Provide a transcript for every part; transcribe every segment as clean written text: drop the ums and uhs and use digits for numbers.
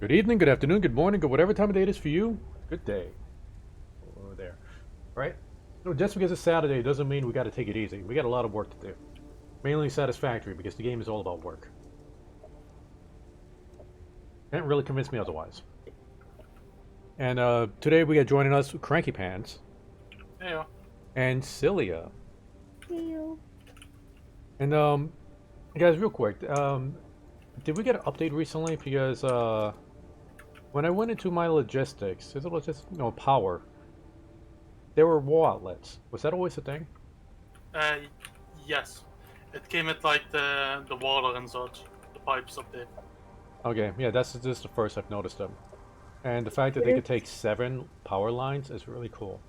Good evening, good afternoon, good morning, good whatever time of day it is for you. Good day. Over there. Right? No, just because it's Saturday doesn't mean we got to take it easy. We got a lot of work to do. Mainly Satisfactory, because the game is all about work. Can't really convince me otherwise. And today we got joining us Cranky Pants. Heyo. And Cilia. Heyo. And guys, real quick, did we get an update recently? Because when I went into my logistics, is it logistics? No, power. There were wall outlets. Was that always a thing? Yes. It came with like the water and such, the pipes up there. Okay, yeah, this is the first I've noticed them. And the fact that they could take 7 power lines is really cool.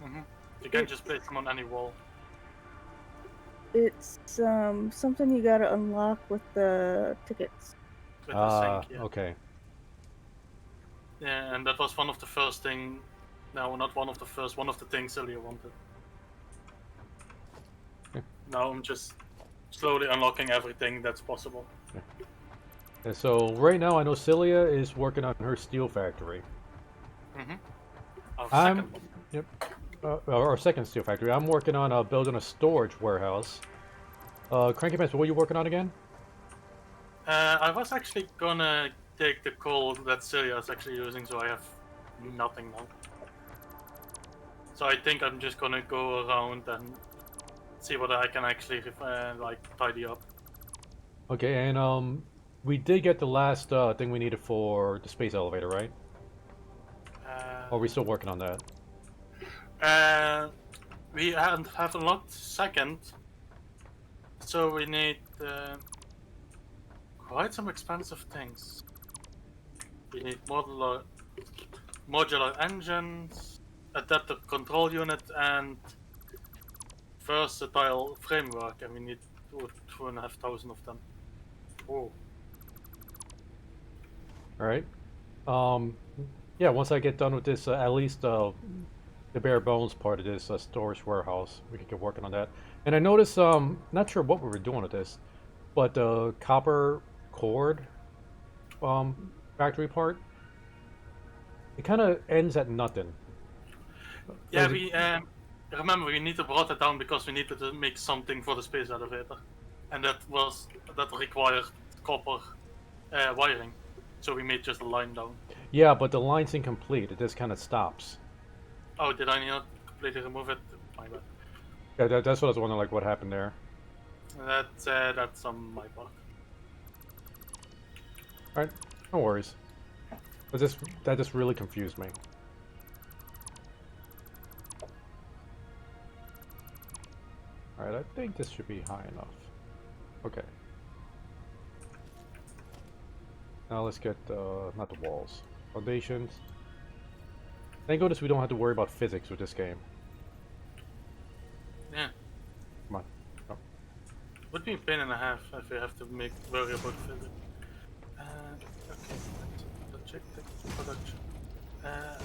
Mm-hmm. You can just place them on any wall. It's something you gotta unlock with the tickets. With the sink, yeah. Okay. Yeah, and that was one of the first thing. No, not one of the first. One of the things Celia wanted. Yeah. Now I'm just slowly unlocking everything that's possible. Yeah. And so right now I know Cilia is working on her steel factory. Mm-hmm. Our second one. Yep. Our second steel factory. I'm working on building a storage warehouse. Cranky Pants, what were you working on again? I was actually gonna take the coal that Celia is actually using, so I have nothing now. So I think I'm just gonna go around and see what I can actually like tidy up. Okay, and we did get the last thing we needed for the space elevator, right? Or are we still working on that? We have unlocked second, so we need quite some expensive things. We need modular engines, adaptive control unit, and versatile framework, and we need 2,500 of them. Oh. Alright. Yeah, once I get done with this, at least the bare bones part of this storage warehouse, we can get working on that. And I noticed, not sure what we were doing with this, but the copper cord factory part, it kind of ends at nothing. Yeah, There's a- we remember we need to brought it down because we needed to make something for the space elevator, and that required copper wiring. So we made just a line down. yeah, but the line's incomplete. It just kind of stops. Oh, did I not completely remove it? My bad. Yeah, that's what I was wondering, like what happened there. That's on my part. All right, no worries. That just really confused me. All right, I think this should be high enough. Okay. Now let's get not the walls, foundations. Thank goodness we don't have to worry about physics with this game. Yeah. Come on. Oh. Would be a pain and a half if we have to worry about physics. Okay, let's check the production.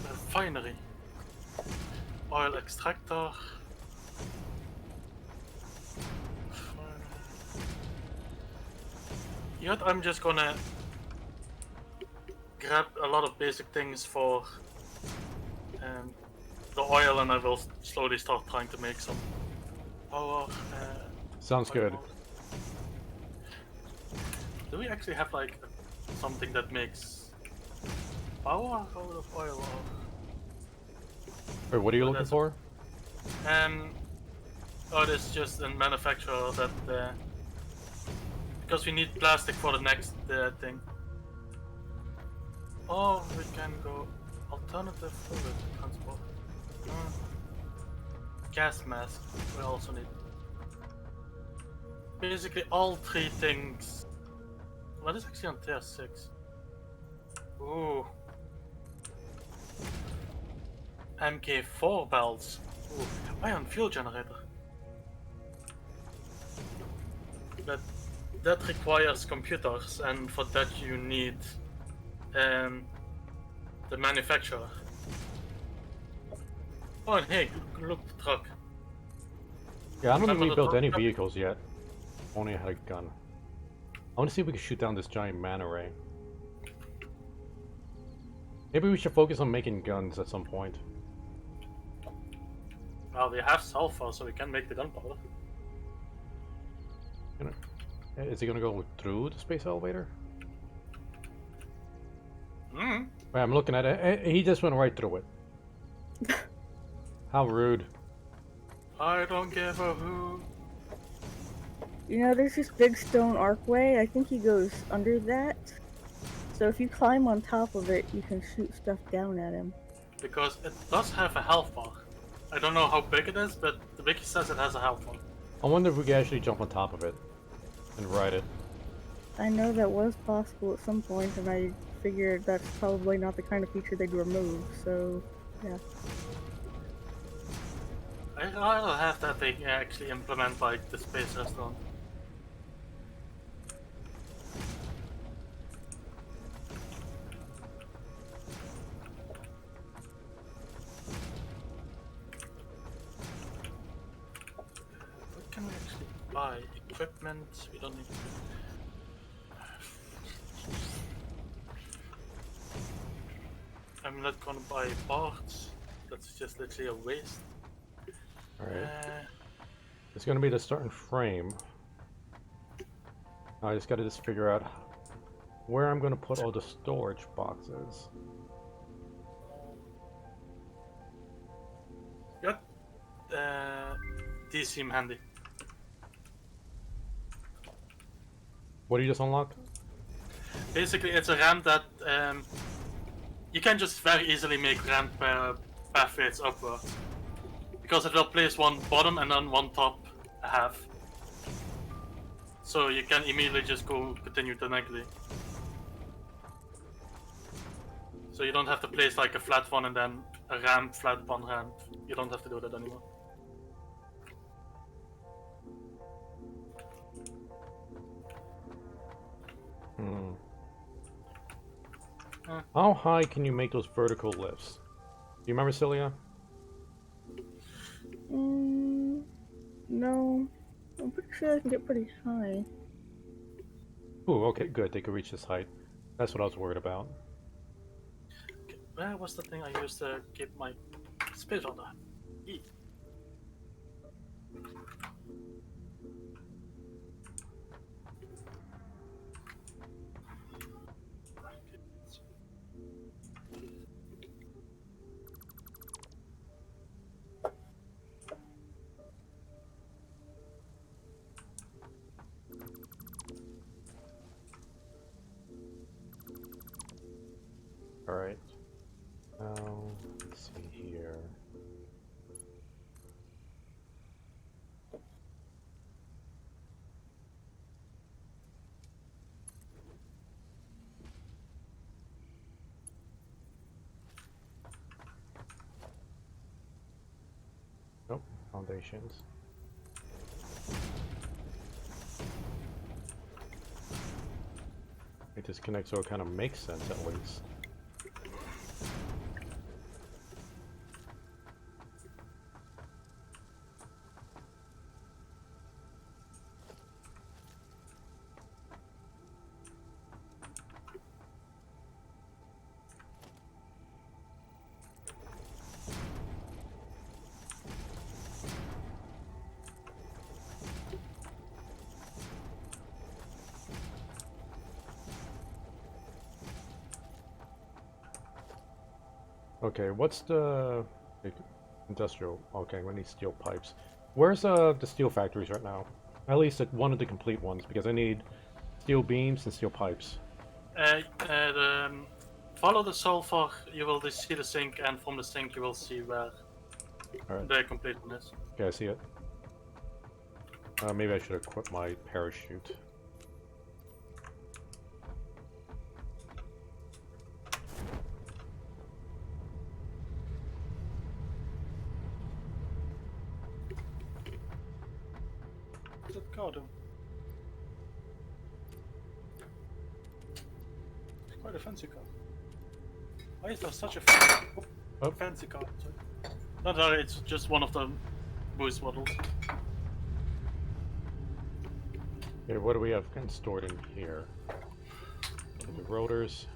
Refinery. Oil extractor. You know what, I'm just gonna grab a lot of basic things for the oil, and I will slowly start trying to make some power. Sounds good. Do we actually have like something that makes power out of oil? Wait, what are you Oh, looking that's- for? Oh, it's just a manufacturer that because we need plastic for the next thing. Or we can go alternative fluid transport. Gas mask we also need. Basically all three things. What is actually on tier 6? Ooh. MK4 belts. Ooh. Ion fuel generator. That requires computers, and for that you need the manufacturer. Oh, and hey, look, the truck. Yeah, I don't think Remember we the built truck? any vehicles yet. Only had a gun. I want to see if we can shoot down this giant manta ray. Maybe we should focus on making guns at some point. Well, we have sulfur, so we can make the gunpowder. Is he gonna go through the space elevator? Hmm. Wait, I'm looking at it. He just went right through it. How rude. I don't give a hoot. You know, there's this big stone archway. I think he goes under that. So if you climb on top of it, you can shoot stuff down at him. Because it does have a health bar. I don't know how big it is, but the wiki says it has a health bar. I wonder if we can actually jump on top of it and ride it. I know that was possible at some point, and I figured that's probably not the kind of feature they'd remove, so yeah. I'd rather have that they actually implement like the space restaurant. What can we actually buy? Equipment? We don't need. I'm not gonna buy parts. That's just literally a waste. Alright. It's gonna be the starting frame. I just gotta figure out where I'm gonna put all the storage boxes. Yep. These seem handy. What do you just unlock? Basically, it's a ramp that you can just very easily make ramp pathways upward. Because it will place one bottom and then one top half. So you can immediately just continue directly. So you don't have to place like a flat one and then a ramp, flat one ramp. You don't have to do that anymore. Hmm. How high can you make those vertical lifts? Do you remember, Celia? No. I'm pretty sure I can get pretty high. Ooh, okay, good. They could reach this height. That's what I was worried about. Okay, where was the thing I used to keep my space on that? Yee. Alright. Now, let's see here. Nope, foundations. It disconnects so it kind of makes sense at least. Okay, what's the industrial? Okay, we need steel pipes. Where's the steel factories right now? At least one of the complete ones, because I need steel beams and steel pipes. Follow the sulfur, you will see the sink, and from the sink you will see where Alright, the complete one is. okay, I see it. Maybe I should equip my parachute. What's that car do? It's quite a fancy car. Why is there such a fancy car? Sorry. Not that it's just one of the boost models. Okay, what do we have kind of stored in here? Okay, the rotors.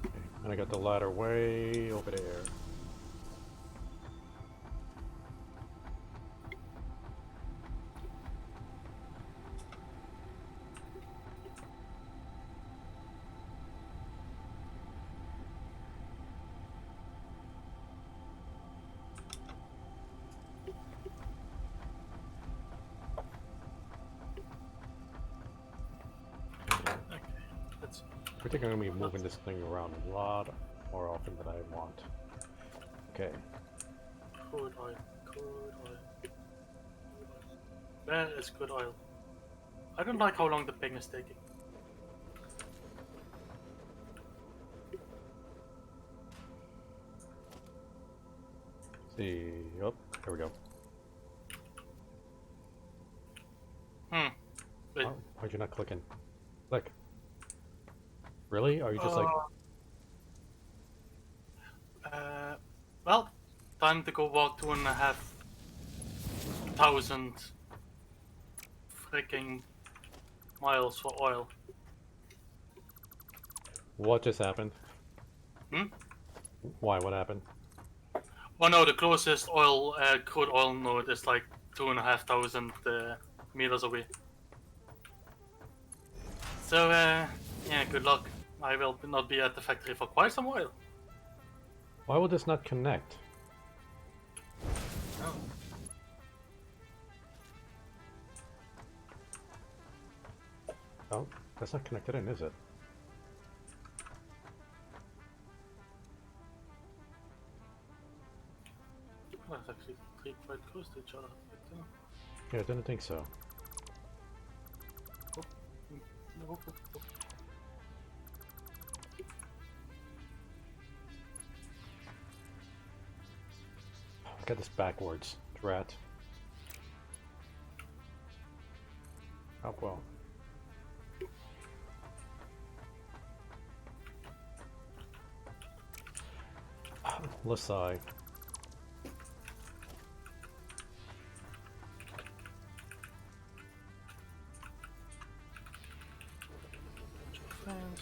Okay, and I got the ladder way over there. Okay, let's see. I think I'm gonna be moving this thing around a lot more often than I want. Okay. Crude oil, crude oil, crude oil. Where is crude oil? I don't like how long the ping is taking. See, oh, there we go. Wait. Oh, why'd you not clicking? Click. Really? Are you just like... Well, time to go walk 2,500 freaking miles for oil. What just happened? Hmm? Why? What happened? Oh no, the closest crude oil node is like 2,500 meters away. So, yeah, good luck. I will not be at the factory for quite some while. Why would this not connect? Oh. Oh, that's not connected in, is it? Well, it's actually quite close to each other. But, Yeah, I didn't think so. oh. I got this backwards. Drat. Oh, well. Left side.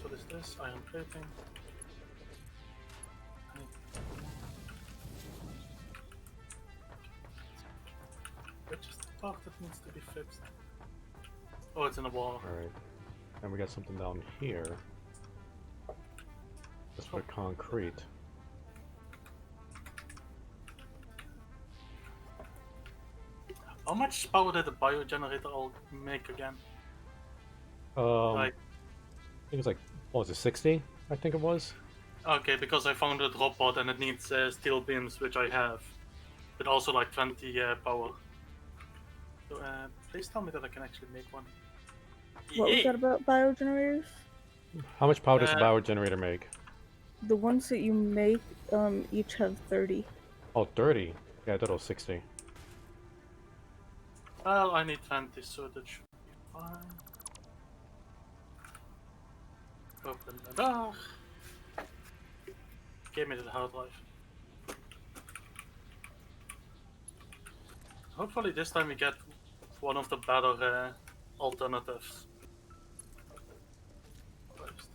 What is this? Iron plating. It's just a part that needs to be fixed. Oh, it's in the wall. Alright. And we got something down here. Just for concrete. How much power did the biogenerator all make again? I think it's like, what was it, 60? I think it was. Okay, because I found a drop pod and it needs steel beams, which I have. But also like 20 power. So please tell me that I can actually make one. What was that about biogenerators? How much power does the power generator make? The ones that you make each have 30. Oh, 30? Yeah, I thought it was 60. Well, I need 20, so that should be fine. Open the door. Give me the hard drive. Hopefully this time we get one of the better alternatives. First.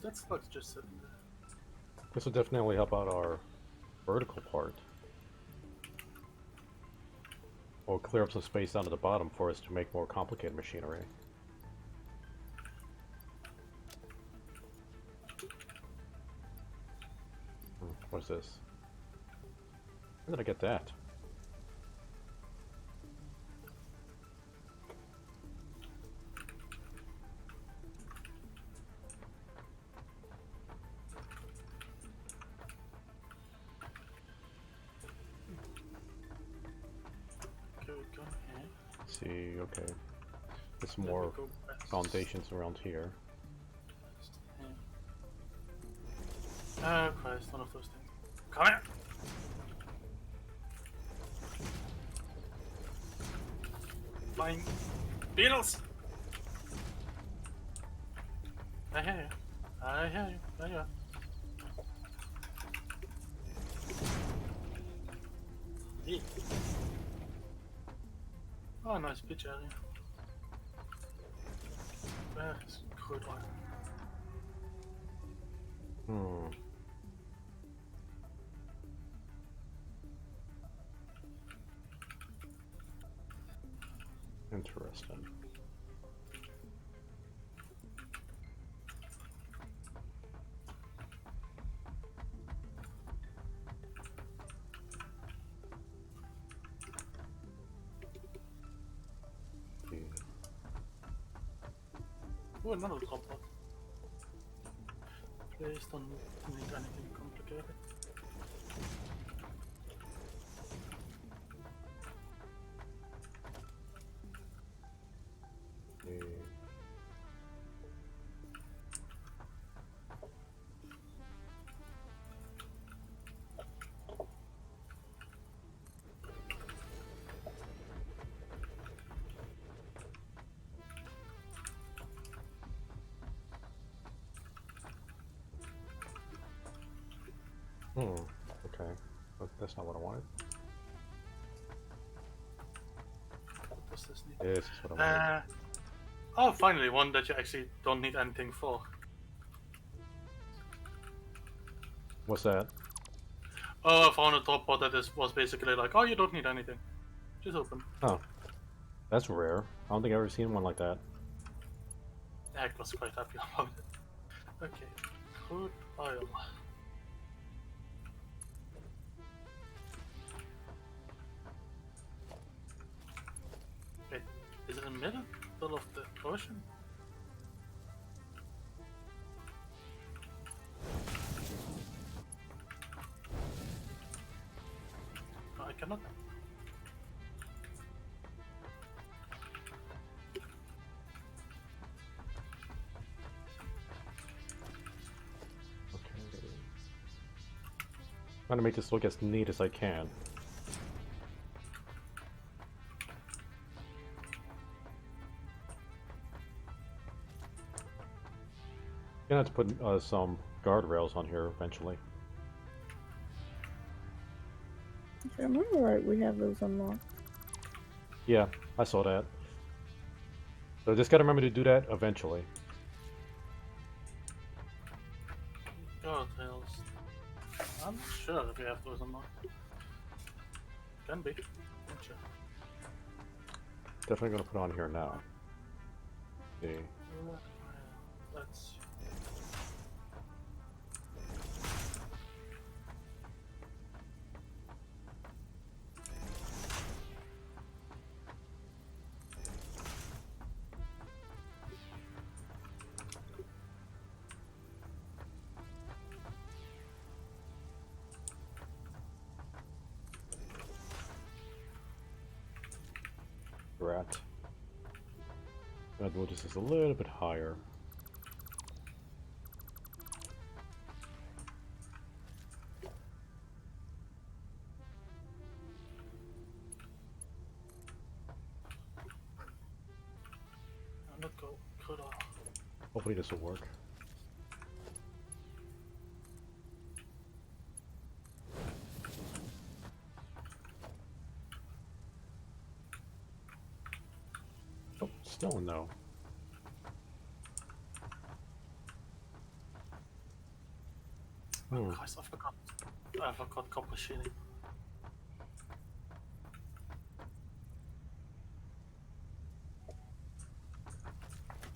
That slug's just sitting there. This will definitely help out our vertical part. Or clear up some space down at the bottom for us to make more complicated machinery. What's this? Where did I get that? Okay, we go here. Let's see, okay. There's some more foundations around here. Oh Christ, one of those things. Come here! Flying beetles! I hear you. I hear you. There you are. Yeah. Oh, nice beach area. Where is crude oil? Interesting. Oh, another drop pod. Please don't need anything complicated. Okay. That's not what I wanted. What does this need? This is what I wanted. Oh, finally, one that you actually don't need anything for. What's that? Oh, I found a drop pod that was basically like, oh, you don't need anything. Just open. Oh. That's rare. I don't think I've ever seen one like that. Heck was quite happy about it. Okay, crude oil. Wait, is it in the middle of the ocean? No, I cannot. Trying to make this look as neat as I can. Gonna have to put some guardrails on here eventually. If I remember right, we have those unlocked. Yeah, I saw that. So just gotta remember to do that eventually. Guardrails. I'm not sure if we have those or not. Can be. Not sure. Definitely gonna put on here now. See. Let's see. Rat. Gonna do this is a little bit higher. I'm not go. Could Hopefully this will work. Oh, still no. Hmm. Christ, I forgot. I forgot copper shielding.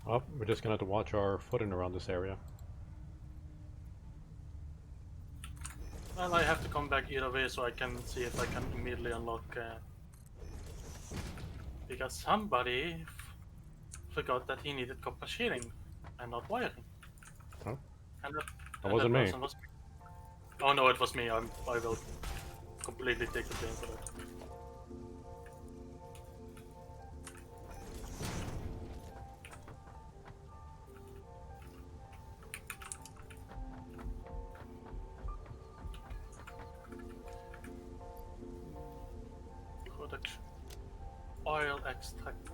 Oh, we're just gonna have to watch our footing around this area. Well, I have to come back either way so I can see if I can immediately unlock. Because somebody forgot that he needed copper shielding and not wiring. Oh, And that and wasn't me. person was me. Oh no, it was me. I will completely take the blame for that. Production. Oil extractor.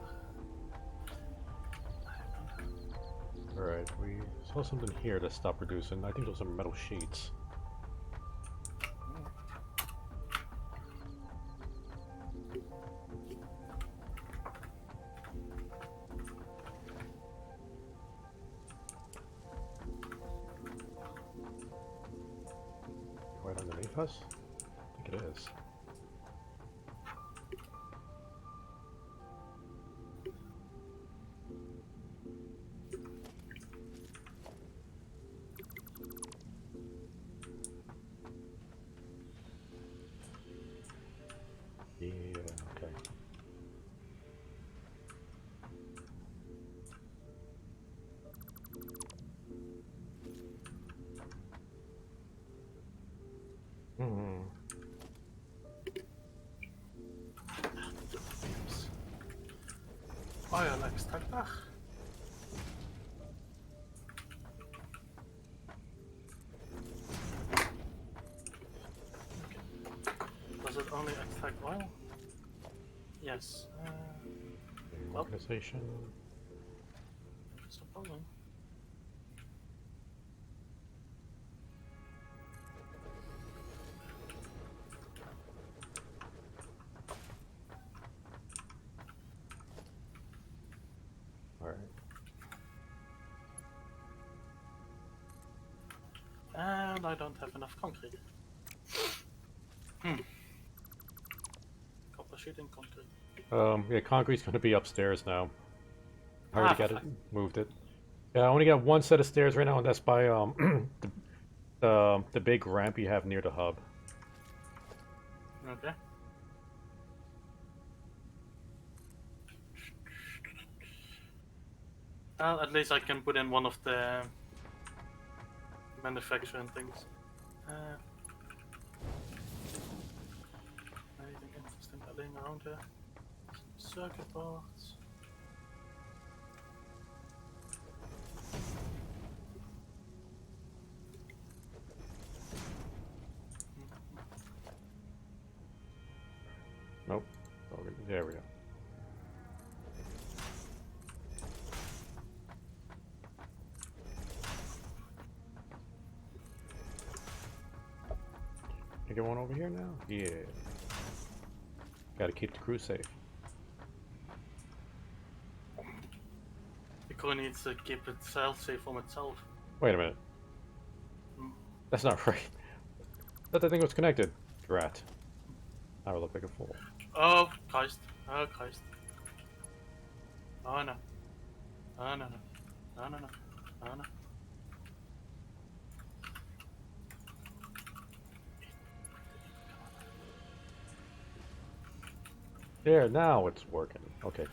Alright, we saw something here to stop producing. I think those are metal sheets. Right underneath us? I think it is. Yeah, okay. Hmm. Oil extractor. Does it only extract oil? Yes. Organization. That's the problem. Alright. And I don't have enough concrete. Copper sheet and concrete. Yeah, concrete's gonna be upstairs now. I already got for it, moved it. Yeah, I only got one set of stairs right now, and that's by the big ramp you have near the hub. Okay. Well, at least I can put in one of the manufacturing things. Anything interesting laying around here? Some circuit boards. Nope. Oh, there we go. get one over here now? Yeah. Gotta keep the crew safe. The crew needs to keep itself safe from itself. Wait a minute. That's not right. I thought that thing was connected. Drat. I would look like a fool. Oh Christ! Oh Christ! Oh no! Oh no! No! No! No! Oh no! There, now it's working. Okay.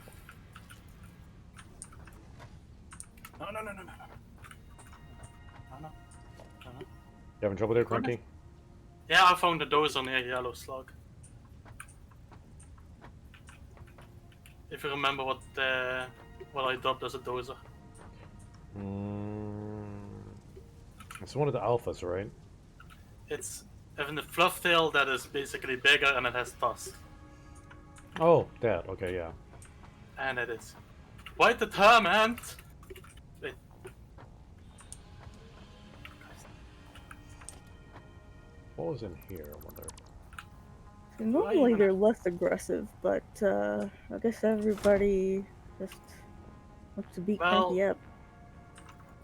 No! No! No! No! No! No! No! No! No! You having trouble there, Grunty? Yeah, I found the dozer near Yellow Slug. If you remember what I dubbed as a dozer. It's one of the alphas, right? It's having the fluff tail that is basically bigger and it has tusks. Oh, that. Okay, yeah. And it is quite determined. Wait. What was in here, I wonder? So normally they're less aggressive, but I guess everybody just wants to beat Cranky up.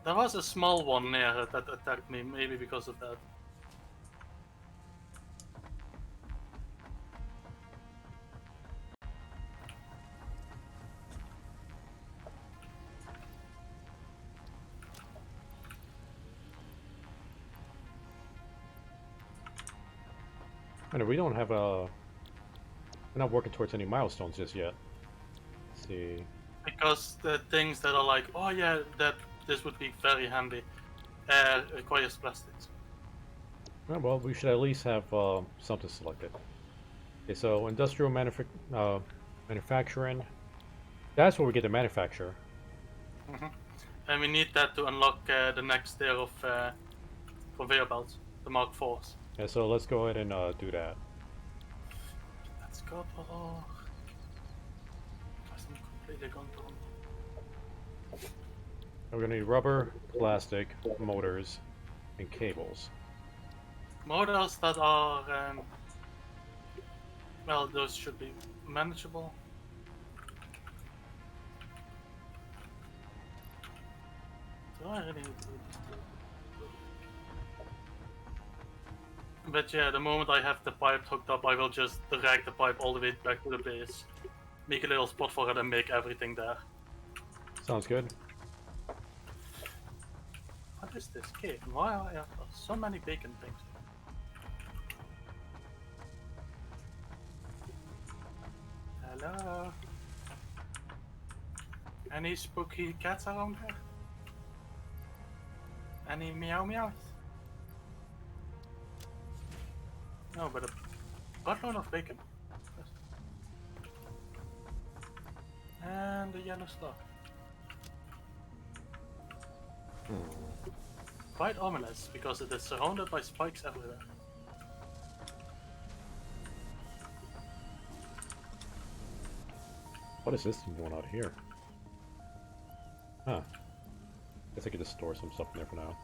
There was a small one near that attacked me, maybe because of that. I know we don't have a. We're not working towards any milestones just yet. Let's see. Because the things that are like, oh yeah, that this would be very handy, requires plastics. Oh, well, we should at least have something selected. Okay, so industrial manufacturing. That's where we get the manufacturer. And we need that to unlock the next tier of conveyor belts, the Mark IVs. Yeah, so let's go ahead and do that. Let's go, bro. I'm completely gone down. We're gonna need rubber, plastic, motors, and cables. Motors that are, well, those should be manageable. Do I really need to do this? But yeah, the moment I have the pipe hooked up, I will just drag the pipe all the way back to the base, make a little spot for it, and make everything there. Sounds good. What is this cave? Why are there so many bacon things? Hello? Any spooky cats around here? Any meow meows? No, but a buttload of bacon. And the yellow slug. Quite ominous, because it is surrounded by spikes everywhere. What is this one out here? Huh. Guess I could just store some stuff in there for now.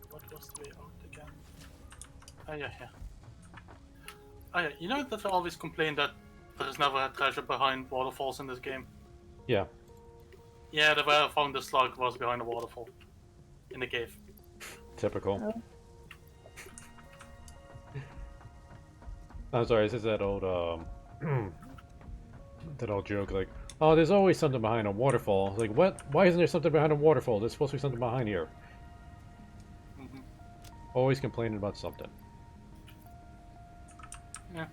What was the way out again? Oh yeah, yeah. Oh yeah, you know that I always complain that there is never a treasure behind waterfalls in this game? Yeah. Yeah, the way I found the slug was behind a waterfall. In the cave. Typical. Oh. I'm sorry, this is that old that old joke like, oh, there's always something behind a waterfall. Like, what? Why isn't there something behind a waterfall? There's supposed to be something behind here. Always complaining about something. Yeah.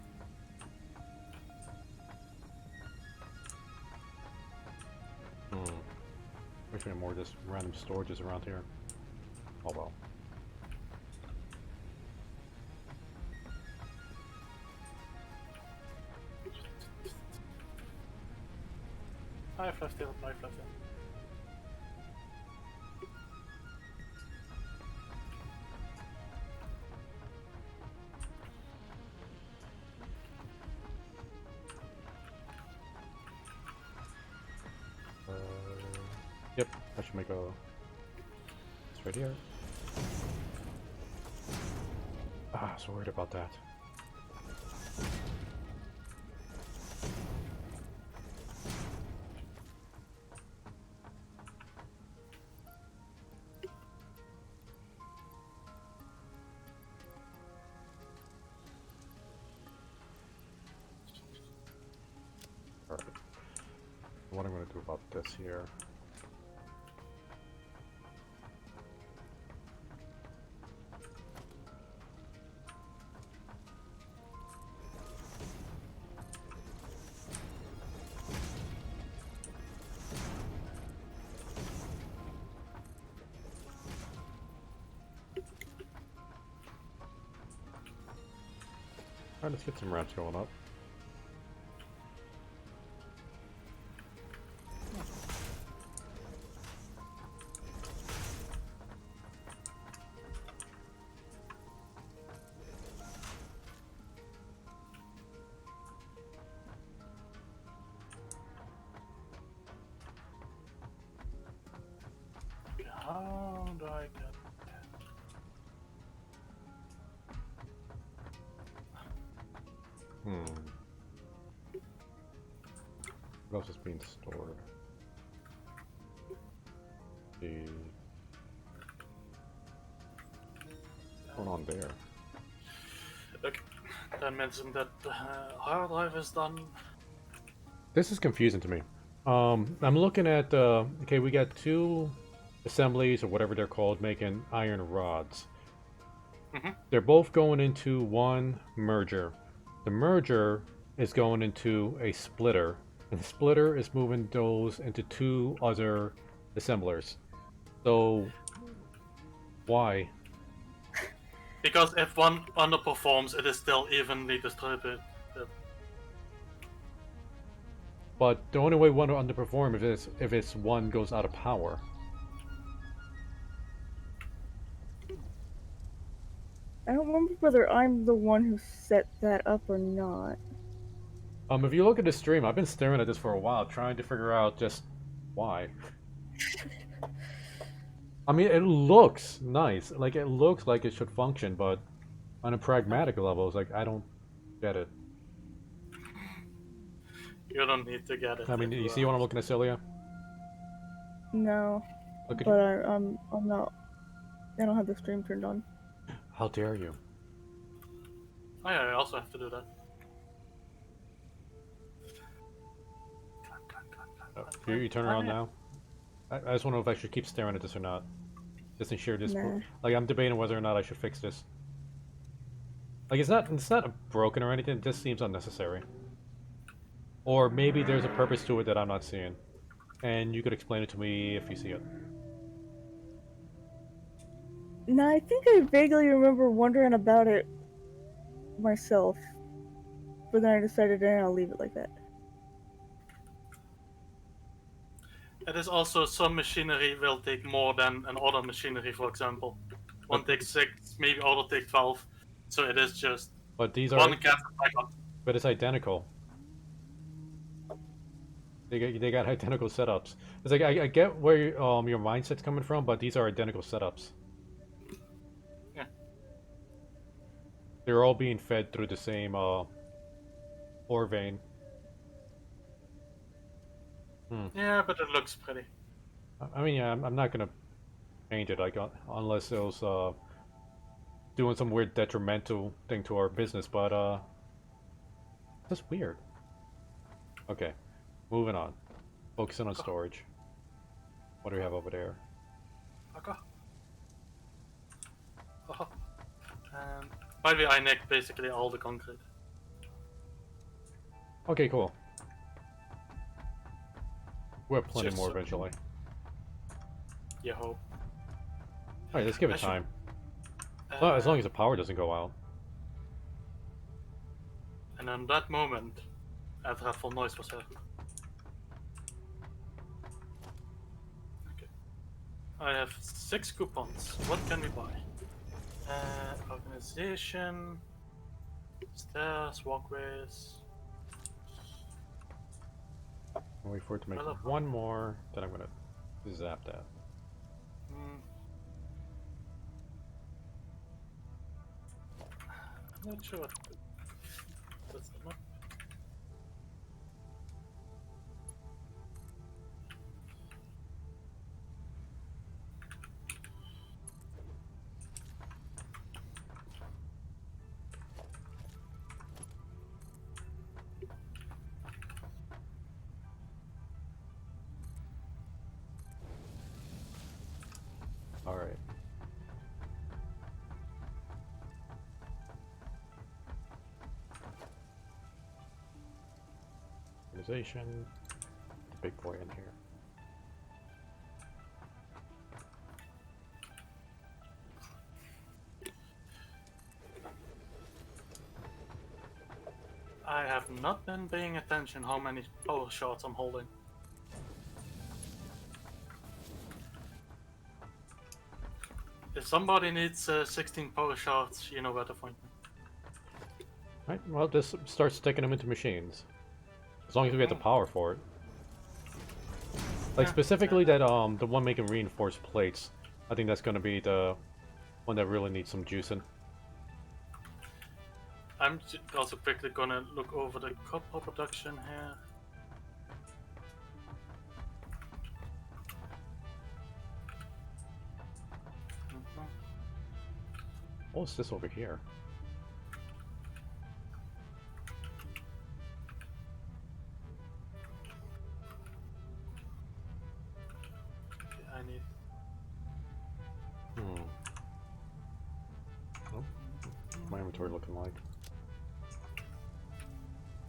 Wish we had more just random storages around here. Oh well. Life left tail, life left tail. I should make a... It's right here. Ah, so worried about that. Alright. What I'm going to do about this here. Alright, let's get some rats going up. How do I get... What else is being stored? What's going on there? Okay, that mentioned that hard drive is done. This is confusing to me. I'm looking at, okay, we got two assemblies, or whatever they're called, making iron rods. They're both going into one merger. The merger is going into a splitter, and the splitter is moving those into two other assemblers. So, why? Because if one underperforms, it is still evenly distributed. But the only way one will underperform if it's one goes out of power. I don't remember whether I'm the one who set that up or not. If you look at the stream, I've been staring at this for a while, trying to figure out just why. I mean, it looks nice. Like, it looks like it should function, but on a pragmatic level, it's like, I don't get it. You don't need to get it. I mean, you see what I'm looking at, Celia? No, Look at but I'm not. I don't have the stream turned on. How dare you? Oh yeah, I also have to do that. You turn around now? I just want to know if I should keep staring at this or not. Just in sheer Nah. like, I'm debating whether or not I should fix this. Like, it's not broken or anything, it just seems unnecessary. Or maybe there's a purpose to it that I'm not seeing. And you could explain it to me if you see it. No, I think I vaguely remember wondering about it myself. But then I decided I'll leave it like that. It is also some machinery will take more than another machinery, for example. One takes 6, maybe other take 12. So it is just But these one are... cat cycle. But it's identical. They got identical setups. It's like, I get where your mindset's coming from, but these are identical setups. Yeah. They're all being fed through the same ore vein. Yeah, but it looks pretty. I mean, yeah, I'm not gonna paint it, like, unless it was doing some weird detrimental thing to our business, but that's weird. Okay, moving on. Focusing on storage. What do we have over there? Okay. By the way, I nicked basically all the concrete. Okay, cool. We'll have plenty Just more so- eventually. You hope. Alright, let's give it I should- time. Well, as long as the power doesn't go out. And in that moment, a dreadful noise was heard. Okay. I have 6 coupons. What can we buy? Organization, stairs, walkways. I'll wait for it to make Hello. one more, then I'm gonna Zap that. Hmm. I'm not sure what that's not. All right. Organization. The big boy in here. I have not been paying attention how many power shots I'm holding. If somebody needs 16 power shots, you know where to find me. Right. Well, just start sticking them into machines. As long as we get the power for it. Like Yeah, specifically that the one making reinforced plates. I think that's gonna be the one that really needs some juicing. I'm also quickly gonna look over the copper production here. Mhm. What's this over here? Okay, I need. Hmm. Oh, my inventory looking like.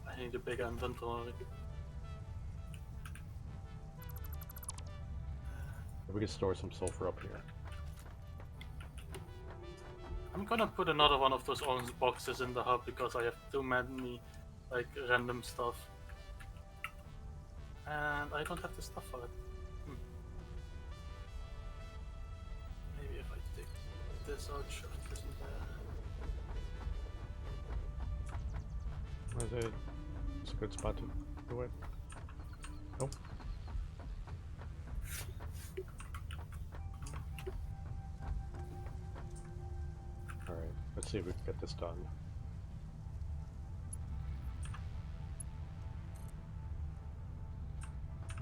I need a big inventory. We could store some sulfur up here. I'm gonna put another one of those orange boxes in the hub because I have too many like random stuff. And I don't have the stuff for it. Maybe if I take this out, sure it isn't there. Where's it? It's a good spot to do it. Nope. Alright, let's see if we can get this done.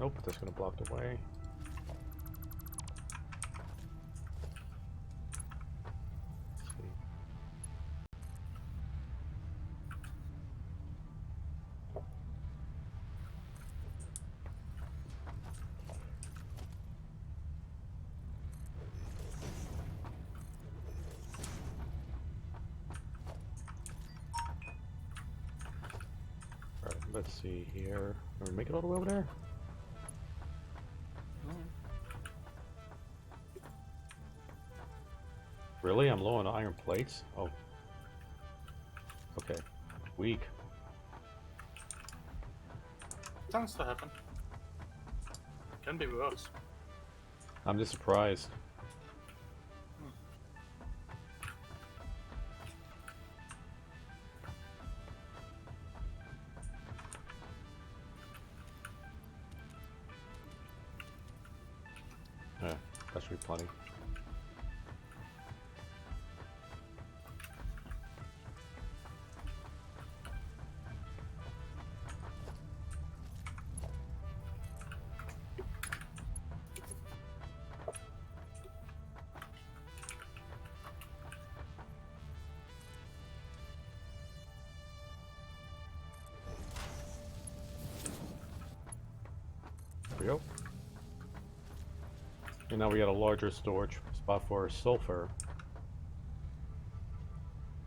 Nope, that's gonna block the way. Let's see. Alright, let's see here. Can we make it all the way over there? Really? I'm low on iron plates? Oh. Okay. Weak. Tends to happen. Can be worse. I'm just surprised. Yeah, that should be plenty. There we go. And now we got a larger storage spot for sulfur.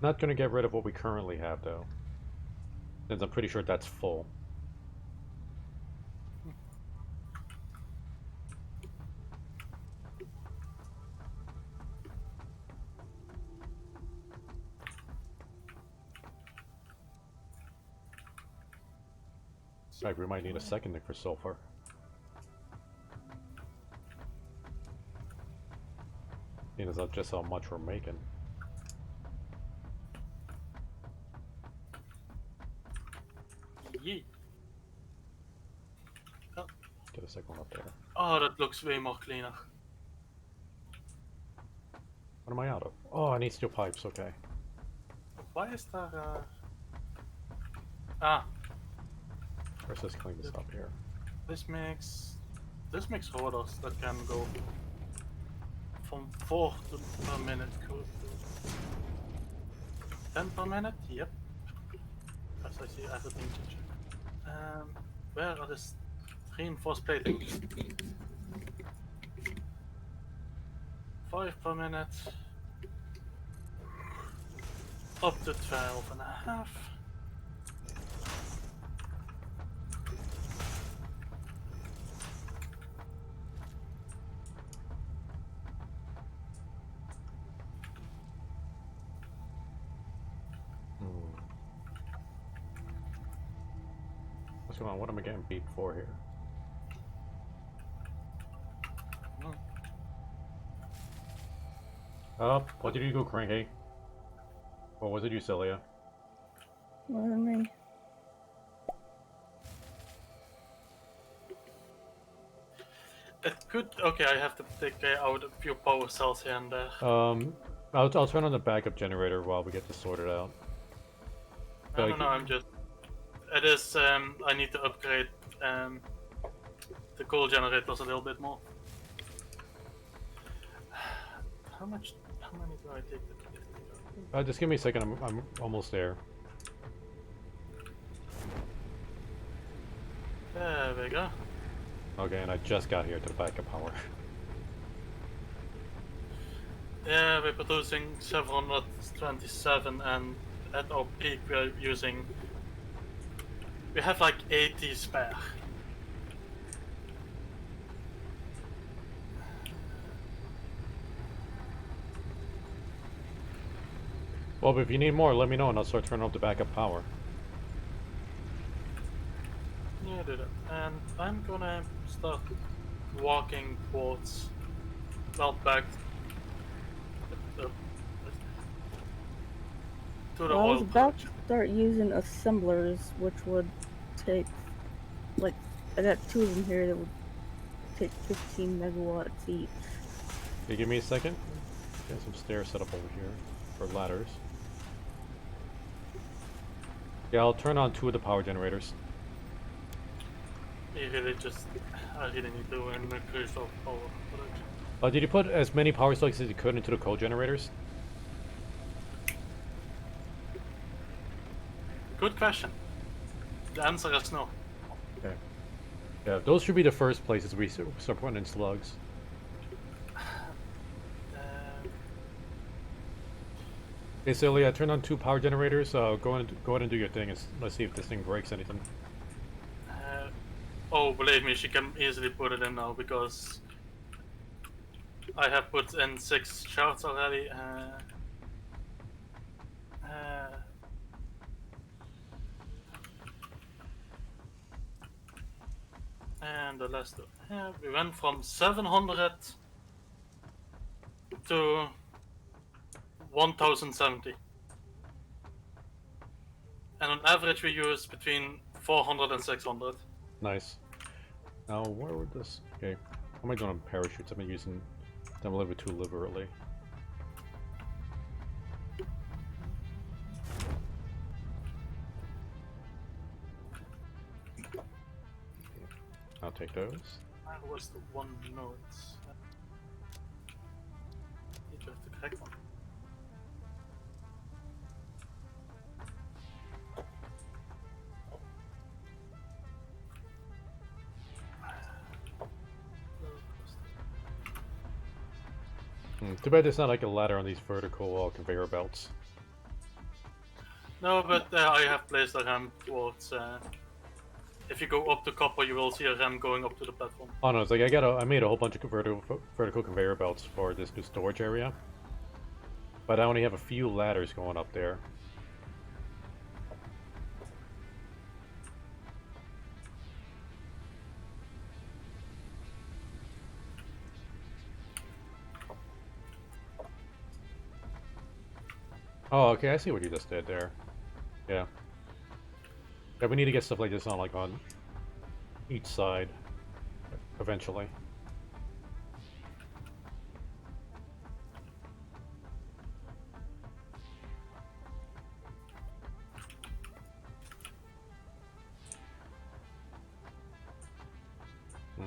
Not gonna get rid of what we currently have though, since I'm pretty sure that's full. In fact, we might need a second nick for sulfur. Seeing as that's just how much we're making. Yeet. Oh, get a second one up there. Oh, that looks way more cleaner. What am I out of? Oh, I need steel pipes, okay. Why is there Ah, Let's just clean this up here. this makes orders that can go from 4 per minute. Cool. 10 per minute? Yep. As I see everything to check. Where are this reinforced plating? 5 per minute. Up to 12.5. What's going on? What am I getting beat for here? Oh, what did you go cranky? Or was it you, Celia? What I mean? It could. Okay, I have to take out a few power cells here and there. I'll turn on the backup generator while we get this sorted out. No, I'm just. It is. I need to upgrade the coal generators a little bit more. How many do I take? Just give me a second. I'm almost there. There we go. Okay, and I just got here to the backup power. Yeah, we're producing 727, and at our peak we're using. We have like 80 spare. Well, but if you need more, let me know and I'll start turning off the backup power. Yeah, do that. And I'm gonna start walking towards. Well, back. To the Well, I was oil about to production. start using assemblers, which would take, like, I got 2 of them here that would take 15 megawatts each. Okay, give me a second. Get some stairs set up over here for ladders. Yeah, I'll turn on 2 of the power generators. I really need to increase our power production. Did you put as many power slugs as you could into the coal generators? Good question. The answer is no. Okay. Yeah, those should be the first places we start putting in slugs. Okay, Celia, turn on 2 power generators. Go ahead and do your thing. And let's see if this thing breaks anything. Oh, believe me, she can easily put it in now because I have put in 6 shards already. And the last two. Yeah, we went from 700 to 1070. And on average, we use between 400 and 600. Nice. Now, where would this... Okay. How am I doing on parachutes? I've been using them a little bit too liberally. I'll take those. Where was the one note? Need to have the correct one. Too bad there's not like a ladder on these vertical conveyor belts. No, but I have placed a ramp towards. If you go up to copper, you will see a ramp going up to the platform. Oh no, it's like I made a whole bunch of vertical conveyor belts for this new storage area. But I only have a few ladders going up there. Oh, okay, I see what you just did there. Yeah. Yeah, we need to get stuff like this on each side. eventually. Hmm.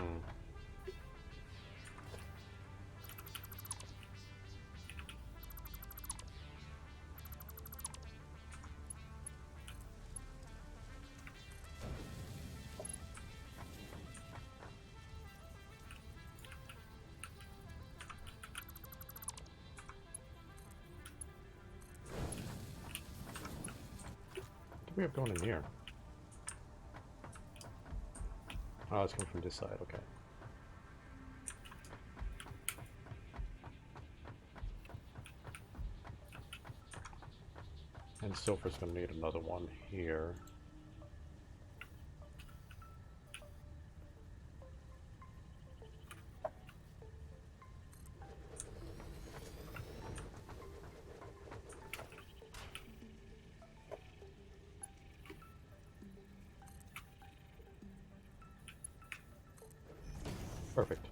What do we have going in here? Oh, it's coming from this side, okay. And Silver's gonna need another one here. Perfect.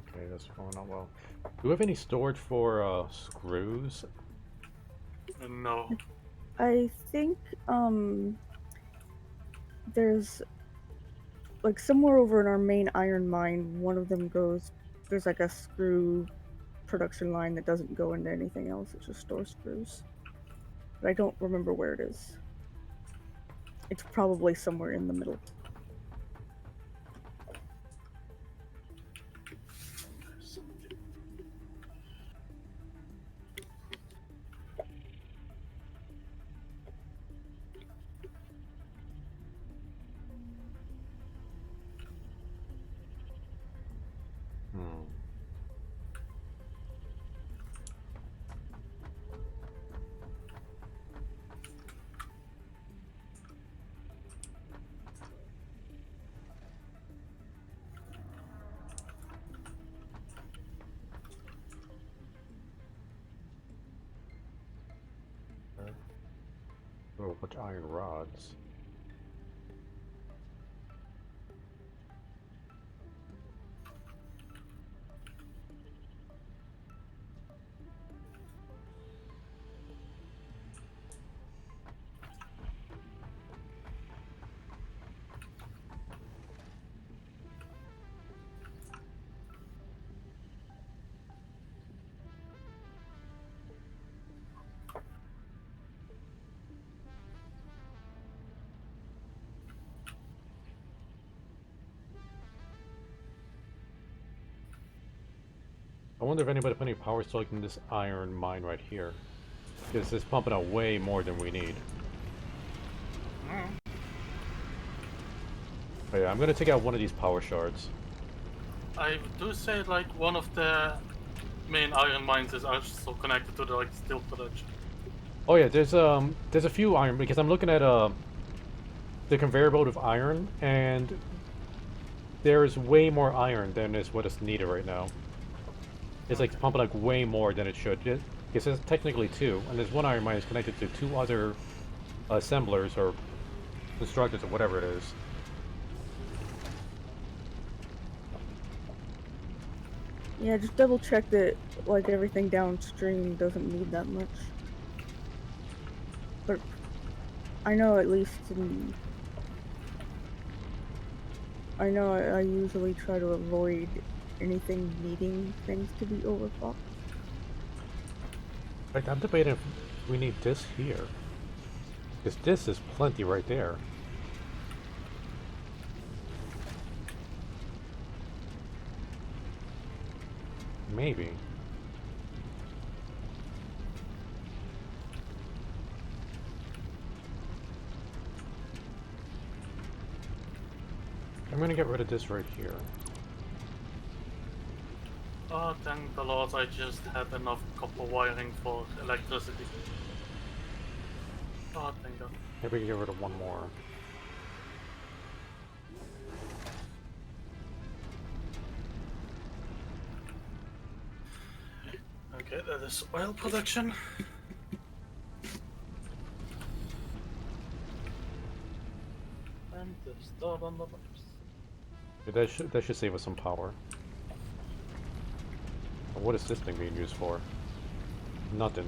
Okay, that's going on well. Do we have any storage for screws? No. I think there's like somewhere over in our main iron mine, one of them goes. There's like a screw production line that doesn't go into anything else. It just stores screws. But I don't remember where it is. It's probably somewhere in the middle. Hmm. Oh, a bunch of iron rods. I wonder if anybody put any power select in this iron mine right here. Because it's pumping out way more than we need. Oh yeah, I'm gonna take out one of these power shards. I do say like one of the main iron mines is also connected to the like steel production. Oh yeah, there's a few iron because I'm looking at the conveyor belt of iron, and there's way more iron than is what is needed right now. It's like pumping like way more than it should. Because there's technically two, and there's one iron mine is connected to two other assemblers or constructors or whatever it is. Yeah, just double check that like everything downstream doesn't need that much. But I know at least I know I usually try to avoid anything needing things to be overclocked. Like, I'm debating if we need this here. Because this is plenty right there. Maybe. I'm gonna get rid of this right here. Oh, thank the Lord, I just had enough copper wiring for electricity. Oh, thank God. Maybe we can get rid of one more. Okay, that is oil production. And there's dot on the pipes. Yeah, that should save us some power. What is this thing being used for? Nothing.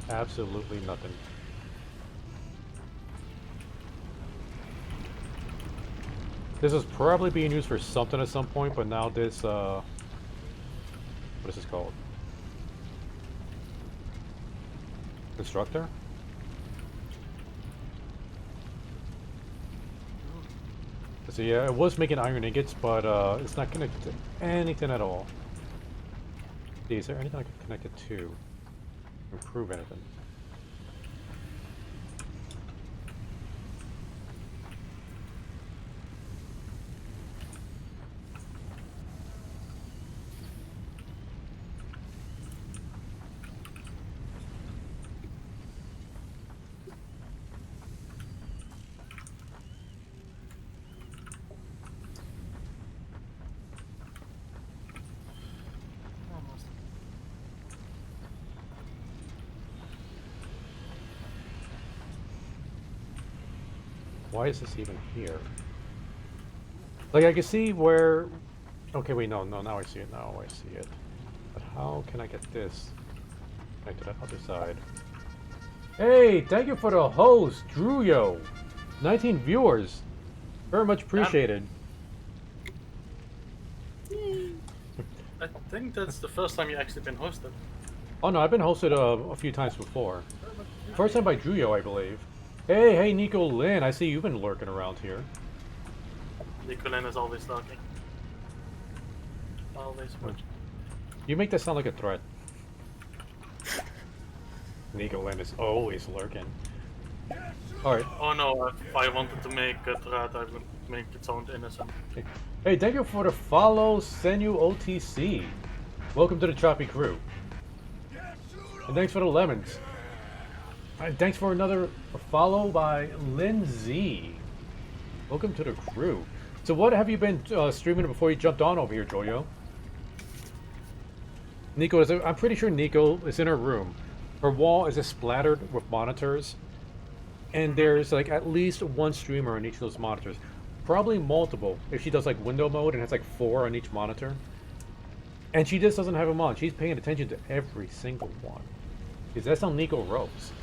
Absolutely nothing. This is probably being used for something at some point, but now this, what is this called? Constructor? So yeah, it was making iron ingots, but it's not connected to anything at all. See, is there anything I can connect it to? Improve anything? Almost. Why is this even here? Like, I can see where... Okay, wait, no, now I see it, now I see it. But how can I get this connected to that other side? Hey, thank you for the host, Druyo! 19 viewers! Very much appreciated. I think that's the first time you actually been hosted. Oh no, I've been hosted a few times before. First time by Druyo, I believe. Hey, Nico Lynn, I see you've been lurking around here. Nicolin is always lurking. Always watching. You make that sound like a threat. Nico Lynn is always lurking. Alright. Oh no, if I wanted to make a threat, I would make it sound innocent. Hey, thank you for the follow, Senu OTC. Welcome to the Choppy crew. And thanks for the lemons. And thanks for another follow by Lindsay. Welcome to the crew. So what have you been streaming before you jumped on over here, Joyo? Nico, I'm pretty sure Nico is in her room. Her wall is just splattered with monitors. And there's like at least one streamer on each of those monitors. Probably multiple if she does like window mode and has like 4 on each monitor. And she just doesn't have them on. She's paying attention to every single one. Because that's how Nico rolls.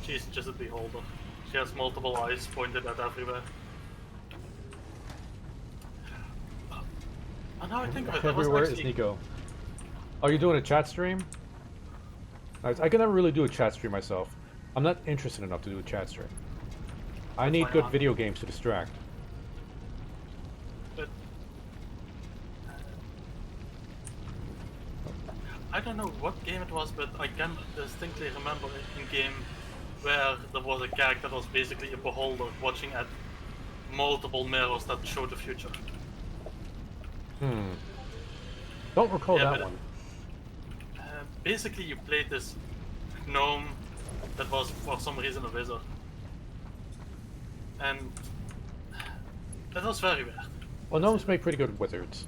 She's just a beholder. She has multiple eyes pointed at everywhere. And now I think of it, Everywhere actually... is Nico. Oh, you're doing a chat stream? I can never really do a chat stream myself. I'm not interested enough to do a chat stream. I need good video games to distract. But I don't know what game it was, but I can distinctly remember a game where there was a character that was basically a beholder watching at multiple mirrors that show the future. Don't recall Yeah, that but, one. Basically, you played this gnome that was for some reason a wizard. And that was very weird. Well, gnomes make pretty good wizards.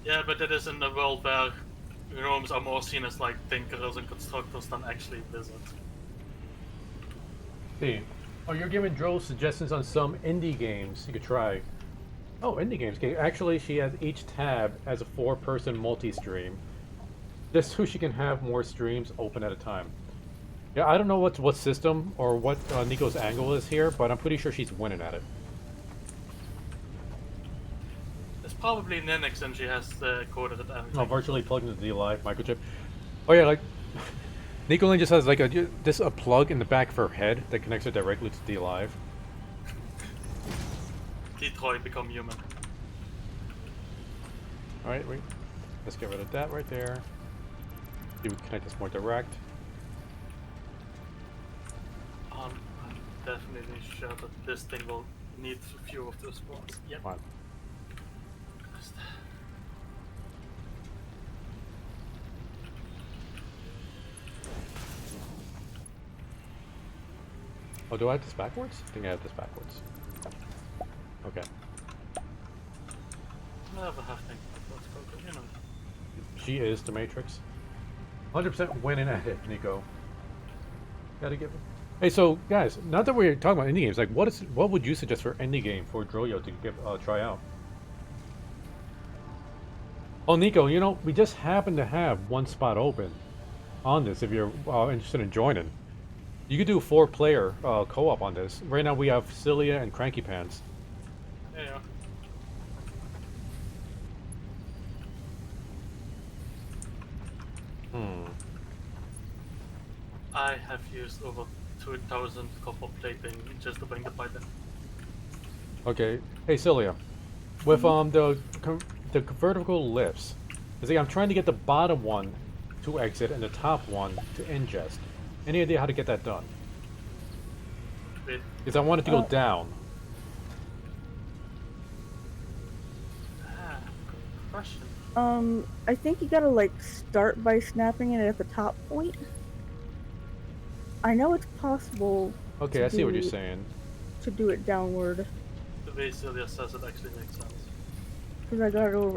Yeah, but it is in a world where gnomes are more seen as like tinkerers and constructors than actually wizards. See. Oh, you're giving Dro suggestions on some indie games you could try. Oh, indie games. Okay, actually, she has each tab as a 4-person multi-stream. Just so she can have more streams open at a time. Yeah, I don't know what system or what Nico's angle is here, but I'm pretty sure she's winning at it. It's probably Linux and she has coded it everything. Oh, virtually plugged into the DLive microchip. Oh yeah, like Nico Lynn just has like a plug in the back of her head that connects her directly to DLive. Detroit become human. All right, wait. Let's get rid of that right there. See, we can connect this more direct. I'm definitely sure that this thing will need a few of those spots. Yep. Come on. Oh, do I have this backwards? I think I have this backwards. Okay. Never have things like that, Coco, you know. She is the Matrix. 100% winning at it, Nico. Gotta give it. Hey, so guys, now that we're talking about indie games, like, what would you suggest for indie game for Droyo to give try out? Oh, Nico, you know, we just happen to have one spot open on this. If you're interested in joining, you could do a 4-player co-op on this. Right now we have Cilia and Cranky Pants. Yeah. I have used over 2,000 copper plating just to bring the pipe in. Okay. Hey, Cilia, with the vertical lifts, it's like I'm trying to get the bottom one to exit and the top one to ingest. Any idea how to get that done? Wait, Because I want it to go down. good question. I think you gotta like start by snapping it at the top point. I know it's possible. Okay, I see what you're saying. To do it downward. The way Celia says it actually makes sense. Because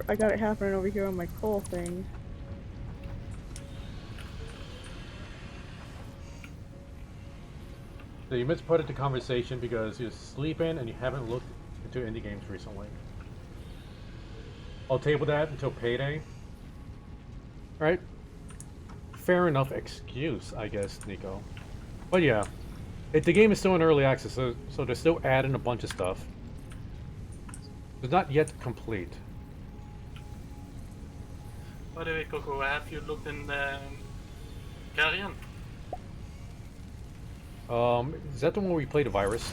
I got it happening over here on my coal thing. So you missed part of the conversation because you're sleeping and you haven't looked into indie games recently. I'll table that until payday. Alright. Fair enough excuse, I guess, Nico. But yeah, the game is still in early access, so they're still adding a bunch of stuff. It's not yet complete. By the way, Coco, have you looked in Carrion? Is that the one where we play the virus?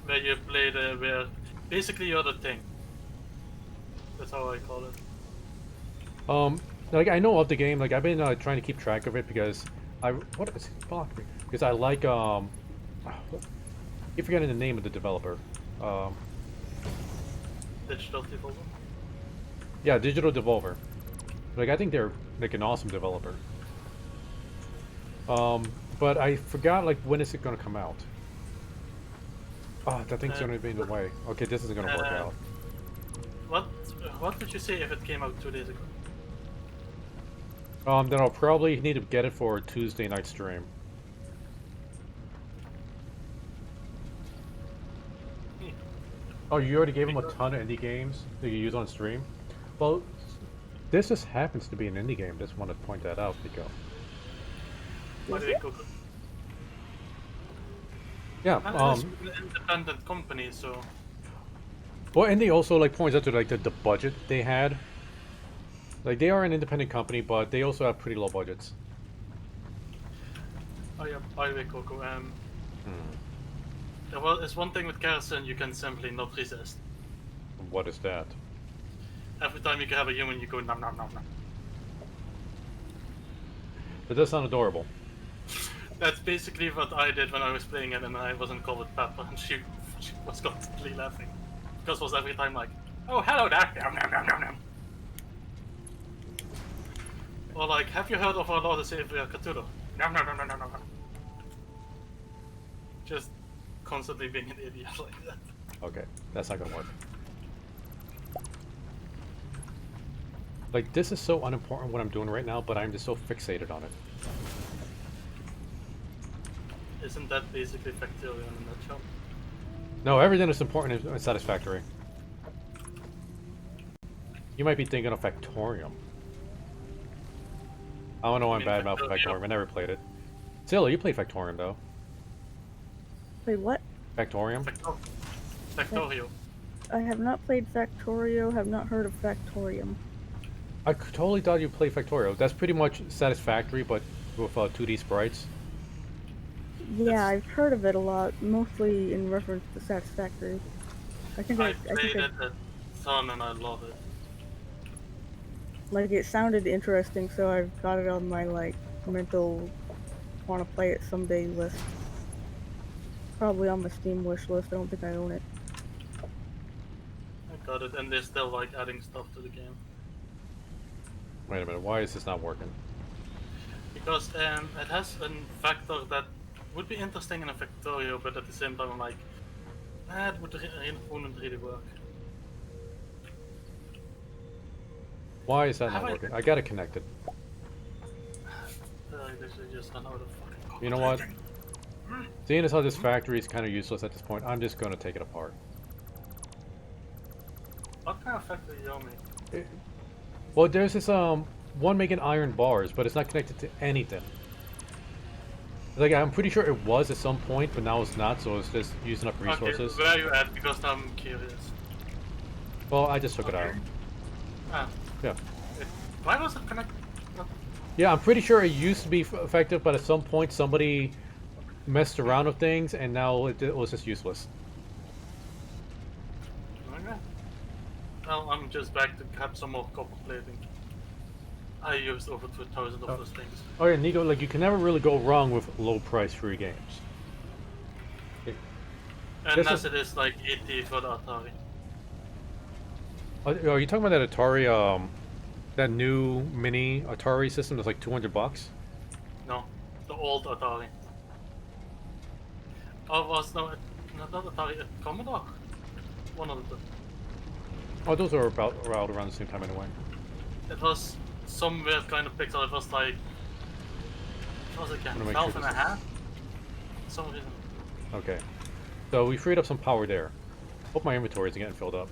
Where you play where basically you're the thing. That's how I call it. Like I know of the game, like I've been trying to keep track of it because what is it? Block me. Because I like keep forgetting the name of the developer. Digital Devolver. Yeah, Digital Devolver. Like I think they're like an awesome developer. But I forgot like when is it gonna come out? Oh, that thing's gonna be in the way. Okay, this isn't gonna work out. What would you say if it came out 2 days ago? Then I'll probably need to get it for a Tuesday night stream. Oh, you already gave him a ton of indie games that you use on stream? Well, this just happens to be an indie game. Just want to point that out, Nico. By the way, Coco. Yeah, It's an independent company, so well, and they also like points out to like the budget they had. Like they are an independent company, but they also have pretty low budgets. oh yeah. By the way, Coco. Well, it's one thing with kerosene you can simply not resist. What is that? Every time you can have a human, you go nom nom nom nom. That does sound adorable. That's basically what I did when I was playing it, and I wasn't called with Pepper, and she was constantly laughing. Because it was every time like, oh hello there, nom nom nom nom nom. Or like, have you heard of our Lord and Savior Cthulhu? Nom nom nom nom nom nom. Just constantly being an idiot like that. Okay, that's not gonna work. Like, this is so unimportant what I'm doing right now, but I'm just so fixated on it. Isn't that basically Factorio in a nutshell? No, everything that's important is Satisfactory. You might be thinking of Factorium. I don't know why I'm bad mouth Factorium. I never played it. Zilla, you played Factorium, though. Wait, what? Factorium? Factorio. I have not played Factorio, have not heard of Factorium. I totally thought you played Factorio. That's pretty much Satisfactory, but with 2D sprites. Yeah, I've heard of it a lot, mostly in reference to Satisfactory. I played it a ton and I love it. Like, it sounded interesting, so I've got it on my, like, mental want to play it someday list. Probably on my Steam wish list. I don't think I own it. I got it, and they're still like adding stuff to the game. Wait a minute, why is this not working? Because it has a factor that would be interesting in a Factorio, but at the same time I'm like, it wouldn't really work. Why is that Have not I- working? I got it connected. This is just another fucking. You know what? Seeing as how this factory is kind of useless at this point, I'm just going to take it apart. What kind of factory do you make? Well, there's this one making iron bars, but it's not connected to anything. Like, I'm pretty sure it was at some point, but now it's not, so it's just using up resources. Okay, where are you at? Because I'm curious. Well, I just took it out. Ah, Yeah. why was it connected? Yeah, I'm pretty sure it used to be effective, but at some point somebody messed around with things, and now it was just useless. Okay. Well, I'm just back to grab some more copper plating. I used over 2,000 of those things. Oh yeah, Nico, like, you can never really go wrong with low-price free games. Unless it is like 80 for the Atari. Are you talking about that Atari, that new mini Atari system that's like $200? No, the old Atari. Oh, was no, not Atari, Commodore? One of the two. Oh, those are about around the same time anyway. It was some weird kind of pixel. It was like, what was it again? I'm gonna make 12 sure and a this is- half? For some reason. Okay. So we freed up some power there. Hope my inventory is getting filled up.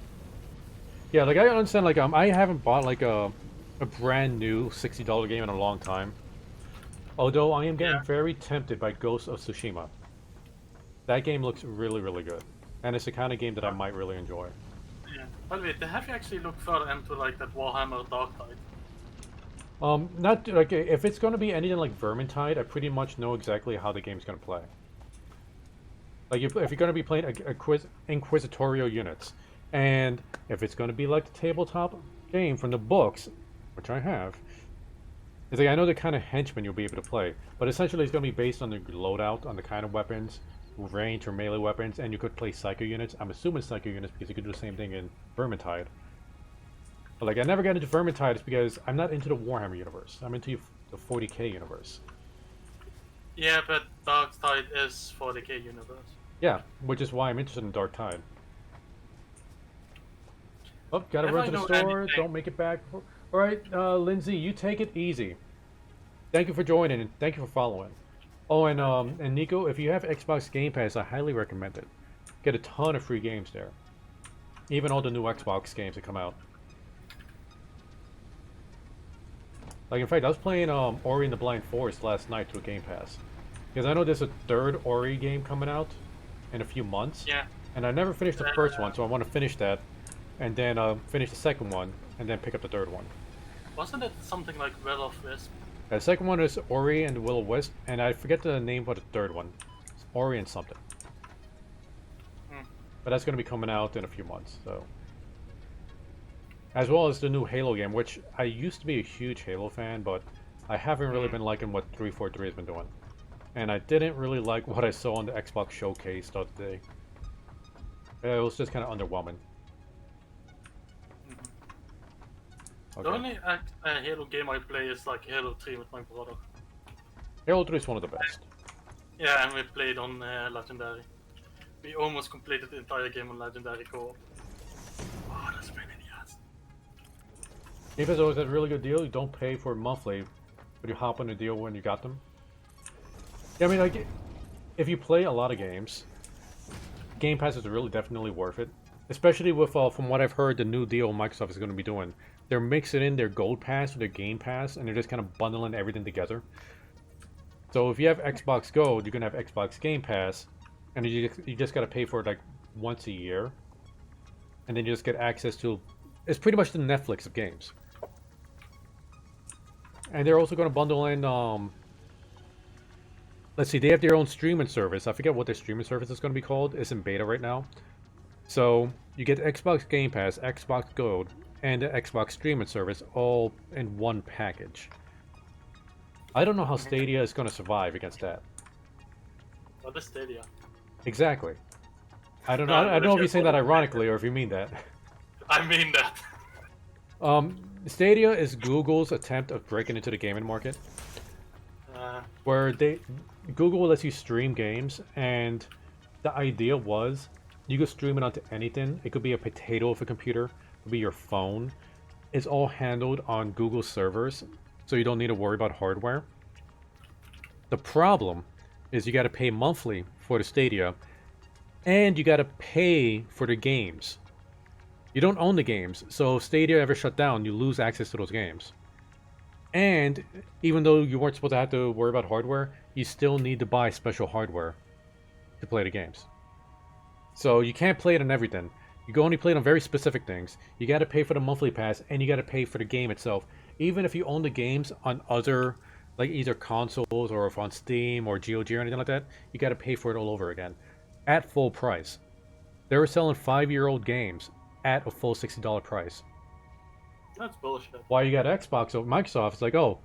Yeah, like, I understand, like, I haven't bought like a brand new $60 game in a long time. Although I am getting very tempted by Ghost of Tsushima. That game looks really, really good. And it's the kind of game that I might really enjoy. Yeah. By the way, have you actually looked further into like that Warhammer Dark Tide? Not like, if it's going to be anything like Vermintide, I pretty much know exactly how the game's going to play. Like, if you're going to be playing Inquisitorial units, and if it's going to be like the tabletop game from the books, which I have, it's like, I know the kind of henchmen you'll be able to play, but essentially it's going to be based on the loadout, on the kind of weapons, range or melee weapons, and you could play Psycho units. I'm assuming Psycho units because you could do the same thing in Vermintide. But like, I never got into Vermintide is because I'm not into the Warhammer universe. I'm into the 40k universe. Yeah, but Dark Tide is 40k universe. Yeah, which is why I'm interested in Dark Tide. Oh, gotta If run I to the know store. anything- Don't make it back. Alright, Lindsay, you take it easy. Thank you for joining and thank you for following. Oh, and Nico, if you have Xbox Game Pass, I highly recommend it. Get a ton of free games there. Even all the new Xbox games that come out. Like, in fact, I was playing Ori and the Blind Forest last night through Game Pass. Because I know there's a third Ori game coming out in a few months. Yeah. And I never finished the first one, so I want to finish that. And then finish the second one, and then pick up the third one. Wasn't it something like Will of Wisp? The second one is Ori and the Will of Wisp, and I forget the name for the third one. It's Ori and something. But that's going to be coming out in a few months, so. As well as the new Halo game, which I used to be a huge Halo fan, but I haven't really been liking what 343 has been doing. And I didn't really like what I saw on the Xbox showcase the other day. It was just kind of underwhelming. The Okay. only Halo game I play is like Halo 3 with my brother. Halo 3 is one of the best. Yeah, and we played on Legendary. We almost completed the entire game on Legendary co-op. Oh, that's pain in the ass. If it's always a really good deal, you don't pay for it monthly, but you hop on the deal when you got them. Yeah, I mean, like, if you play a lot of games, Game Pass is really definitely worth it. Especially with, from what I've heard, the new deal Microsoft is going to be doing. They're mixing in their Gold Pass with their Game Pass, and they're just kind of bundling everything together. So if you have Xbox Gold, you're going to have Xbox Game Pass, and you just got to pay for it like once a year. And then you just get access to... It's pretty much the Netflix of games. And they're also going to bundle in... Let's see, they have their own streaming service. I forget what their streaming service is going to be called. It's in beta right now. So you get Xbox Game Pass, Xbox Gold, and the Xbox streaming service all in one package. I don't know how Stadia is going to survive against that. What is Stadia? Exactly. I don't know. No, I don't know if you're that's saying that just- ironically or if you mean that. I mean that. Stadia is Google's attempt of breaking into the gaming market, where Google lets you stream games, and the idea was you could stream it onto anything. It could be a potato of a computer, it could be your phone, is all handled on Google servers, so you don't need to worry about hardware. The problem is you got to pay monthly for the Stadia, and you got to pay for the games. You don't own the games, so if Stadia ever shut down, you lose access to those games. And even though you weren't supposed to have to worry about hardware, you still need to buy special hardware to play the games. So you can't play it on everything. You can only play it on very specific things. You got to pay for the monthly pass, and you got to pay for the game itself. Even if you own the games on other, like either consoles or if on Steam or GOG or anything like that, you got to pay for it all over again, at full price. They were selling 5-year-old games at a full $60 price. That's bullshit. While you got Xbox or Microsoft, it's like, oh,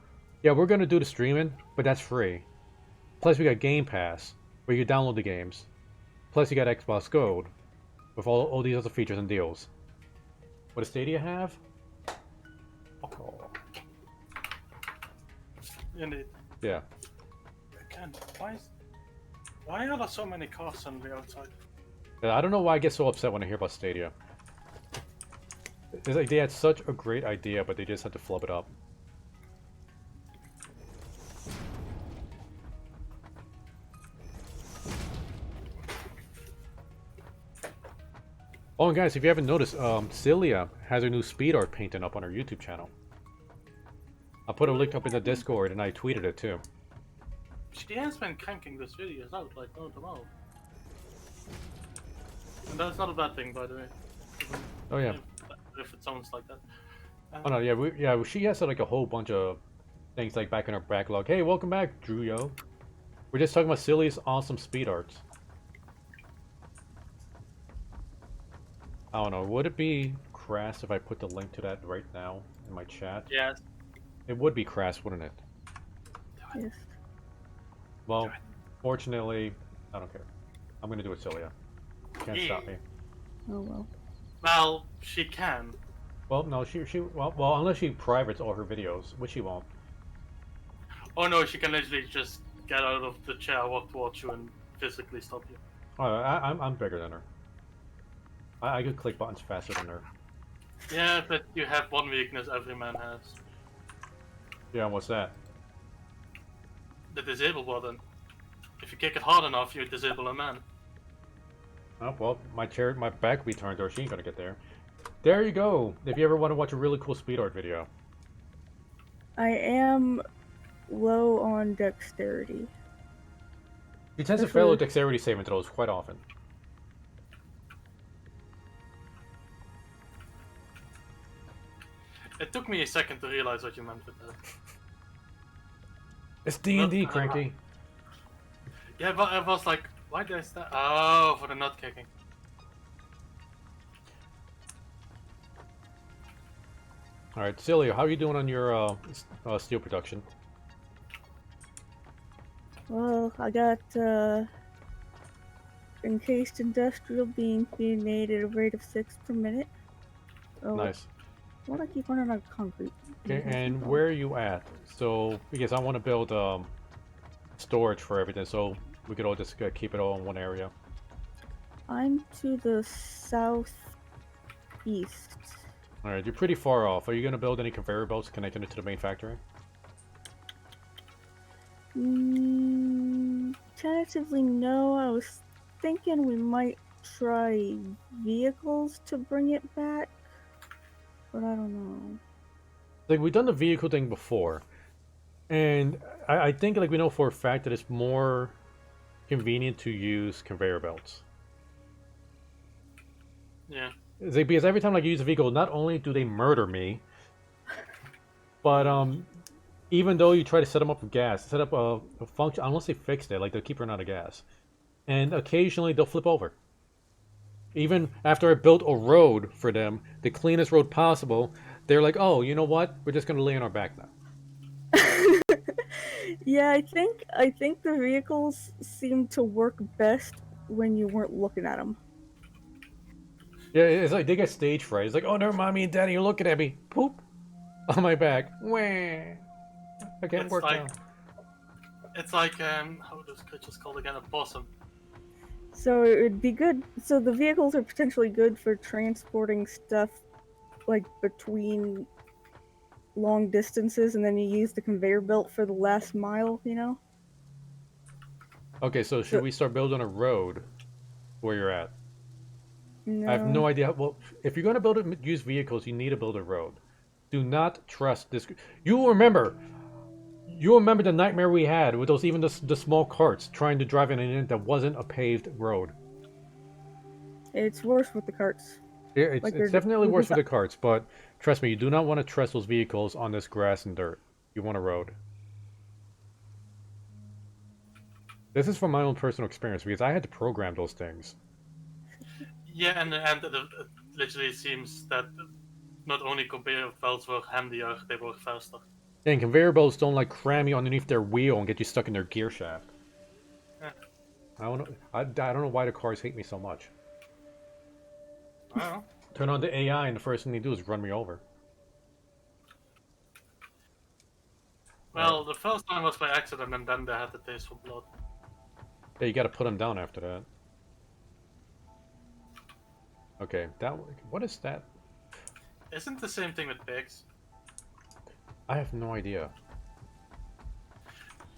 yeah, we're gonna do the streaming, but that's free. Plus, we got Game Pass, where you can download the games. Plus, you got Xbox Gold, with all these other features and deals. What does Stadia have? Oh. Indeed. Yeah. Again, why are there so many cars suddenly outside? Yeah, I don't know why I get so upset when I hear about Stadia. It's like they had such a great idea, but they just had to flub it up. Oh, and guys, if you haven't noticed, Celia has her new speed art painting up on her YouTube channel. I'll put a link up in the Discord, and I tweeted it too. She has been cranking these videos out like no tomorrow. And that's not a bad thing, by the way. Oh yeah. If it sounds like that. Oh no, yeah, she has like a whole bunch of things like back in her backlog. Hey, welcome back, Drew Yo. We're just talking about Celia's awesome speed arts. I don't know, would it be crass if I put the link to that right now in my chat? Yes. It would be crass, wouldn't it? Yes. Well, fortunately, I don't care. I'm gonna do it, Celia. Can't stop me. Oh well. Well, she can. Well, no, well, unless she privates all her videos, which she won't. Oh no, she can literally just get out of the chair, walk towards you, and physically stop you. Oh, I'm bigger than her. I could click buttons faster than her. Yeah, but you have one weakness every man has. Yeah, what's that? The disable button. If you kick it hard enough, you disable a man. Oh, well, my back will be turned, or she ain't gonna get there. There you go. If you ever want to watch a really cool speed art video. I am low on dexterity. She tends to fail with dexterity saving throws quite often. It took me a second to realize what you meant with that. It's D&D, Cranky. Yeah, but I was like, why did I start? Oh, for the nut kicking. Alright, Celia, how are you doing on your steel production? Well, I got encased industrial beams being made at a rate of 6 per minute. Oh, Nice. why do I keep running out of concrete? Okay, and where are you at? So, because I want to build storage for everything, so we could all just keep it all in one area. I'm to the southeast. Alright, you're pretty far off. Are you going to build any conveyor belts connecting it to the main factory? Tentatively, no. I was thinking we might try vehicles to bring it back, but I don't know. Like, we've done the vehicle thing before, and I think like we know for a fact that it's more convenient to use conveyor belts. Yeah. It's like, because every time like, I use a vehicle, not only do they murder me, but even though you try to set them up with gas, set up a function, unless they fixed it, like they'll keep running out of gas, and occasionally they'll flip over. Even after I built a road for them, the cleanest road possible, they're like, oh, you know what? We're just gonna lay on our back now. Yeah, I think the vehicles seem to work best when you weren't looking at them. Yeah, it's like they get stage fright. It's like, oh, never mind, me and Daddy are looking at me. Poop. On my back. Wah. I can't It's work like- now. It's like, how are those creatures called again? A possum. So it would be good. So the vehicles are potentially good for transporting stuff like between long distances, and then you use the conveyor belt for the last mile. You know. Okay, so should we start building a road where you're at? I have no No. idea. Well, if you're going to build used vehicles, you need to build a road. Do not trust this. You remember the nightmare we had with those even the small carts trying to drive in an inn that wasn't a paved road. It's worse with the carts. Yeah, Like it's definitely worse for the carts, but trust me, you do not want to trust those vehicles on this grass and dirt. You want a road. This is from my own personal experience because I had to program those things. Yeah, and it literally seems that not only conveyor belts were handier, they were faster. And conveyor belts don't like cram you underneath their wheel and get you stuck in their gear shaft. Yeah. I don't know why the cars hate me so much. I don't know. Turn on the AI and the first thing they do is run me over. Well, the first time was by accident, and then they had the taste for blood. Yeah, you gotta put them down after that. Okay, what is that? Isn't the same thing with pigs? I have no idea.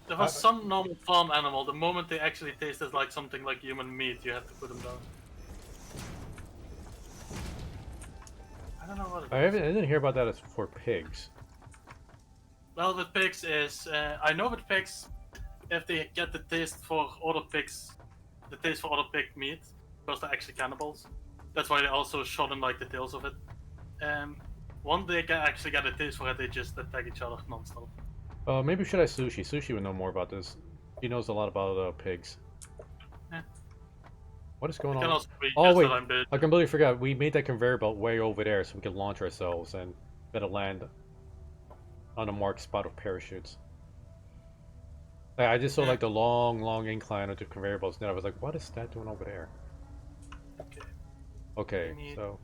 There was some normal farm animal, the moment they actually tasted like something like human meat, you had to put them down. I don't know what it is. I didn't hear about that as for pigs. Well, with pigs is, I know with pigs, if they get the taste for other pigs, the taste for other pig meat, because they're actually cannibals. That's why they also shorten like the tails of it. Once they actually get a taste for it, they just attack each other non-stop. Maybe should I Sushi? Sushi would know more about this. He knows a lot about pigs. Yeah. What is going It can on? also be Oh just wait, that I'm big. I completely forgot. We made that conveyor belt way over there so we could launch ourselves and better land on a marked spot of parachutes. I just saw like the long incline of the conveyor belts, and then I was like, what is that doing over there? Okay, so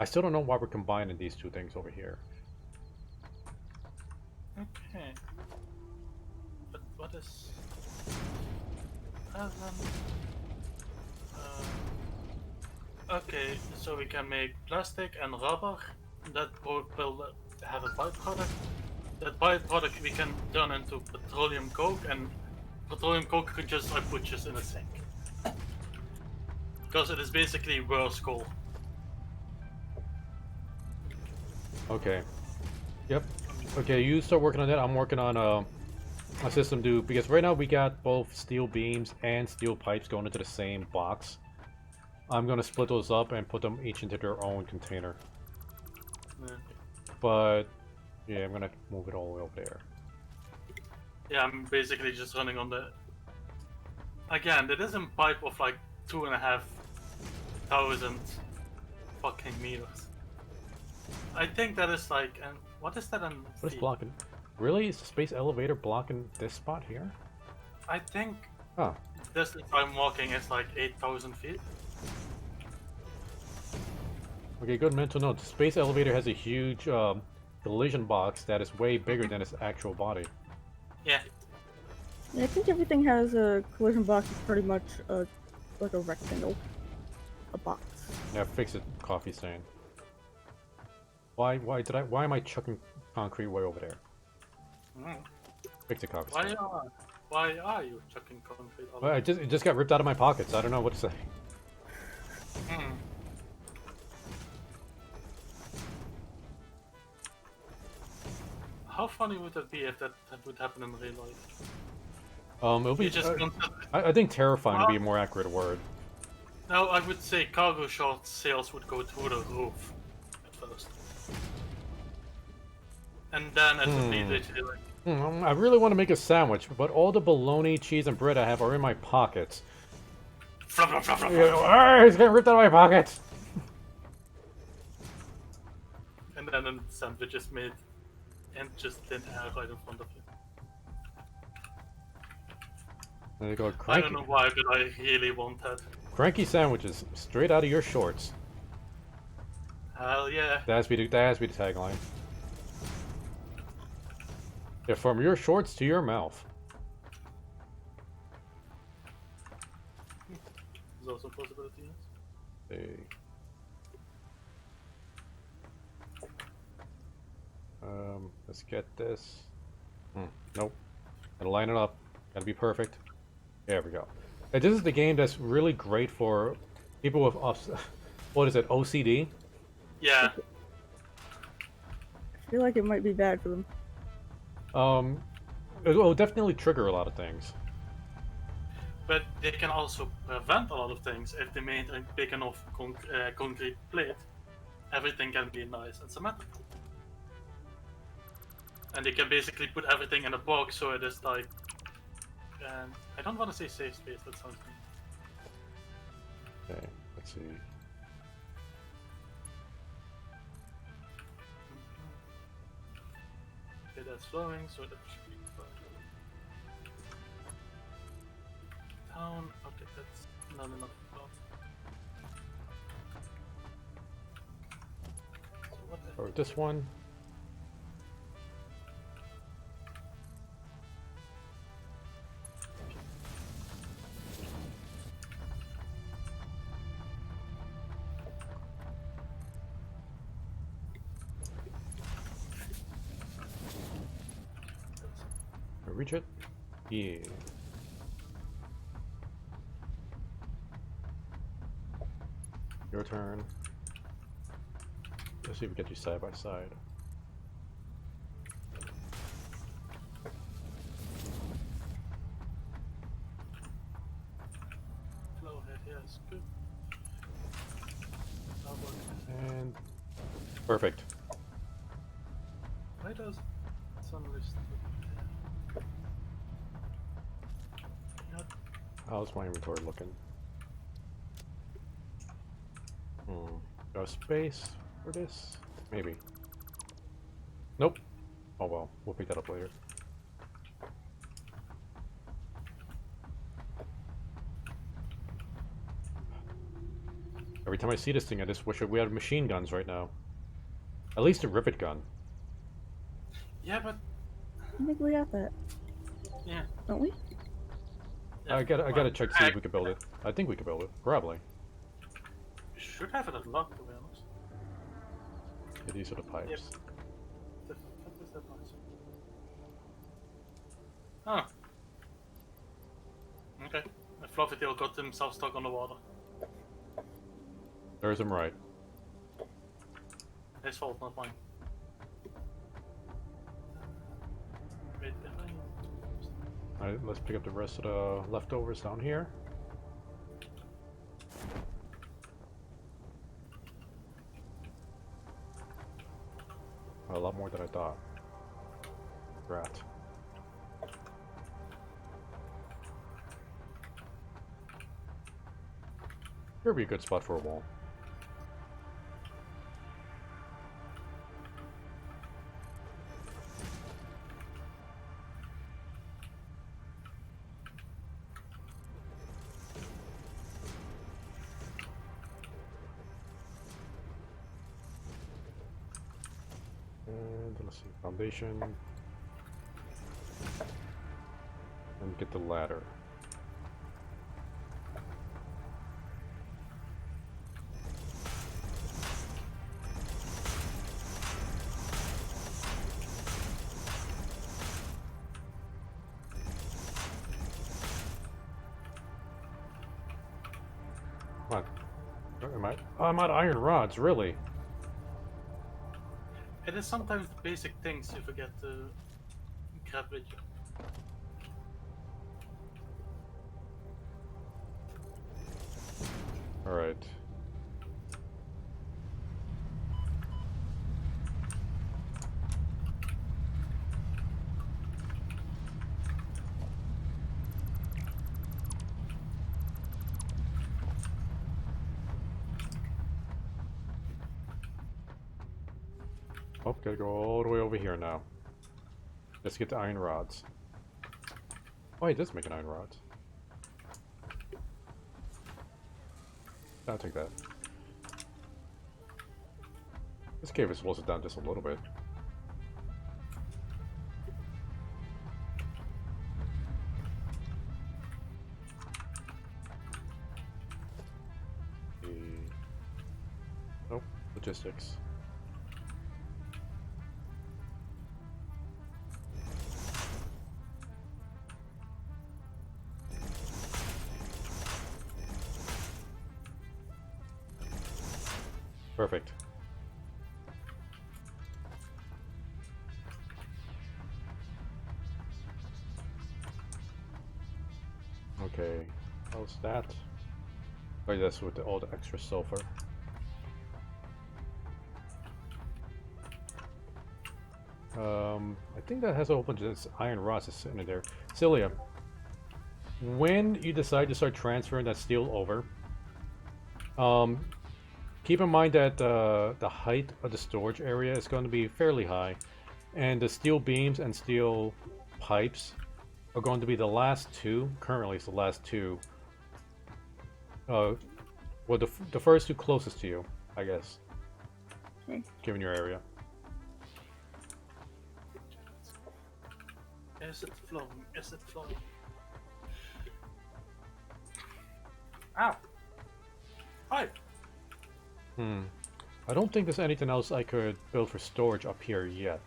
I still don't know why we're combining these two things over here. Okay. But what is... okay, so we can make plastic and rubber. That both will have a byproduct. That byproduct we can turn into petroleum coke, and petroleum coke could just put just in a sink. Because it is basically worse coal. Okay. Yep. Okay, you start working on that. I'm working on a system because right now we got both steel beams and steel pipes going into the same box. I'm gonna split those up and put them each into their own container. Yeah. But yeah, I'm gonna move it all the way over there. Yeah, I'm basically just running on the... Again, it is a pipe of like 2,500 fucking meters. I think that is like... what is that on What is feet? blocking? Really? Is the space elevator blocking this spot here? I think Huh. the distance I'm walking is like 8,000 feet. Okay, good mental note. The space elevator has a huge collision box that is way bigger than its actual body. Yeah. Yeah, I think everything has a collision box. It's pretty much like a rectangle, a box. Yeah, fix it, coffee stain. Why am I chucking concrete way over there? Fix it, coffee stain. Why are you chucking concrete? Well, it just got ripped out of my pockets. I don't know what to say. How funny would that be if that would happen in real life? It'll be. I think terrifying would be a more accurate word. No, I would say cargo short sales would go through the roof at first, and then it would be literally like. I really want to make a sandwich, but all the bologna, cheese, and bread I have are in my pockets. It's getting ripped out of my pockets. And then a sandwich is made, and just thin air right in front of you. There you go, I don't know why, but I really want that. Cranky sandwiches, straight out of your shorts. Hell yeah. That has to be the tagline. Yeah, from your shorts to your mouth. There's also a possibility, yes. Hey. Let's get this. Nope. Gotta line it up. Gotta be perfect. There we go. And this is the game that's really great for people with what is it, OCD? Yeah. I feel like it might be bad for them. It will definitely trigger a lot of things. But they can also prevent a lot of things if they made a big enough concrete plate. Everything can be nice and symmetrical. And they can basically put everything in a box so it is like... I don't want to say safe space, that sounds mean. Okay, let's see. Okay, that's flowing, so that should be fine. Down, okay, that's not enough. So what the Or this one. Reach it? Yeah. Your turn. Let's see if we get you side by side. flow head, yes, good. Now what? And perfect. Why does suddenly stop? How's my inventory looking? Got a space for this? Maybe. Nope. Oh well, we'll pick that up later. Every time I see this thing, I just wish we had machine guns right now. At least a rivet gun. Yeah, but I think we got that, yeah. don't we? Yeah, I gotta well, check to see if we can build it. I think we can build it. Probably. We should have it unlocked, to be honest. Yeah, these are the pipes. Yep. The fuck is that noise? Oh. Okay. The fluffy tail got himself stuck on the water. There's him right. His fault, not mine. Wait, behind. Alright, let's pick up the rest of the leftovers down here. A lot more than I thought. Rat. Here would be a good spot for a wall. And let's see, foundation. And get the ladder. Come on. I'm out of iron rods, really? It is sometimes the basic things you forget to grab with you. Alright. Oh, gotta go all the way over here now. Let's get the iron rods. Oh, he does make an iron rods. I'll take that. This cave is slows it down just a little bit. Nope, logistics. Perfect. Okay, how's that? Oh, that's with all the extra sulfur. I think that has a whole bunch of this iron rods that's sitting in there. Cilia, when you decide to start transferring that steel over, keep in mind that the height of the storage area is going to be fairly high, and the steel beams and steel pipes are going to be the last two. Currently, it's the last two. Well, the first two closest to you, I guess. Okay. Given your area. Is it flowing? Is it flowing? Ow! Hi! I don't think there's anything else I could build for storage up here yet.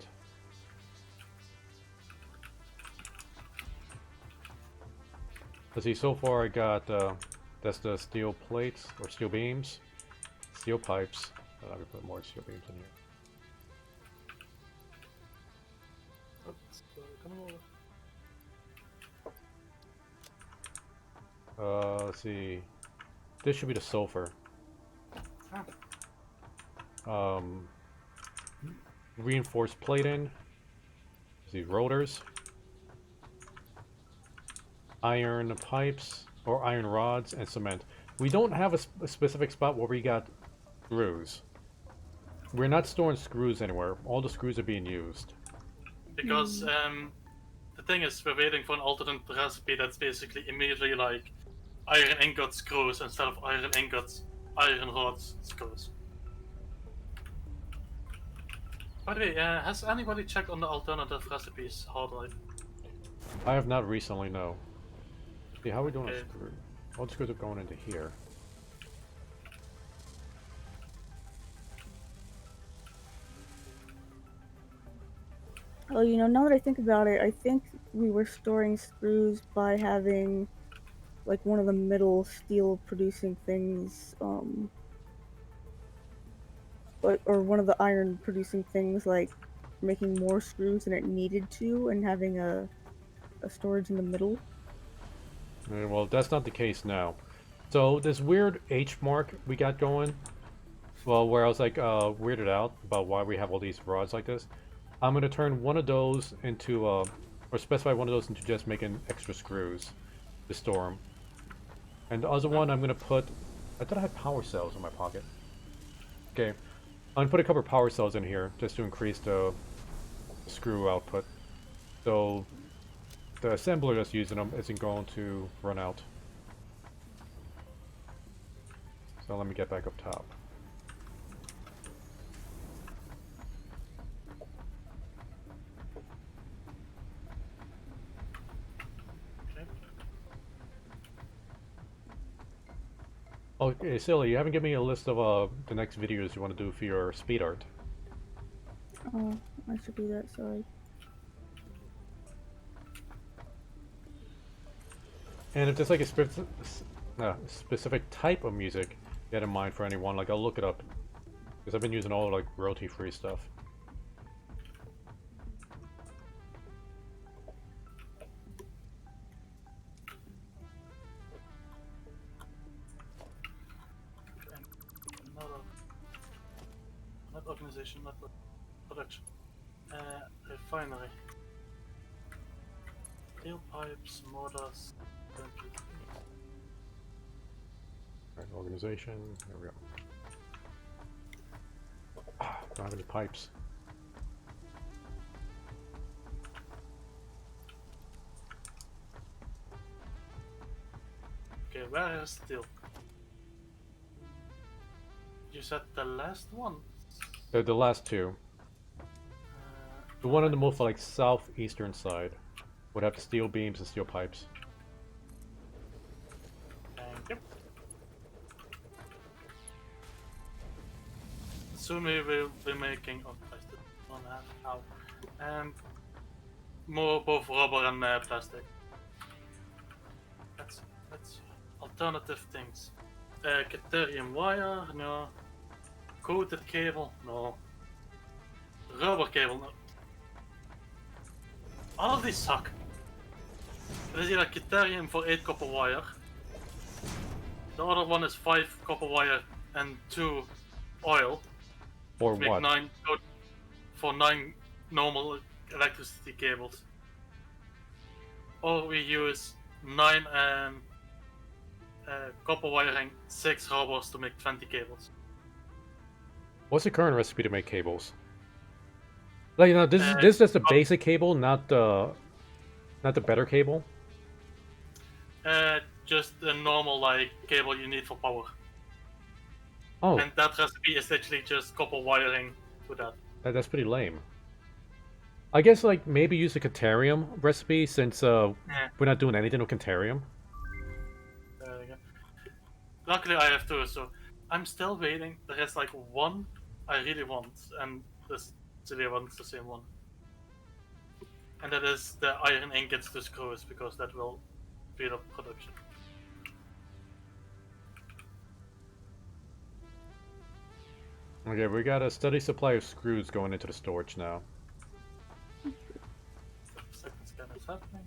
Let's see, so far I got, that's the steel plates, or steel beams, steel pipes. Let me put more steel beams in here. Oops, come over. Let's see. This should be the sulfur. Reinforced plating. Let's see, rotors. Iron pipes, or iron rods, and cement. We don't have a specific spot where we got screws. We're not storing screws anywhere. All the screws are being used. Because the thing is, we're waiting for an alternate recipe that's basically immediately like iron ingot screws instead of iron ingots, iron rods screws. By the way, has anybody checked on the alternative recipes hard drive? I have not recently, no. See, how are we doing Okay. on screw? All the screws are going into here. Oh, you know, now that I think about it, I think we were storing screws by having, like, one of the middle steel producing things, or one of the iron producing things, like, making more screws than it needed to, and having a storage in the middle. Well, that's not the case now. So, this weird H mark we got going, well, where I was like weirded out about why we have all these rods like this, I'm going to turn one of those into, or specify one of those into just making extra screws to store them. And the other one I'm going to put, I thought I had power cells in my pocket. Okay, I'm going to put a couple of power cells in here just to increase the screw output. So the assembler that's using them isn't going to run out. So let me get back up top. Okay, Silly, you haven't given me a list of the next videos you want to do for your speed art. Oh, I should do that, sorry. And if there's like a specific type of music you had in mind for anyone, like I'll look it up. Because I've been using all like royalty-free stuff. Not organization, not production. Refinery. Steel pipes, mortars. Alright, organization, there we go. Don't have any pipes. Okay, where is steel? You said the last one? The last two. The one on the most like southeastern side would have steel beams and steel pipes. Thank you. Soon we will be making. Oh, I still don't have how. More both rubber and plastic. Let's alternative things. Caterium wire, no. Coated cable? No. Rubber cable? No. All of these suck. There's either Criterium for 8 copper wire. The other one is 5 copper wire and 2 oil. For Make what? 9 for 9 normal electricity cables. Or we use 9 copper wiring, 6 rubbers to make 20 cables. What's the current recipe to make cables? Like, you know, this is just the basic cable, not the better cable. Just the normal like cable you need for power. Oh, And that recipe is literally just copper wiring to that. that's pretty lame. I guess like maybe use the Caterium recipe since we're not doing anything with Caterium. There we go. Luckily I have 2, so I'm still waiting. There is like 1 I really want, and this Celia wants the same one. And that is the iron ingots to screws, because that will speed up production. Okay, we got a steady supply of screws going into the storage now. Second scan is happening.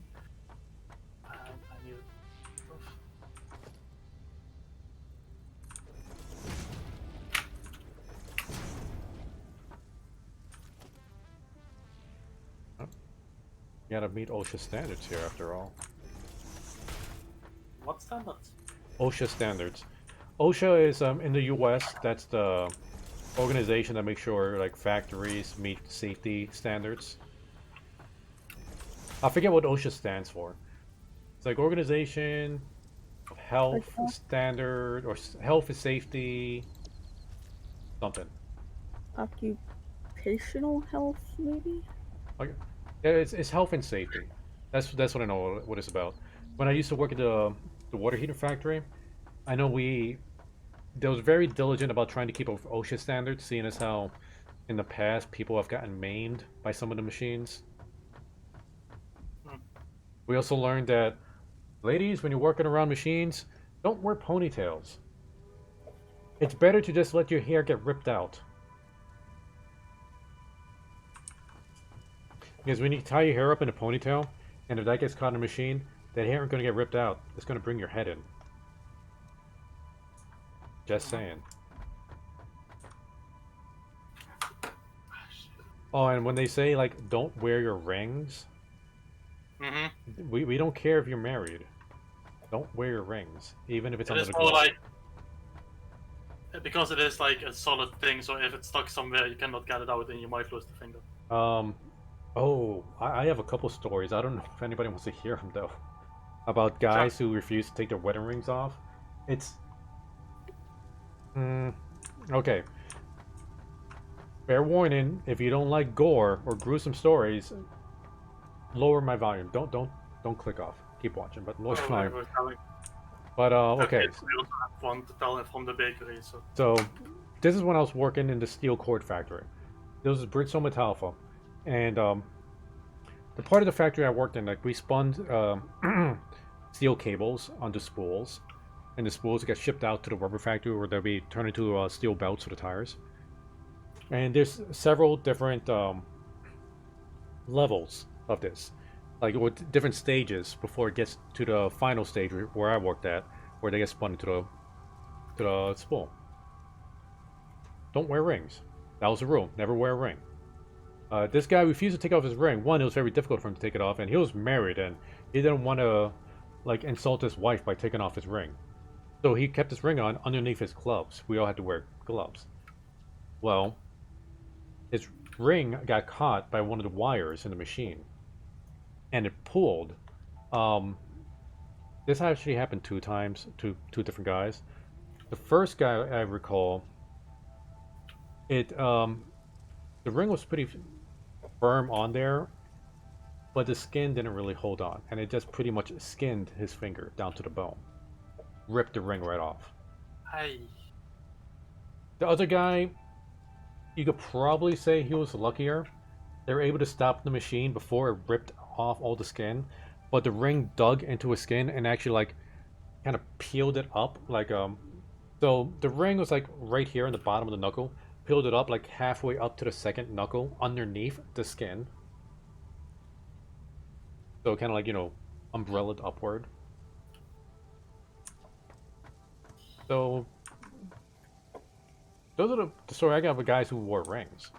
And I need stuff. You gotta meet OSHA standards here after all. What standards? OSHA standards. OSHA is in the US, that's the organization that makes sure like factories meet safety standards. I forget what OSHA stands for. It's like Organization of Health Standard or Health and Safety something. Occupational health, maybe? Okay. Yeah, it's health and safety. That's what I know what it's about. When I used to work at the water heater factory, I know they was very diligent about trying to keep up with OSHA standards, seeing as how in the past people have gotten maimed by some of the machines. We also learned that, ladies, when you're working around machines, don't wear ponytails. It's better to just let your hair get ripped out. Because when you tie your hair up in a ponytail, and if that gets caught in a machine, that hair ain't going to get ripped out. It's going to bring your head in. Just saying. Oh, and when they say, like, don't wear your rings, we don't care if you're married. Don't wear your rings, even if it's under the glove. Like, because it is like a solid thing, so if it's stuck somewhere, you cannot get it out and you might lose the finger. Oh, I have a couple stories. I don't know if anybody wants to hear them, though. About guys who refuse to take their wedding rings off. It's... okay. Fair warning, if you don't like gore or gruesome stories, lower my volume. Don't click off. Keep watching, but lower volume. But, okay. We also have one to tell it from the bakery, so... So, this is when I was working in the steel cord factory. This was Bridgestone Metalfa. And, the part of the factory I worked in, like, we spun, steel cables onto spools. And the spools get shipped out to the rubber factory where they'll be turned into, steel belts for the tires. And there's several different, levels of this. Like, with different stages before it gets to the final stage where I worked at, where they get spun into the spool. Don't wear rings. That was the rule. Never wear a ring. This guy refused to take off his ring. One, it was very difficult for him to take it off, and he was married, and he didn't want to, like, insult his wife by taking off his ring. So he kept his ring on underneath his gloves. We all had to wear gloves. Well, his ring got caught by one of the wires in the machine. And it pulled. This actually happened 2 times to 2 different guys. The first guy I recall, the ring was pretty firm on there, but the skin didn't really hold on, and it just pretty much skinned his finger down to the bone, ripped the ring right off. Hey. The other guy, you could probably say he was luckier. They were able to stop the machine before it ripped off all the skin, but the ring dug into his skin and actually like kind of peeled it up, like so the ring was like right here in the bottom of the knuckle, peeled it up like halfway up to the second knuckle underneath the skin. So kind of like, umbrellaed upward. So those are the story I got of guys who wore rings.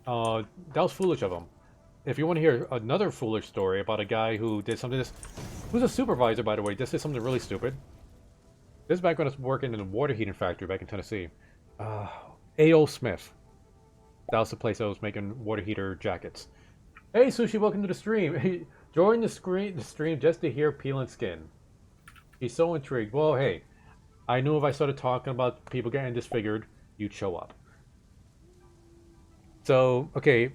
That was foolish of them. If you want to hear another foolish story about a guy who did something who's a supervisor, by the way, this is something really stupid. This is back when I was working in a water heating factory back in Tennessee. A.O. Smith. That was the place I was making water heater jackets. Hey, Sushi, welcome to the stream. Hey, join the stream just to hear peeling skin. He's so intrigued. Well, hey, I knew if I started talking about people getting disfigured, you'd show up. So, okay,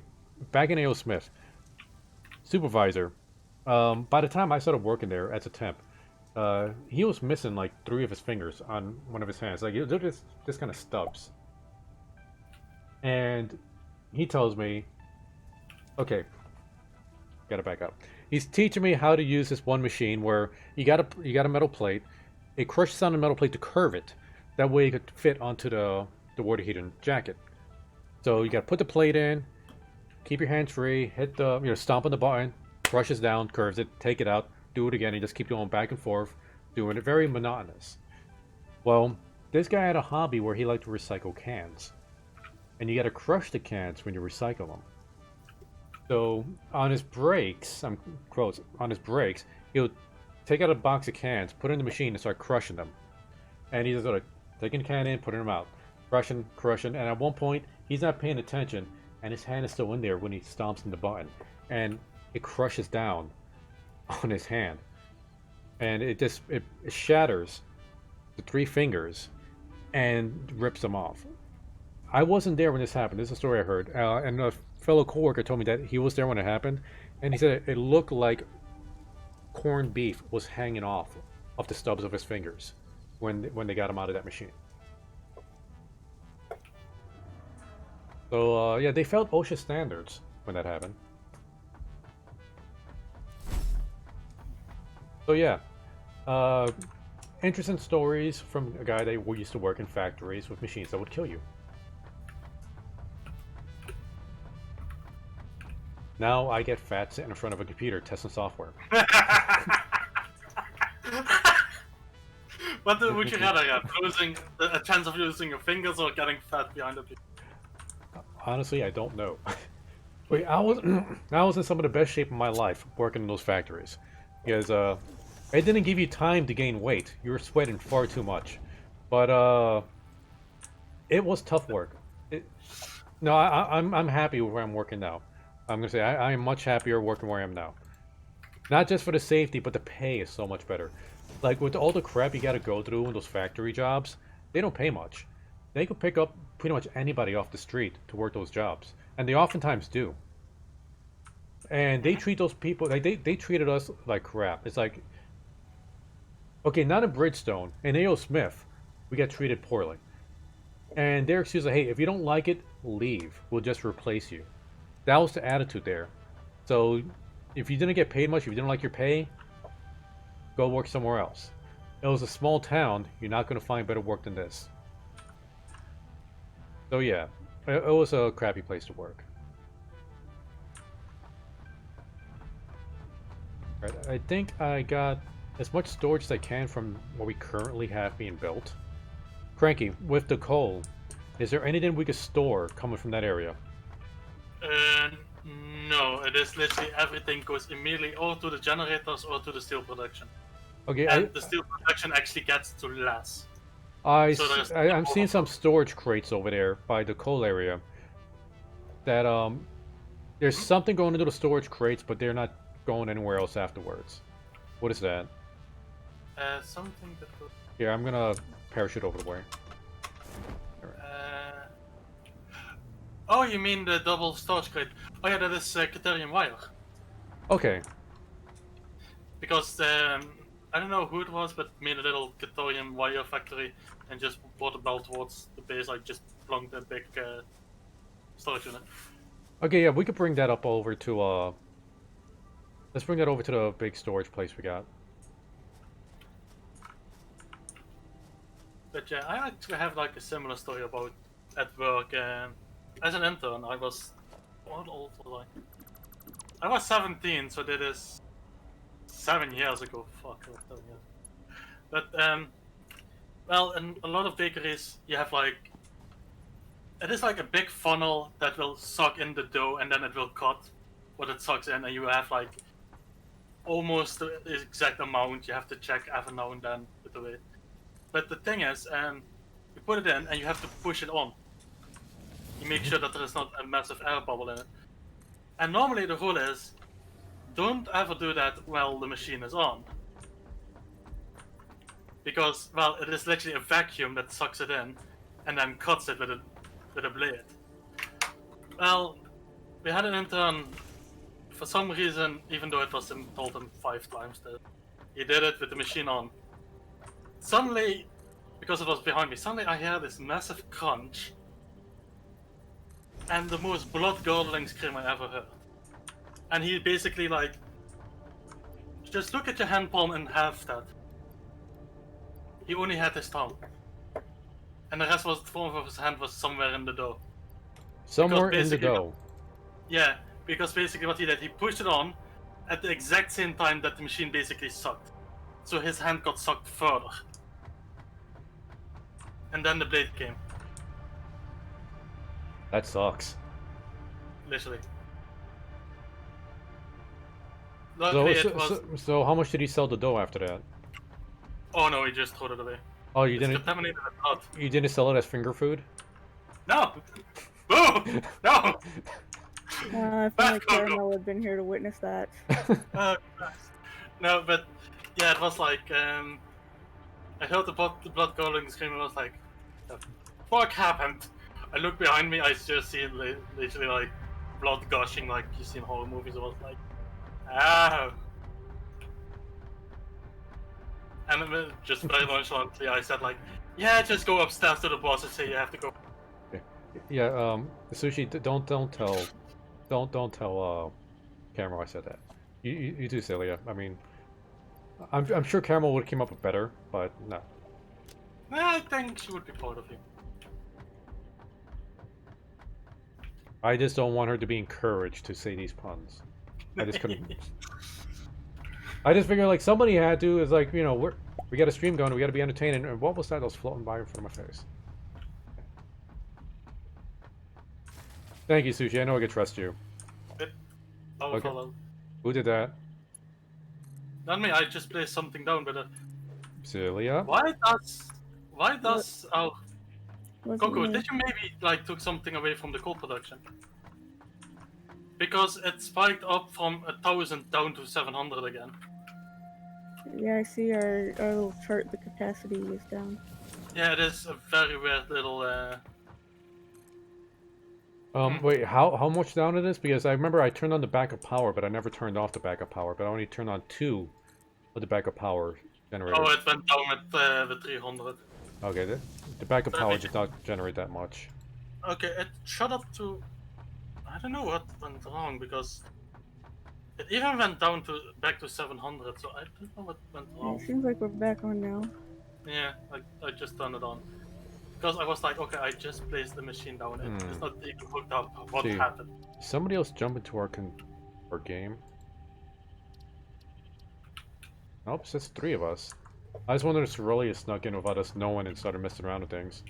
back in A.O. Smith, supervisor. By the time I started working there as a temp, he was missing like 3 of his fingers on one of his hands. Like, they're just kind of stubs. And he tells me, okay, gotta back up. He's teaching me how to use this one machine where you got a metal plate. It crushes on the metal plate to curve it. That way it could fit onto the water heating jacket. So you gotta put the plate in, keep your hands free, hit the, stomp on the button, brushes down, curves it, take it out, do it again, and just keep going back and forth, doing it very monotonous. Well, this guy had a hobby where he liked to recycle cans. And you gotta crush the cans when you recycle them. So on his breaks, on his breaks, he'll take out a box of cans, put it in the machine, and start crushing them. And he's sort of taking the can in, putting them out, crushing, and at one point he's not paying attention, and his hand is still in there when he stomps in the button, and it crushes down on his hand, and it shatters the 3 fingers and rips them off. I wasn't there when this happened. This is a story I heard, and a fellow coworker told me that he was there when it happened, and he said it looked like corned beef was hanging off of the stubs of his fingers when they got him out of that machine. So yeah, they felt OSHA standards when that happened. So yeah, interesting stories from a guy that used to work in factories with machines that would kill you. Now I get fat sitting in front of a computer testing software. What would you rather have? Losing a chance of losing your fingers or getting fat behind a computer? Honestly, I don't know. Wait, I was in some of the best shape of my life working in those factories, because it didn't give you time to gain weight. You were sweating far too much, but it was tough work. No, I'm happy with where I'm working now. I'm gonna say I am much happier working where I am now. Not just for the safety, but the pay is so much better. Like with all the crap you gotta go through in those factory jobs, they don't pay much. They could pick up pretty much anybody off the street to work those jobs, and they oftentimes do. And they treat those people like they treated us like crap. It's like, okay, not in Bridgestone, in A.O. Smith, we got treated poorly. And their excuse like, hey, if you don't like it, leave. We'll just replace you. That was the attitude there. So if you didn't get paid much, if you didn't like your pay, go work somewhere else. It was a small town. You're not going to find better work than this. So yeah, it was a crappy place to work. Right, I think I got as much storage as I can from what we currently have being built. Cranky, with the coal, is there anything we could store coming from that area? No, it is literally everything goes immediately or to the generators or to the steel production. Okay, and the steel production actually gets to less. I'm seeing some storage crates over there by the coal area. That there's something going into the storage crates, but they're not going anywhere else afterwards. What is that? Something that goes... Here, I'm gonna parachute over the way. Oh, you mean the double storage crate? Oh yeah, that is Caterium wire. Okay. Because I don't know who it was, but made a little Caterium wire factory and just brought the belt towards the base. I just plunked a big storage unit. Okay, yeah, we could bring that up over to let's bring that over to the big storage place we got. But But yeah, I actually have like a similar story about at work. As an intern, I was what old was I? I was 17, so that is 7 years ago. Fuck, it was 7 years. But well, in a lot of bakeries, you have like it is like a big funnel that will suck in the dough, and then it will cut what it sucks in, and you have like almost the exact amount. You have to check every now and then with the weight. But the thing is, you put it in and you have to push it on. You make sure that there is not a massive air bubble in it. And normally the rule is, don't ever do that while the machine is on. Because, well, it is literally a vacuum that sucks it in and then cuts it with a blade. Well, we had an intern, for some reason, even though it was told him 5 times that he did it with the machine on. Suddenly, because it was behind me, suddenly I hear this massive crunch and the most blood-curdling scream I ever heard. And he basically like, just look at your hand palm and half that. He only had his thumb. And the rest was the form of his hand was somewhere in the dough. Somewhere in the dough. Yeah, because basically what he did, he pushed it on at the exact same time that the machine basically sucked. So his hand got sucked further. And then the blade came. That sucks. Literally. So, Luckily it was... so how much did he sell the dough after that? Oh no, he just threw it away. Oh, you It's didn't. contaminated with blood. You didn't sell it as finger food? No! Boo! No! I feel like Caramel had been here to witness that. No, but yeah, it was like I heard the blood curdling scream and I was like, the fuck happened? I look behind me, I just see literally like blood gushing like you see in horror movies. I was like, ow. And then just very nonchalantly I said like, yeah, just go upstairs to the boss and say you have to go. Yeah, Sushi, don't tell Caramel I said that. You do, Celia. I mean, I'm sure Caramel would have came up with better, but no. I think she would be proud of you. I just don't want her to be encouraged to say these puns. I just couldn't. I just figured like somebody had to. Is like, you know, we got a stream going. We got to be entertaining. And what was that? That was floating by in front of my face. Thank you, Sushi. I know I can trust you. Okay. Who did that? Not me. I just placed something down with it. Celia. Why does Coco? Me. Did you maybe like took something away from the coal production? Because it spiked up from 1,000 down to 700 again. Yeah, I see our little chart. The capacity is down. Yeah, it is a very weird little. Wait, how much down it is? Because I remember I turned on the backup power, but I never turned off the backup power. But I only turned on 2 of the backup power generators. Oh, it went down with 300. Okay, the backup power did not generate that much. Okay, it shot up to. I don't know what went wrong because it even went down to back to 700. So I don't know what went wrong. It seems like we're back on now. Yeah, I just turned it on. Because I was like, okay, I just placed the machine down. It's not even hooked up. What happened? Somebody else jump into our game. Nope, it's just 3 of us. I just wondered if Cerulean snuck in without us knowing and started messing around with things.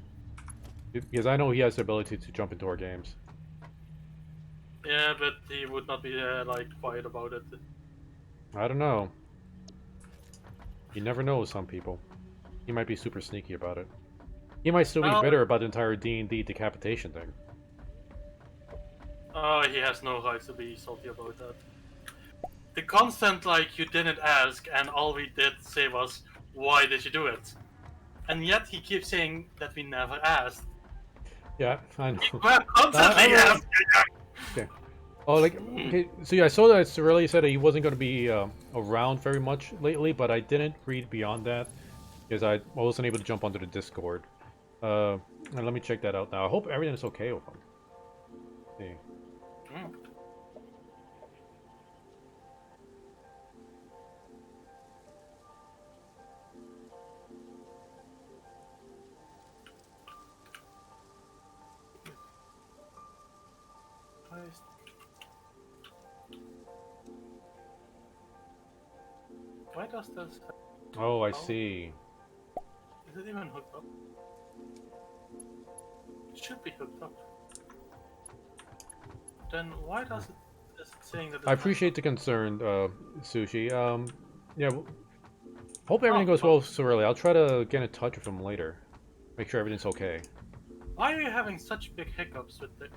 Because I know he has the ability to jump into our games. Yeah, but he would not be like quiet about it. I don't know. You never know with some people. He might be super sneaky about it. He might still be bitter about the entire D&D decapitation thing. Oh, he has no right to be salty about that. The constant, like, you didn't ask, and all we did say was, why did you do it? And yet he keeps saying that we never asked. Yeah, I know. We're constantly asking. Okay. Oh, like, okay, so yeah, I saw that Cerulean said that he wasn't going to be around very much lately, but I didn't read beyond that, because I wasn't able to jump onto the Discord. And let me check that out now. I hope everything is okay with him. See. Why does this? Oh, I Oh. see. Is it even hooked up? It should be hooked up. Then why does it? Is it saying that? I appreciate the concern, Sushi. Yeah, hope Oh, everything goes well. well so early. I'll try to get in touch with him later. Make sure everything's okay. Why are you having such big hiccups with the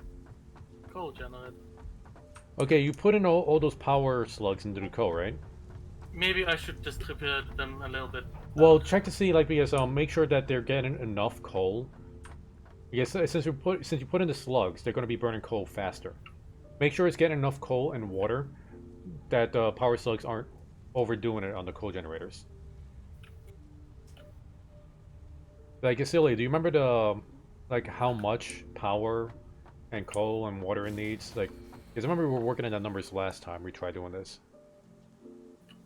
coal generator? Okay, you put in all those power slugs into the coal, right? Maybe I should distribute them a little bit. Well, check to see, like, because make sure that they're getting enough coal. Because since you put in the slugs, they're going to be burning coal faster. Make sure it's getting enough coal and water that the power slugs aren't overdoing it on the coal generators. Like, Cecilia, do you remember like, how much power and coal and water it needs? Like, because I remember we were working on the numbers last time we tried doing this.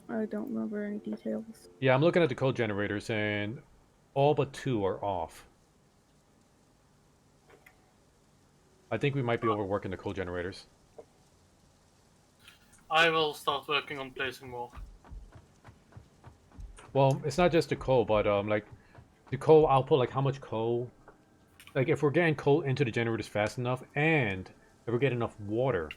I don't remember any details. Yeah, I'm looking at the coal generators, and all but 2 are off. I think we might be overworking the coal generators. I will start working on placing more. Well, it's not just the coal, but like the coal output, like how much coal, like if we're getting coal into the generators fast enough, and if we're getting enough water,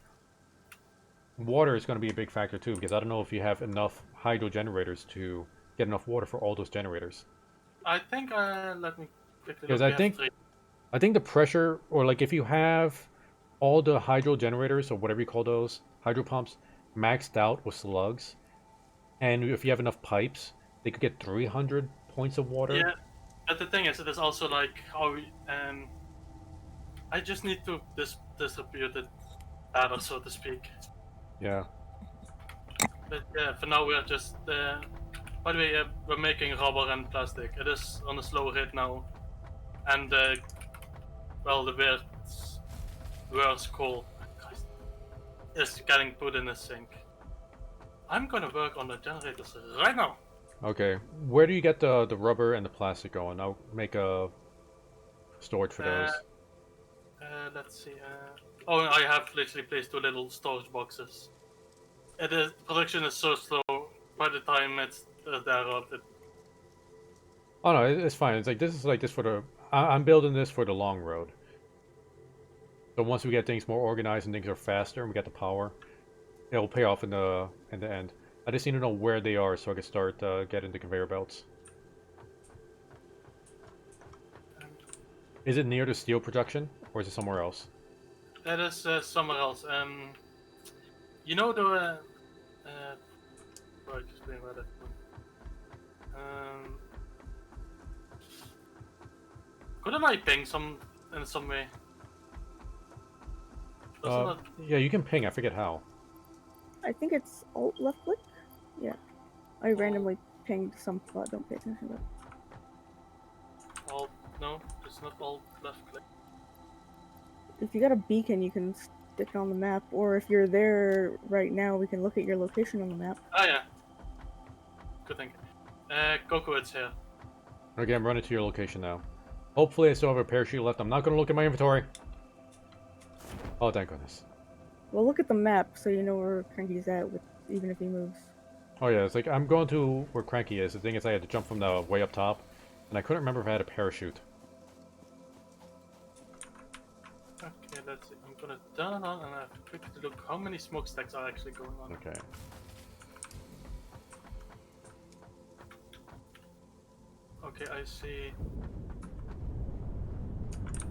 water is going to be a big factor too. Because I don't know if you have enough hydro generators to get enough water for all those generators. I think let me quickly Because look. I We have think 3. I think the pressure, or like if you have all the hydro generators or whatever you call those hydro pumps maxed out with slugs, and if you have enough pipes, they could get 300 points of water. Yeah, but the thing is, it is also like how we, I just need to distribute it better, so to speak. Yeah. But yeah, for now we are just. By the way, we're making rubber and plastic. It is on a slow rate now, and well, the worst coal is getting put in a sink. I'm gonna work on the generators right now. Okay. Where do you get the rubber and the plastic going? I'll make a storage for those. Let's see. Oh, I have literally placed 2 little storage boxes. Production is so slow. By the time it's there, Oh no, it's fine. It's like this is like this for the. I'm building this for the long road. So once we get things more organized and things are faster, and we get the power, it will pay off in the end. I just need to know where they are so I can start getting the conveyor belts. Is it near the steel production, or is it somewhere else? that is somewhere else. You know the. Right, explain where that. Couldn't I ping in some way? Doesn't it? Yeah, you can ping. I forget how. I think it's alt left click. Yeah, I randomly pinged some spot. Don't pay attention to it. All no, it's not all left click. If you got a beacon, you can stick it on the map, or if you're there right now, we can look at your location on the map. Ah yeah. Good thinking. Coco, it's here. Okay, I'm running to your location now. Hopefully I still have a parachute left. I'm not going to look at my inventory. Oh, thank goodness. Well, look at the map so you know where Cranky's at, even if he moves. Oh yeah, it's like I'm going to where Cranky is. The thing is I had to jump from the way up top, and I couldn't remember if I had a parachute. Okay, let's see. I'm gonna turn it on and I have to quickly look how many smokestacks are actually going on. Okay. Okay, I see.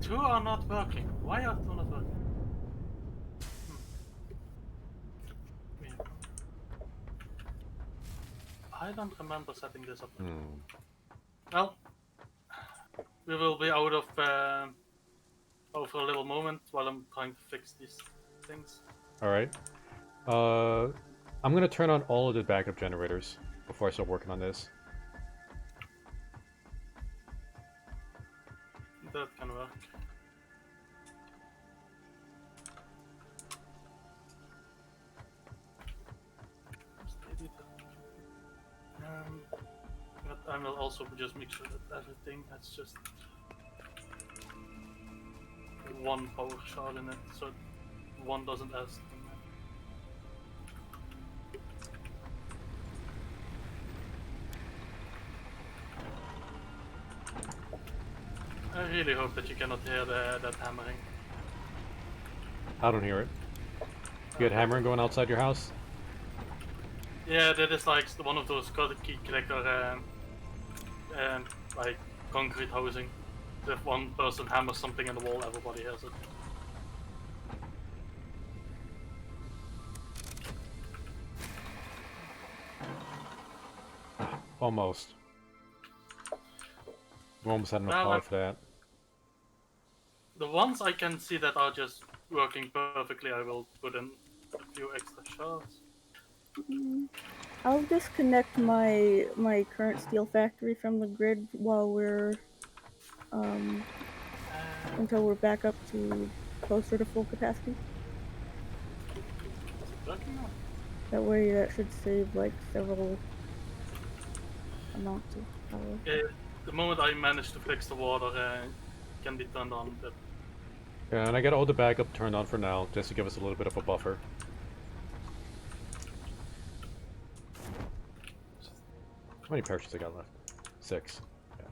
2 are not working. Why are 2 not working? Wait. I don't remember setting this up. Well, we will be out of for a little moment while I'm trying to fix these things. Alright. I'm going to turn on all of the backup generators before I start working on this. That can work. But I will also just make sure that everything has just 1 power shard in it, so 1 doesn't ask. really hope that you cannot hear that hammering. I don't hear it. You get hammering going outside your house? Yeah, that is like one of those key cracker like concrete housing. If one person hammers something in the wall, everybody hears it. Almost. We almost had enough Well, power for that. The ones I can see that are just working perfectly, I will put in a few extra shards. I'll disconnect my current steel factory from the grid while we're until we're back up to closer to full capacity. Is it working now? That way, that should save like several amounts of power. The moment I manage to fix the water, can be turned on. But Yeah, and I got all the backup turned on for now, just to give us a little bit of a buffer. How many parachutes I got left? 6. Yeah.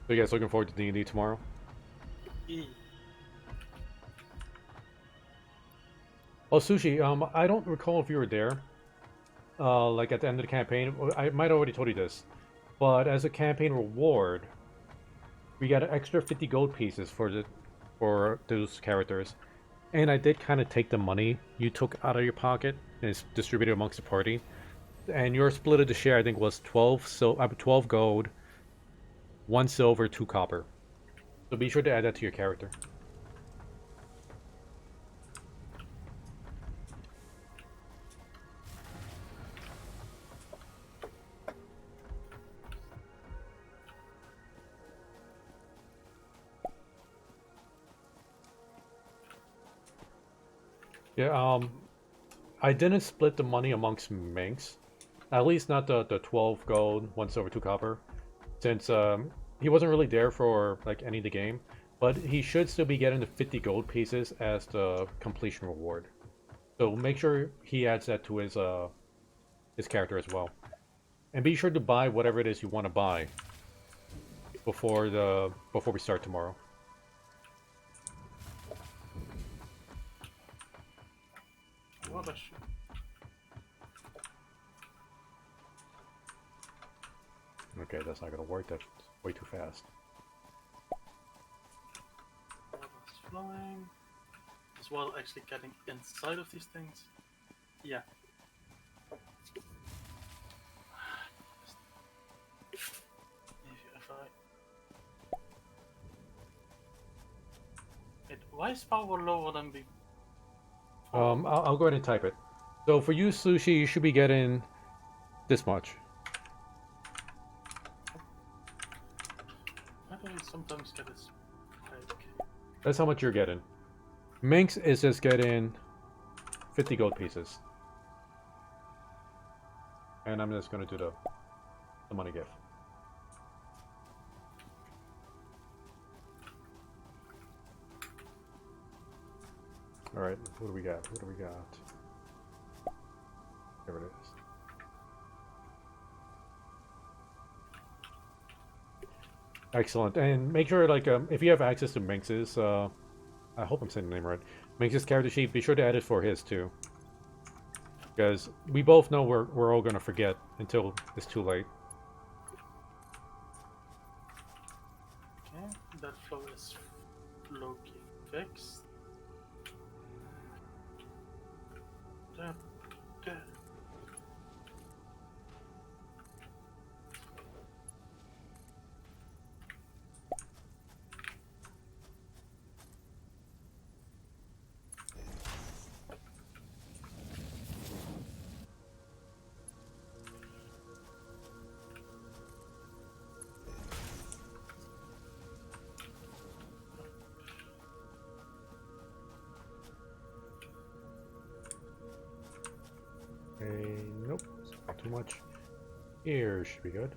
So you guys looking forward to D&D tomorrow? Oh, Sushi, I don't recall if you were there, like at the end of the campaign. I might have already told you this, but as a campaign reward, we got an extra 50 gold pieces for those characters. And I did kind of take the money you took out of your pocket and it's distributed amongst the party. And your split of the share, I think, was 12 gold, 1 silver, 2 copper. So be sure to add that to your character. Yeah, I didn't split the money amongst Minx. At least not the 12 gold, 1 silver, 2 copper. Since he wasn't really there for like any of the game. But he should still be getting the 50 gold pieces as the completion reward. So make sure he adds that to his character as well. And be sure to buy whatever it is you want to buy before we start tomorrow. what a shit. Okay, that's not gonna work. That's way too fast. Water's flowing. As well, actually getting inside of these things. Yeah. If I... why is power lower than before? I'll go ahead and type it. So for you, Sushi, you should be getting this much. Why do I sometimes get this? Okay. That's how much you're getting. Minx is just getting 50 gold pieces. And I'm just gonna do the money gift. Alright, what do we got? What do we got? There it is. Excellent. And make sure, like, if you have access to Minx's, I hope I'm saying the name right. Minx's character sheet, be sure to add it for his too. Because we both know we're all gonna forget until it's too late. Okay, that flow is low-key fixed. That. Nope, not too much. Here should be good.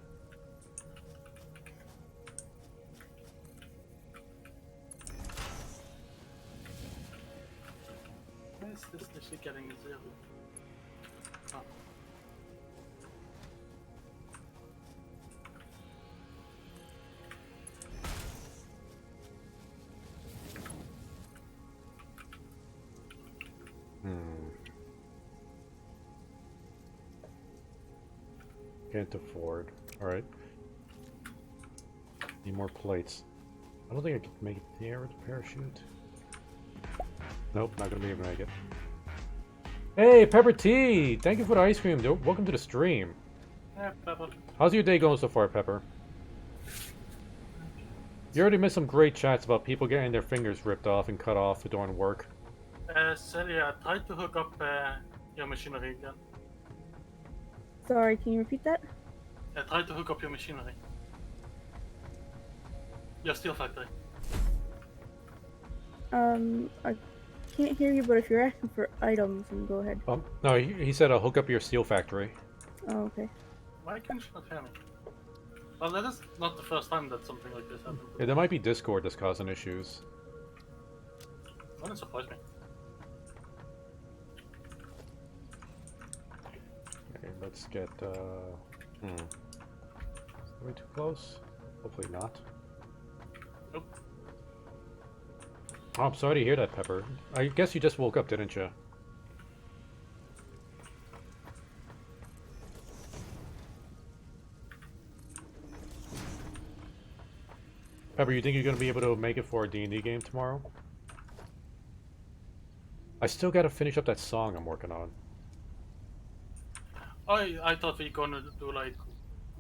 is this actually getting 0? Oh. Can't afford. Alright. Need more plates. I don't think I can make it in the air with the parachute. Nope, not gonna be able to make it. Hey, Pepper T! Thank you for the ice cream. Welcome to the stream. Yeah, Pepper. How's your day going so far, Pepper? You already missed some great chats about people getting their fingers ripped off and cut off during work. Celia, try to hook up your machinery again. Sorry, can you repeat that? Try to hook up your machinery. Your steel factory. I can't hear you, but if you're asking for items, then go ahead. No, he said hook up your steel factory. Oh, okay. Why can't you not hear me? Well, that is not the first time that something like this happened. Yeah, there might be Discord that's causing issues. Wouldn't surprise me. Okay, let's get, Are we too close? Hopefully not. Nope. Oh, I'm sorry to hear that, Pepper. I guess you just woke up, didn't you? Pepper, you think you're going to be able to make it for a D&D game tomorrow? I still got to finish up that song I'm working on. I thought we were gonna do like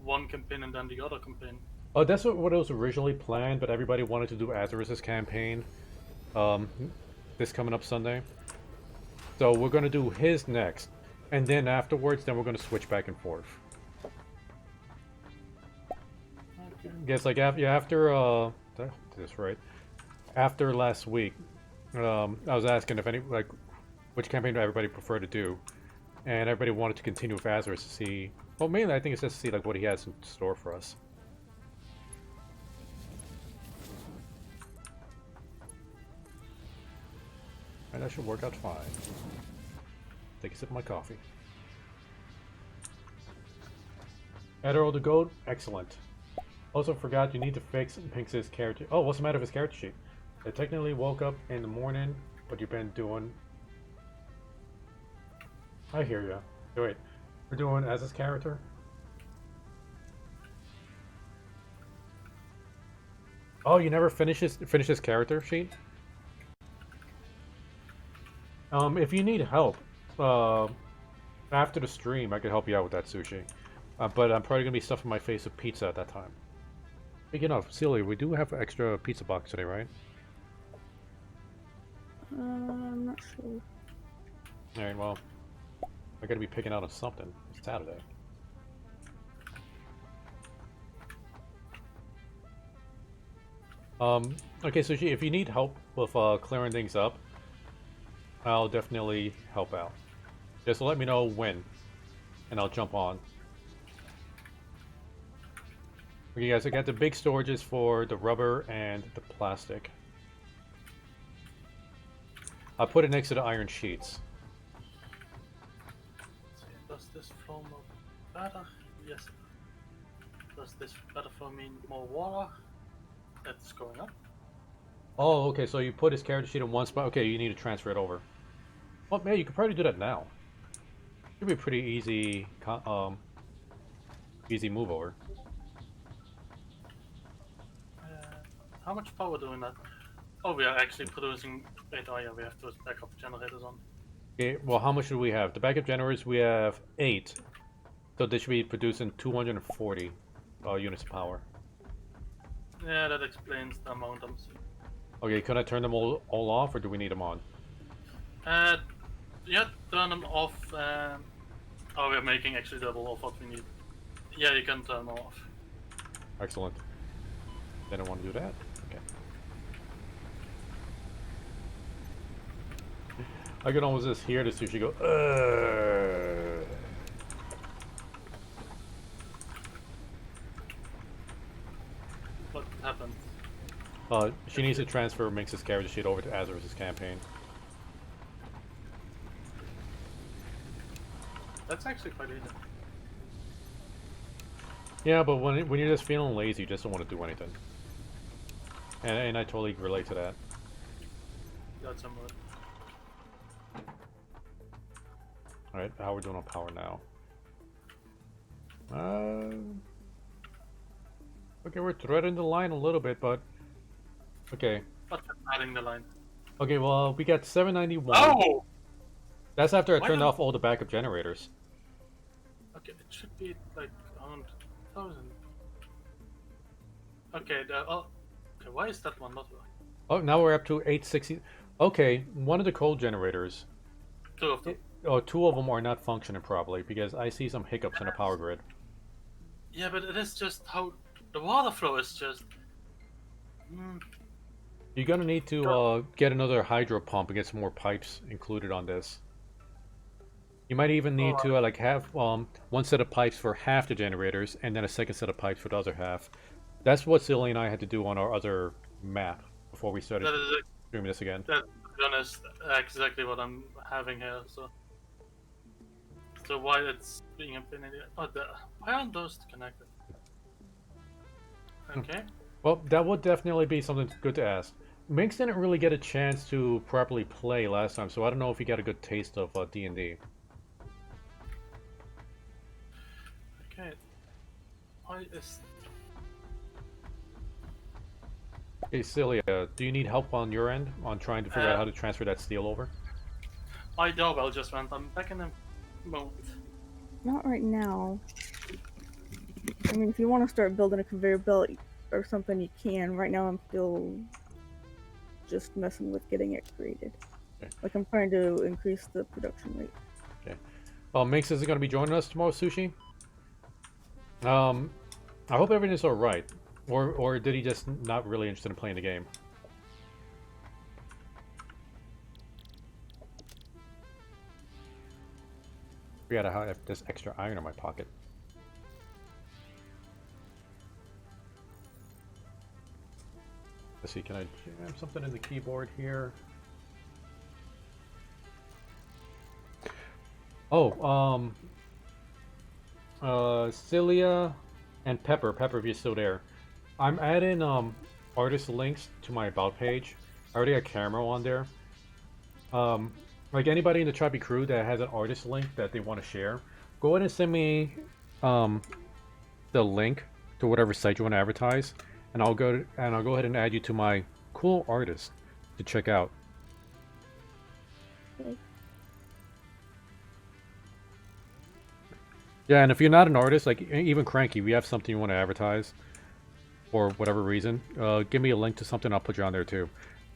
one campaign and then the other campaign. Oh, that's what it was originally planned, but everybody wanted to do Azarus's campaign this coming up Sunday. So we're going to do his next, and then afterwards, then we're going to switch back and forth. Yes, like after this right after last week, I was asking if any which campaign do everybody prefer to do, and everybody wanted to continue with Azarus to see. Well, mainly I think it's just to see like what he has in store for us. And that should work out fine. Take a sip of my coffee. Adderall the goat, excellent. Also forgot you need to fix Pinx's character. Oh, what's the matter with his character sheet? I technically woke up in the morning, but you've been doing. I hear ya. Wait, we're doing as his character. Oh, you never finish his character sheet? If you need help, after the stream, I could help you out with that sushi. But I'm probably gonna be stuffing my face with pizza at that time. Speaking of, Celia, we do have an extra pizza box today, right? I'm not sure. Alright, well, I gotta be picking out on something. It's Saturday. Okay, so if you need help with clearing things up, I'll definitely help out. Just let me know when, and I'll jump on. Okay, guys, I got the big storages for the rubber and the plastic. I'll put it next to the iron sheets. Does this flow more better? Yes. Does this better for me more water? That's going up. Oh, okay, so you put his character sheet in one spot. Okay, you need to transfer it over. Well, man, you could probably do that now. Should be a pretty easy, easy move over. How much power doing that? Oh, we are actually producing. Wait, oh yeah, we have those backup generators on. Okay, well, how much do we have? The backup generators, we have 8. So they should be producing 240 units of power. Yeah, that explains the amount I'm seeing. Okay, can I turn them all off, or do we need them on? Yeah, turn them off. Oh, we're making actually double of what we need. Yeah, you can turn them off. Excellent. Then I want to do that. Okay. I can almost just hear the sushi go. What happened? She needs to transfer Minx's character sheet over to Azarus's campaign. That's actually quite easy. Yeah, but when you're just feeling lazy, you just don't want to do anything. And I totally relate to that. That's somewhat. Alright, how we're doing on power now. Okay, we're threading the line a little bit, but okay. But just adding the line. Okay, well, we got 791. Oh! That's after I Why turned don't- off all the backup generators. Okay, it should be like around 1,000. Okay, okay, why is that one not working? Oh, now we're up to 860. Okay, one of the coal generators, Two of them. two of them are not functioning properly because I see some hiccups in the power grid. Yeah, but it is just how the water flow is just. You're gonna need to get another hydro pump and get some more pipes included on this. You might even need to like have one set of pipes for half the generators and then a second set of pipes for the other half. That's what Silly and I had to do on our other map before we started doing this again. That, to be honest, exactly what I'm having here. So why it's being a pain in the why aren't those connected? Okay. Well, that would definitely be something good to ask. Minx didn't really get a chance to properly play last time, so I don't know if he got a good taste of D&D. Okay. Why is... Hey, Celia, do you need help on your end on trying to figure out how to transfer that steel over? My doorbell just went. I'm back in a moment. Not right now. I mean, if you want to start building a conveyor belt or something, you can. Right now, I'm still just messing with getting it created. Okay. Like, I'm trying to increase the production rate. Okay. Well, Minx is going to be joining us tomorrow, Sushi. I hope everything's all right. Or did he just not really interested in playing the game? Forgot how I have this extra iron in my pocket. Let's see, can I jam something in the keyboard here? Oh, Cilia and Pepper, if you're still there. I'm adding artist links to my about page. I already got Camera on there. Like anybody in the Choppy crew that has an artist link that they want to share, go ahead and send me the link to whatever site you want to advertise, and I'll go ahead and add you to my cool artist to check out. Okay. Yeah, and if you're not an artist, like even Cranky, we have something you want to advertise for whatever reason, give me a link to something, I'll put you on there too.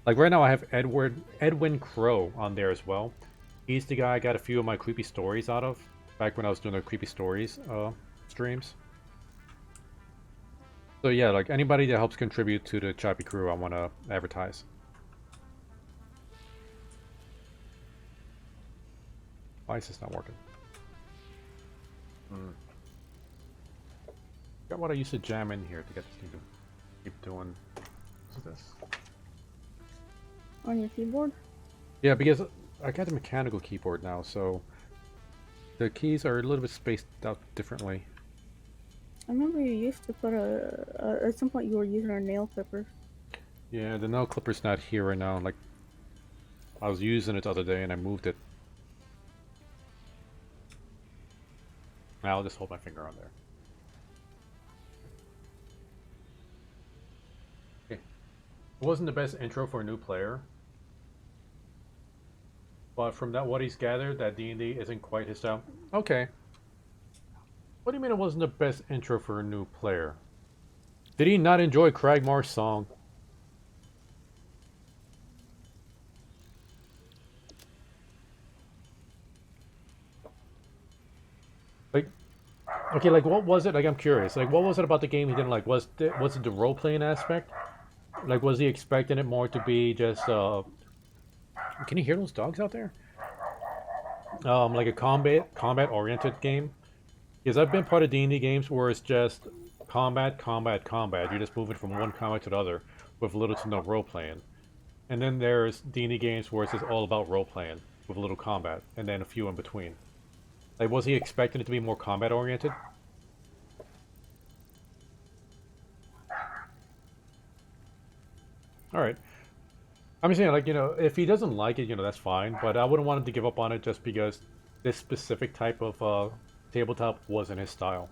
Like right now I have Edwin Crow on there as well. He's the guy I got a few of my creepy stories out of, back when I was doing the creepy stories streams. So yeah, like anybody that helps contribute to the Choppy crew, I want to advertise. Why is this not working? Got what I used to jam in here to get this thing to keep doing. What's this? On your keyboard? Yeah, because I got the mechanical keyboard now, so the keys are a little bit spaced out differently. I remember you used to put at some point you were using our nail clippers. Yeah, the nail clipper's not here right now. Like, I was using it the other day and I moved it. Now I'll just hold my finger on there. Okay. It wasn't the best intro for a new player. But from that, what he's gathered, that D&D isn't quite his style. Okay. What do you mean it wasn't the best intro for a new player? Did he not enjoy Cragmar's song? Like, okay, like what was it? Like, I'm curious. Like, what was it about the game he didn't like? Was it the role-playing aspect? Like, was he expecting it more to be just, can you hear those dogs out there? Like a combat-oriented game? Because I've been part of D&D games where it's just combat. You're just moving from one combat to the other with little to no role-playing. And then there's D&D games where it's just all about role-playing with little combat, and then a few in between. Like, was he expecting it to be more combat oriented? All right. I'm just saying, like, if he doesn't like it, that's fine. But I wouldn't want him to give up on it just because this specific type of tabletop wasn't his style.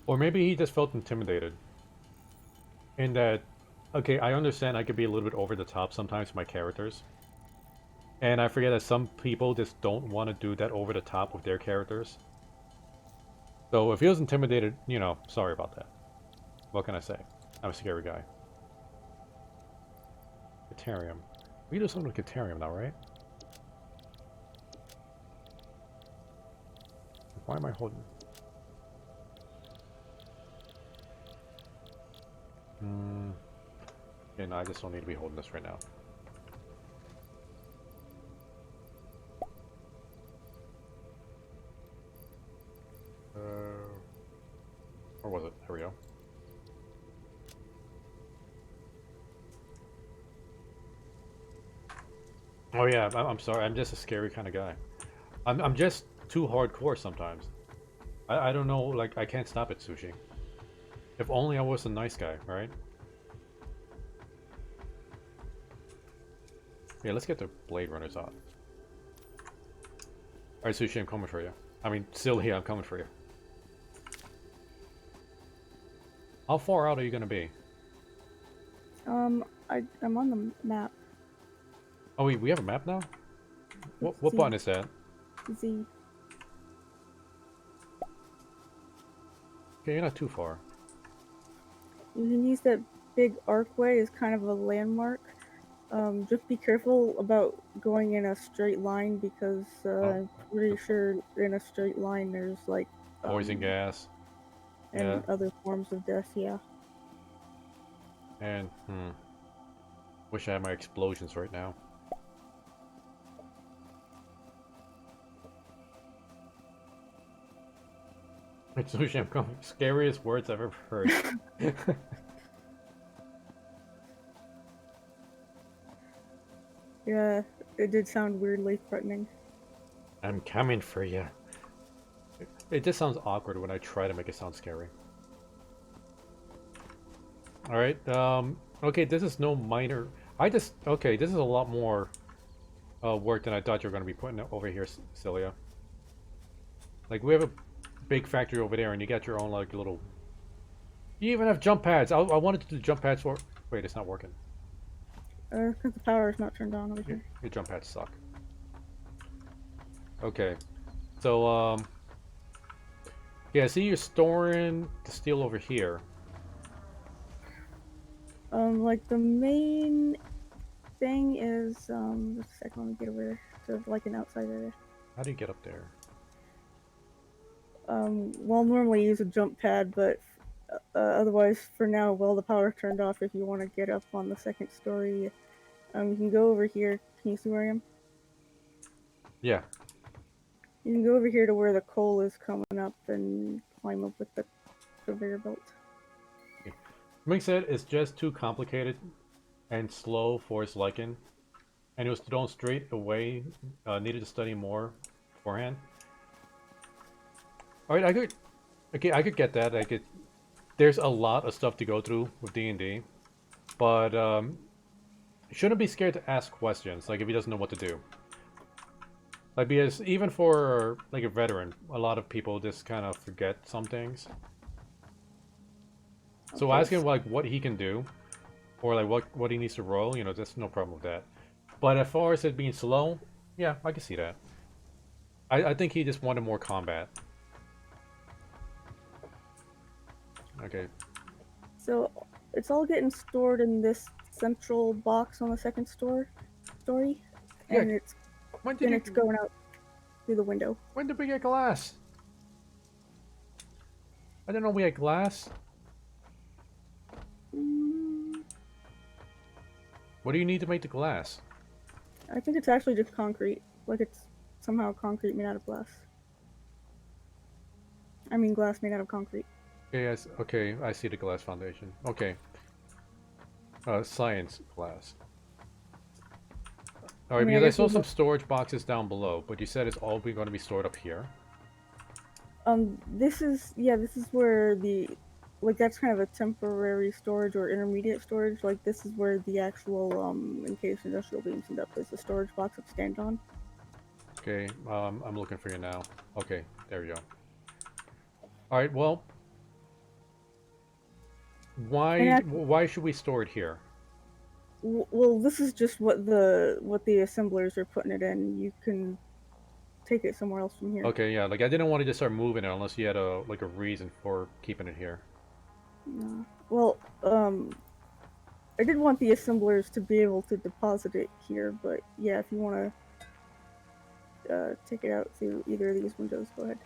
Or maybe he just felt intimidated. In that, okay, I understand I could be a little bit over the top sometimes with my characters. And I forget that some people just don't want to do that over the top with their characters. So if he was intimidated, sorry about that. What can I say? I'm a scary guy. Caterium. We do something with Caterium now, right? Why am I holding? Okay, no, I just don't need to be holding this right now. Where was it? There we go. Oh yeah, I'm sorry. I'm just a scary kind of guy. I'm just too hardcore sometimes. I don't know. Like I can't stop it, Sushi. If only I was a nice guy, right? Yeah, let's get the Blade Runners on. Alright, Sushi, I'm coming for you. I mean, Silly, I'm coming for you. How far out are you gonna be? I'm on the map. Oh, we have a map now? What Z. button is that? Z. Okay, you're not too far. You can use that big archway as kind of a landmark. Just be careful about going in a straight line because I'm pretty sure in a straight line there's like Poison gas. and Yeah. other forms of death. Yeah. And wish I had my explosions right now. It's Sushi, I'm coming. Scariest words I've ever heard. Yeah, it did sound weirdly threatening. I'm coming for you. It just sounds awkward when I try to make it sound scary. Alright, okay, this is no minor... okay, this is a lot more work than I thought you were going to be putting over here, Celia. Like, we have a big factory over there, and you got your own, like, little... You even have jump pads! I wanted to do jump pads for... Wait, it's not working. Because the power is not turned on over here. Your jump pads suck. Okay, so, yeah, see you're storing the steel over here. Like the main thing is, just a second, let me get over there to like an outside area. How do you get up there? Well, normally use a jump pad, but otherwise, for now, while the power turned off, if you want to get up on the second story, you can go over here. Can you see where I am? Yeah. You can go over here to where the coal is coming up and climb up with the conveyor belt. Ming said it's just too complicated and slow for his liking, and it was thrown straight away. Needed to study more beforehand. All right, I could get that. There's a lot of stuff to go through with D&D, but shouldn't be scared to ask questions. Like if he doesn't know what to do. Like because even for like a veteran, a lot of people just kind of forget some things. So ask him like what he can do, or like what he needs to roll. There's no problem with that. But as far as it being slow, yeah, I can see that. I think he just wanted more combat. Okay. So it's all getting stored in this central box on the second story, and Yeah. it's going out through the window. When did we get glass? I didn't know we had glass. What do you need to make the glass? I think it's actually just concrete. Like it's somehow concrete made out of glass. I mean glass made out of concrete. Okay, okay, I see the glass foundation. Okay. Science class. I Alright, mean, I because I guess saw we some look. storage boxes down below, but you said it's all going to be stored up here. This is this is where like that's kind of a temporary storage or intermediate storage. Like this is where the actual in case industrial beams end up is the storage box that stand on. Okay, I'm looking for you now. Okay, there you go. Alright, well, And why should we store it here? well, this is just what the assemblers are putting it in. You can take it somewhere else from here. Okay, yeah, like I didn't want to just start moving it unless you had a reason for keeping it here. No. Well, I did want the assemblers to be able to deposit it here, but yeah, if you want to take it out through either of these windows, go ahead.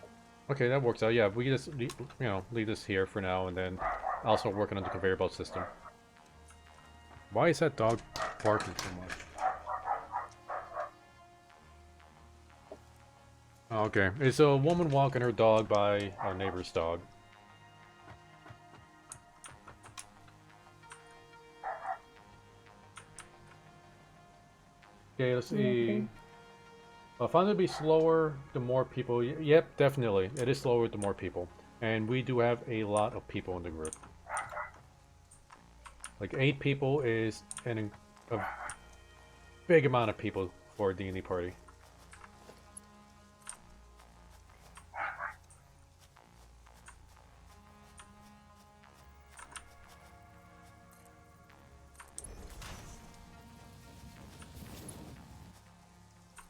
Okay, that works out. Yeah, we can just leave this here for now, and then I'll start working on the conveyor belt system. Why is that dog barking so much? Oh, okay, it's a woman walking her dog by our neighbor's dog. Okay, let's see. I find it to be slower the more people. Yep, definitely. It is slower the more people. And we do have a lot of people in the group. Like 8 people is a big amount of people for a D&D party.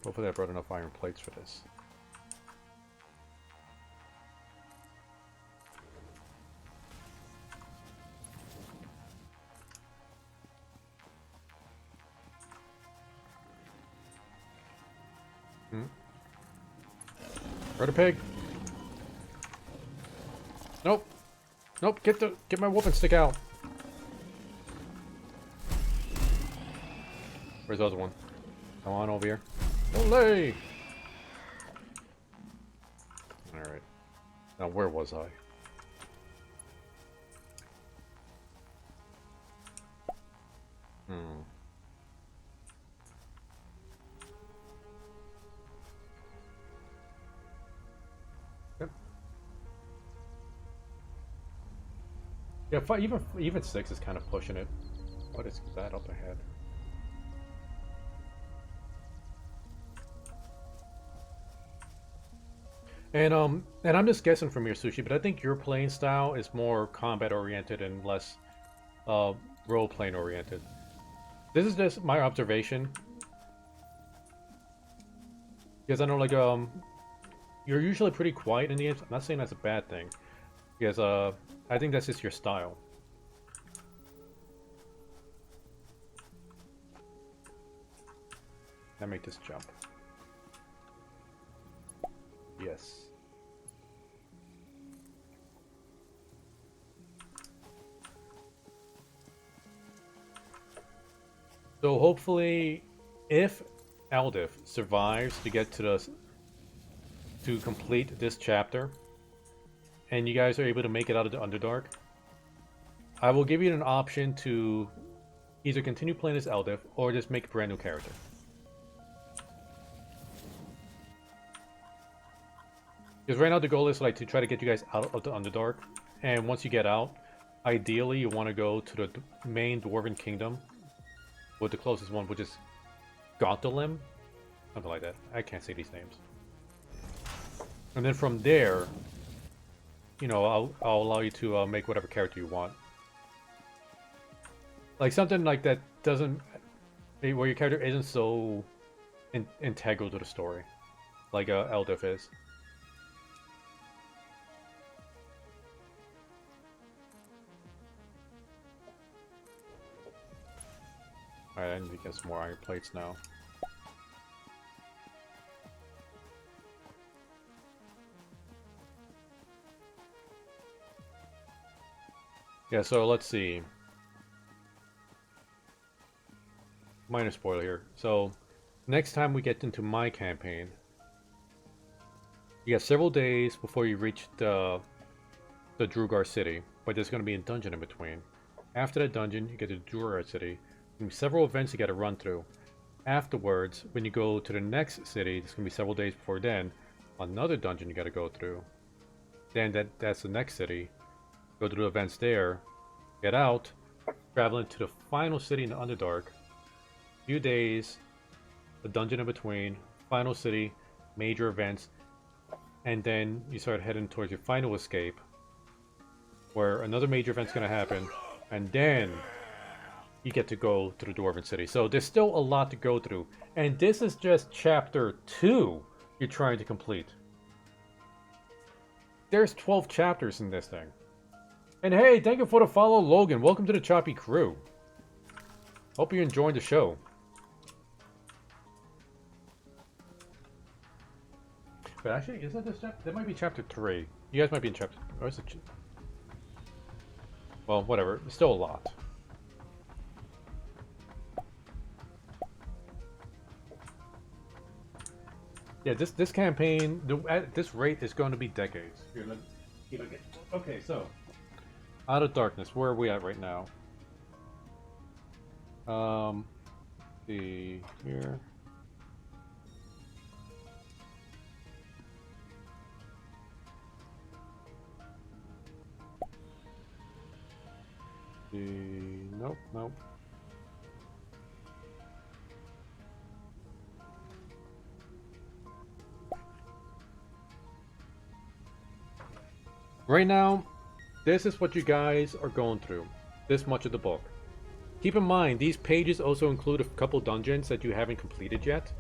Hopefully I brought enough iron plates for this. Where the pig? Nope. Nope, get my whooping stick out. Where's the other one? Come on over here. Olay! Alright. Now where was I? Yep. Yeah, even 6 is kind of pushing it. What is that up ahead? And I'm just guessing from your sushi, but I think your playing style is more combat oriented and less role playing oriented. This is just my observation. Because I know like you're usually pretty quiet in the games. I'm not saying that's a bad thing. Because I think that's just your style. I make this jump. Yes. So hopefully, if Aldif survives to get to complete this chapter, and you guys are able to make it out of the Underdark, I will give you an option to either continue playing as Aldif or just make a brand new character. Because right now the goal is like to try to get you guys out of the Underdark, and once you get out, ideally you want to go to the main Dwarven Kingdom, with the closest one, which is Gauntalim, something like that. I can't say these names. And then from there, you know, I'll allow you to make whatever character you want. Like something like that doesn't, where your character isn't so integral to the story, like Eldif is. Alright, I need to get some more iron plates now. Yeah, so let's see. Minor spoiler here. So, next time we get into my campaign, you have several days before you reach the Drugar city, but there's going to be a dungeon in between. After that dungeon, you get to Jura City. There's several events you got to run through. Afterwards, when you go to the next city, it's going to be several days before then, another dungeon you got to go through. Then that's the next city. Go through the events there. Get out. Traveling to the final city in the Underdark. Few days. A dungeon in between. Final city. Major events. And then you start heading towards your final escape. Where another major event's going to happen. And then you get to go to the Dwarven City. So there's still a lot to go through. And this is just chapter 2 you're trying to complete. There's 12 chapters in this thing. And hey, thank you for the follow, Logan. Welcome to the Choppy crew. Hope you're enjoying the show. But actually, isn't this chapter? That might be chapter 3. You guys might be in chapter... Or is it... Well, whatever. It's still a lot. Yeah, this campaign, at this rate, is going to be decades. Okay, so... Out of Darkness, where are we at right now? See here. Nope. Right now, this is what you guys are going through. This much of the book. Keep in mind, these pages also include a couple dungeons that you haven't completed yet.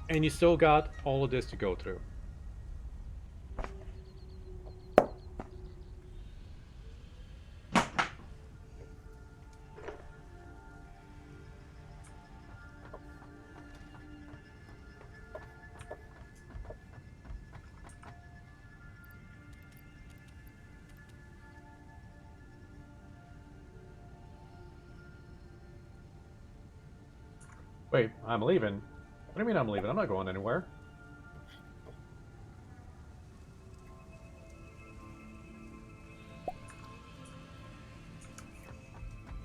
And you still got all of this to go through. Wait, I'm leaving? What do you mean I'm leaving? I'm not going anywhere.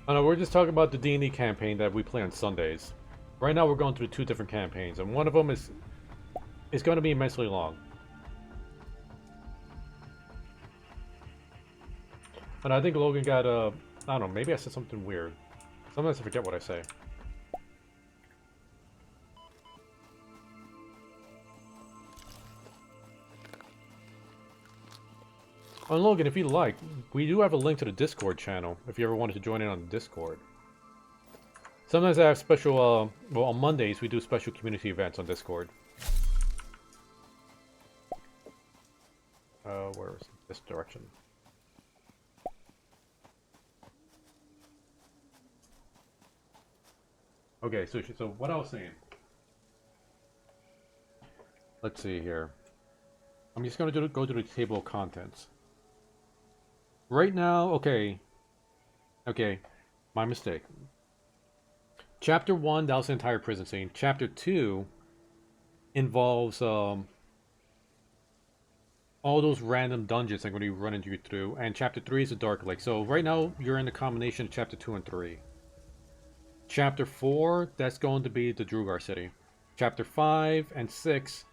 Oh no, we're just talking about the D&D campaign that we play on Sundays. Right now we're going through 2 different campaigns, and one of them is going to be immensely long. And I think Logan got I don't know, maybe I said something weird. Sometimes I forget what I say. And Logan, if you like, we do have a link to the Discord channel, if you ever wanted to join in on the Discord. Sometimes I have special, well, on Mondays we do special community events on Discord. Where is it? This direction? Okay, so what I was saying. Let's see here. I'm just going to go to the table of contents. Right now, okay, my mistake. Chapter 1, that was the entire prison scene. Chapter 2 involves all those random dungeons I'm going to be running you through, and Chapter 3 is a Dark Lake. So right now, you're in the combination of Chapter 2 and 3. Chapter 4, that's going to be the Drugar City. Chapter 5 and 6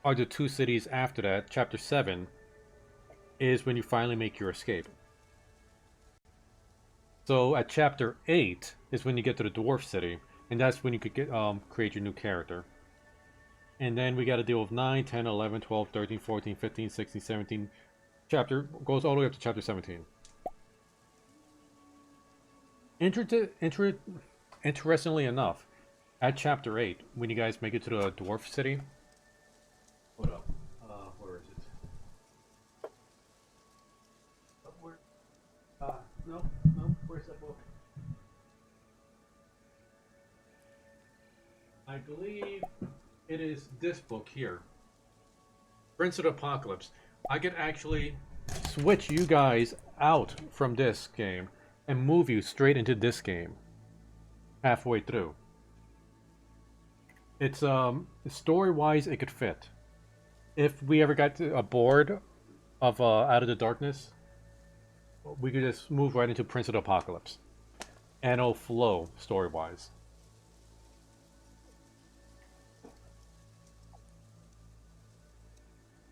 are the 2 cities after that. Chapter 7 is when you finally make your escape. So at chapter 8 is when you get to the Dwarf City, and that's when you could get create your new character. And then we got to deal with 9, 10, 11, 12, 13, 14, 15, 16, 17. Chapter goes all the way up to chapter 17. Interestingly enough, at chapter 8, when you guys make it to the Dwarf City, hold up, where is it? No, where's that book? I believe it is this book here. Prince of the Apocalypse. I could actually switch you guys out from this game and move you straight into this game halfway through. It's story-wise it could fit. If we ever got to a board of Out of the Darkness, we could just move right into Prince of the Apocalypse. And it'll flow story-wise.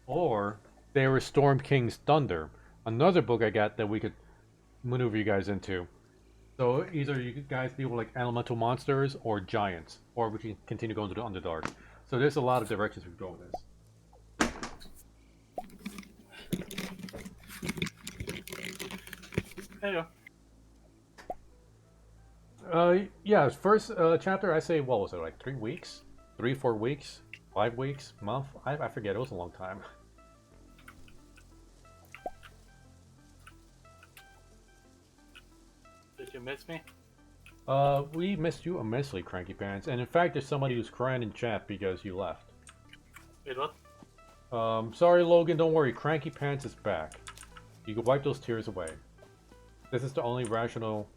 Or there was Storm King's Thunder, another book I got that we could maneuver you guys into. So either you guys deal with like elemental monsters or giants, or we can continue going to the Underdark. So there's a lot of directions we can go with this. There you Yeah, first chapter, I say, what was it, like 3 weeks? 3, 4 weeks? 5 weeks? Month? I forget, it was a long time. Did you miss me? We missed you immensely, Cranky Pants. And in fact, there's somebody who's crying in chat because you left. Wait, what? Sorry, Logan, don't worry. Cranky Pants is back. You can wipe those tears away. This is the only rational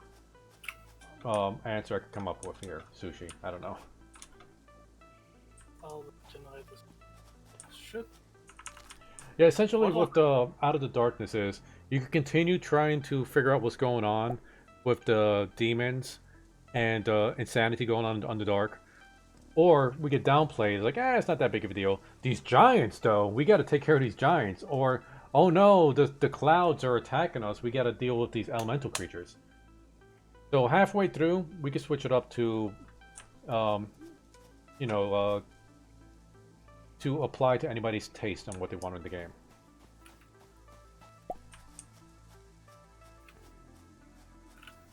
answer I could come up with here. Sushi. I don't know. I'll generate this. Shit. Yeah, essentially What what the Out of the Darkness is, you can continue trying to figure out what's going on with the demons and insanity going on in the dark. Or we could downplay, like, it's not that big of a deal. These giants, though, we got to take care of these giants. Or, oh no, the clouds are attacking us. We got to deal with these elemental creatures. So halfway through, we can switch it up to, to apply to anybody's taste on what they want in the game.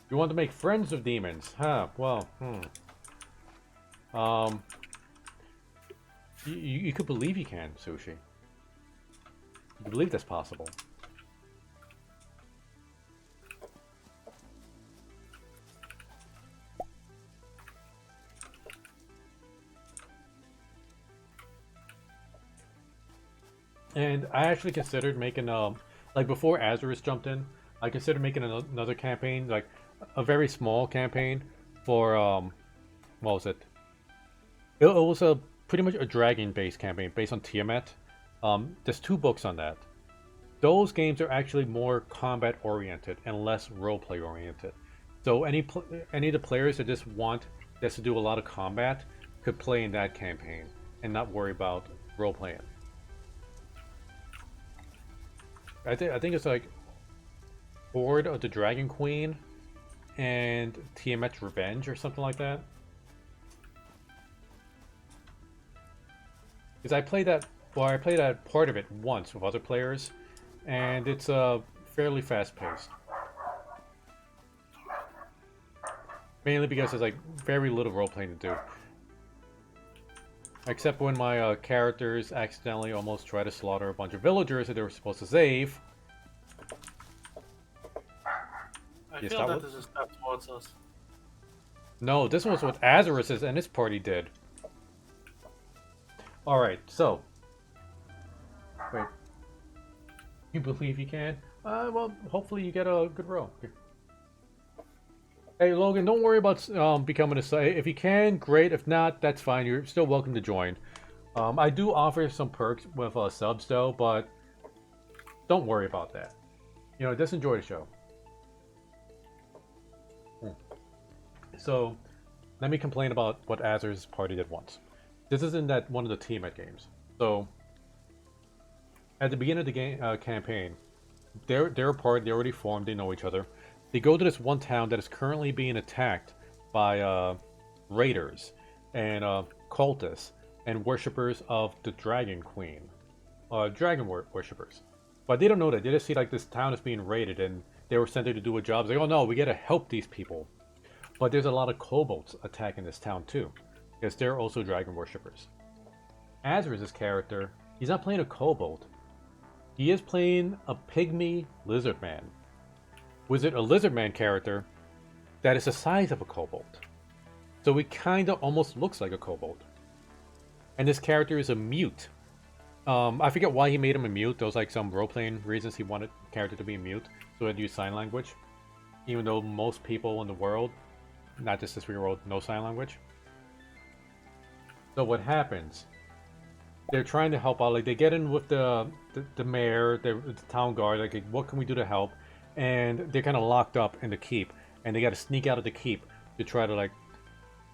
You want to make friends of demons, huh? Well, you could believe you can, Sushi. You believe that's possible. And I actually considered making, like before Azurus jumped in, I considered making another campaign, like a very small campaign for, what was it? It was a pretty much a dragon-based campaign based on Tiamat. There's 2 books on that. Those games are actually more combat-oriented and less roleplay-oriented. So any of the players that just want to do a lot of combat could play in that campaign and not worry about role-playing. I think it's like Horde of the Dragon Queen and Tiamat's Revenge or something like that. Because I played that part of it once with other players, and it's fairly fast-paced. Mainly because there's like very little role-playing to do. Except when my characters accidentally almost try to slaughter a bunch of villagers that they were supposed to save. I feel that is a step towards us. No, this was what Azurus and his party did. Alright, so. Wait. You believe you can? Well, hopefully you get a good row. Hey, Logan, don't worry about becoming a sub. If you can, great. If not, that's fine. You're still welcome to join. I do offer some perks with subs, though, but don't worry about that. You know, just enjoy the show. So, let me complain about what Azur's party did once. This is in that one of the Tiamat games. So, at the beginning of the game campaign, they're a party. They already formed. They know each other. They go to this one town that is currently being attacked by raiders and cultists and worshippers of the Dragon Queen, dragon worshippers. But they don't know that. They just see like this town is being raided, and they were sent there to do a job. They go, oh no, we gotta help these people. But there's a lot of kobolds attacking this town too, because they're also dragon worshippers. Azur's character, he's not playing a kobold. He is playing a pygmy lizard man. Was it a lizard man character that is the size of a kobold? So he kind of almost looks like a kobold. And this character is a mute. I forget why he made him a mute. There was like some role-playing reasons he wanted the character to be a mute, so he'd use sign language. Even though most people in the world, not just this world, know sign language. So what happens? They're trying to help out. Like they get in with the mayor, the town guard. Like, what can we do to help? and they're kind of locked up in the keep, and they got to sneak out of the keep to try to like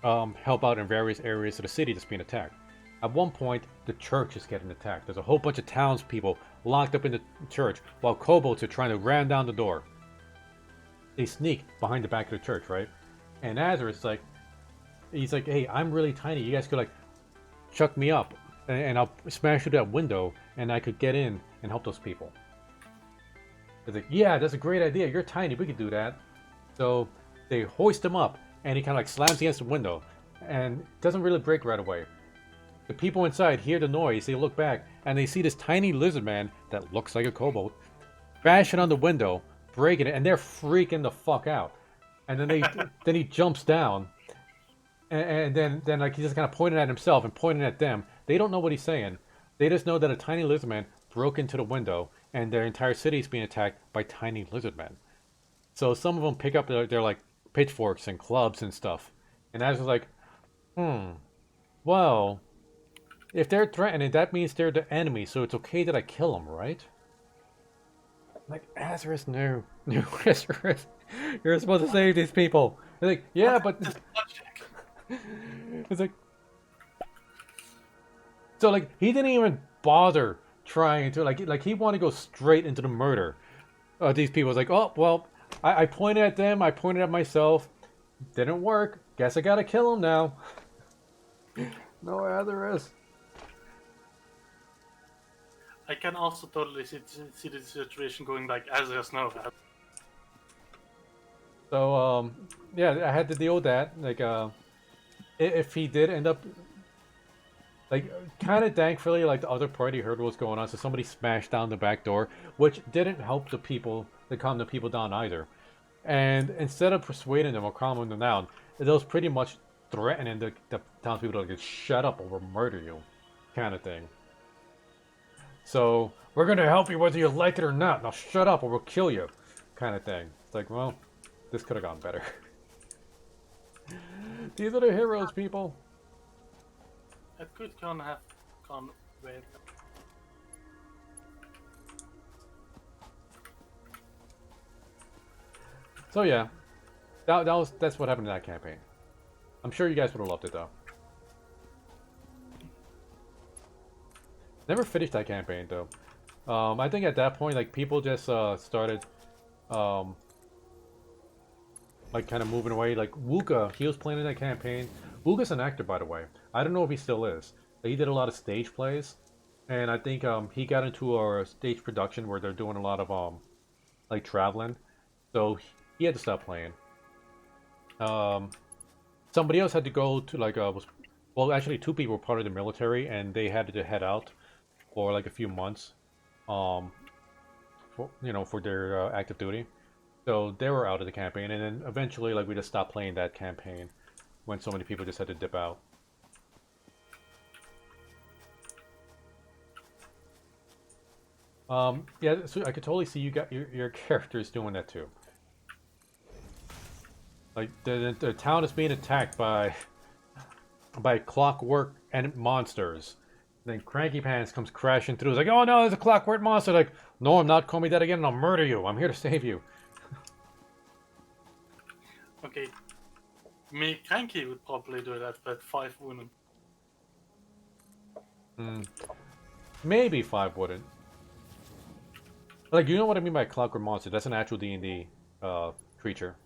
help out in various areas of the city that's being attacked. At one point, the church is getting attacked. There's a whole bunch of townspeople locked up in the church while kobolds are trying to ram down the door. They sneak behind the back of the church, right? And Azar's like, he's like, hey, I'm really tiny. You guys could like chuck me up, and I'll smash through that window, and I could get in and help those people. He's like, yeah, that's a great idea. You're tiny. We could do that. So they hoist him up, and he kind of like slams against the window, and doesn't really break right away. The people inside hear the noise. They look back, and they see this tiny lizard man that looks like a kobold bashing on the window, breaking it, and they're freaking the fuck out. And then then he jumps down, and then like he's just kind of pointing at himself and pointing at them. They don't know what he's saying. They just know that a tiny lizard man broke into the window, and their entire city is being attacked by tiny lizard men. So some of them pick up their like pitchforks and clubs and stuff, and Azra's like, well, if they're threatening, that means they're the enemy, so it's okay that I kill them, right? Like, Azarus, no, Azarus, you're supposed to save these people. They're like, yeah, but it's like, so like he didn't even bother trying to like he wanted to go straight into the murder of these people. It's like, oh well, I pointed at them, I pointed at myself, didn't work. Guess I gotta kill him now. No, Azarus. I can also totally see the situation going like as there's no that. So yeah, I had to deal with that. Like if he did end up like kind of thankfully like the other party heard what was going on, so somebody smashed down the back door, which didn't help the people to calm the people down either. And instead of persuading them or calming them down, it was pretty much threatening the townspeople to like, shut up or we'll murder you, kind of thing. So, we're gonna help you whether you like it or not. Now shut up or we'll kill you. Kind of thing. It's like, well, this could have gone better. These are the heroes, people. It could kind of have gone way. So yeah, that's what happened in that campaign. I'm sure you guys would have loved it though. Never finished that campaign though. I think at that point, like people just started, like kind of moving away. Like Wuka, he was playing in that campaign. Wuka's an actor, by the way. I don't know if he still is. He did a lot of stage plays, and I think he got into a stage production where they're doing a lot of like traveling, so he had to stop playing. Somebody else had to go to like well, actually two people were part of the military, and they had to head out for like a few months, for for their active duty. So they were out of the campaign, and then eventually, like we just stopped playing that campaign when so many people just had to dip out. Yeah, so I could totally see you got your characters doing that too. Like the town is being attacked by clockwork and monsters. Then Cranky Pants comes crashing through. It's like, oh no, there's a clockwork monster. Like, no, I'm not. Call me that again, and I'll murder you. I'm here to save you. Okay, me Cranky would probably do that, but 5 wouldn't. Maybe 5 wouldn't. Like, you know what I mean by clockwork monster? That's an actual D&D creature.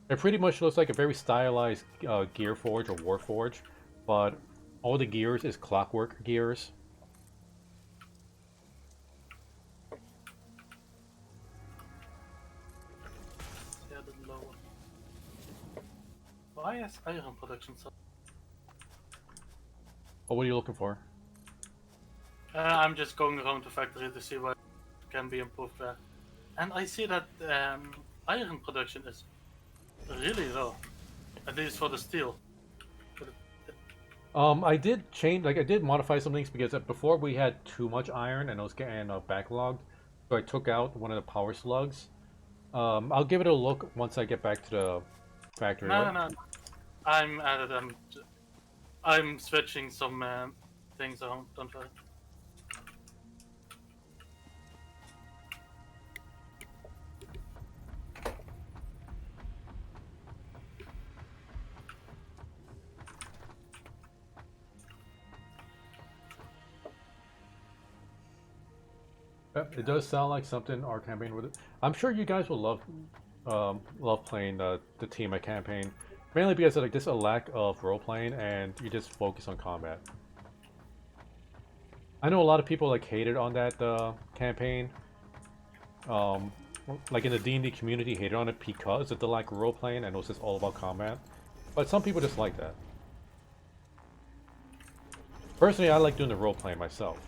It pretty much looks like a very stylized gear forge or war forge, but all the gears is clockwork gears. Yeah, the lower. Why is iron production so? Oh, what are you looking for? I'm just going around the factory to see what can be improved there, and I see that iron production is really low, at least for the steel. I did change, like I did modify some things because before we had too much iron and it was getting backlogged, so I took out one of the power slugs. I'll give it a look once I get back to the factory. No. I'm at it. I'm switching some things around. Don't worry. It does sound like something our campaign would. I'm sure you guys will love playing the team at campaign, mainly because like there's a lack of role playing and you just focus on combat. I know a lot of people like hated on that campaign. Um, like in the D&D community, hated on it because of the lack of role playing and it was just all about combat. But some people just like that. Personally, I like doing the role playing myself.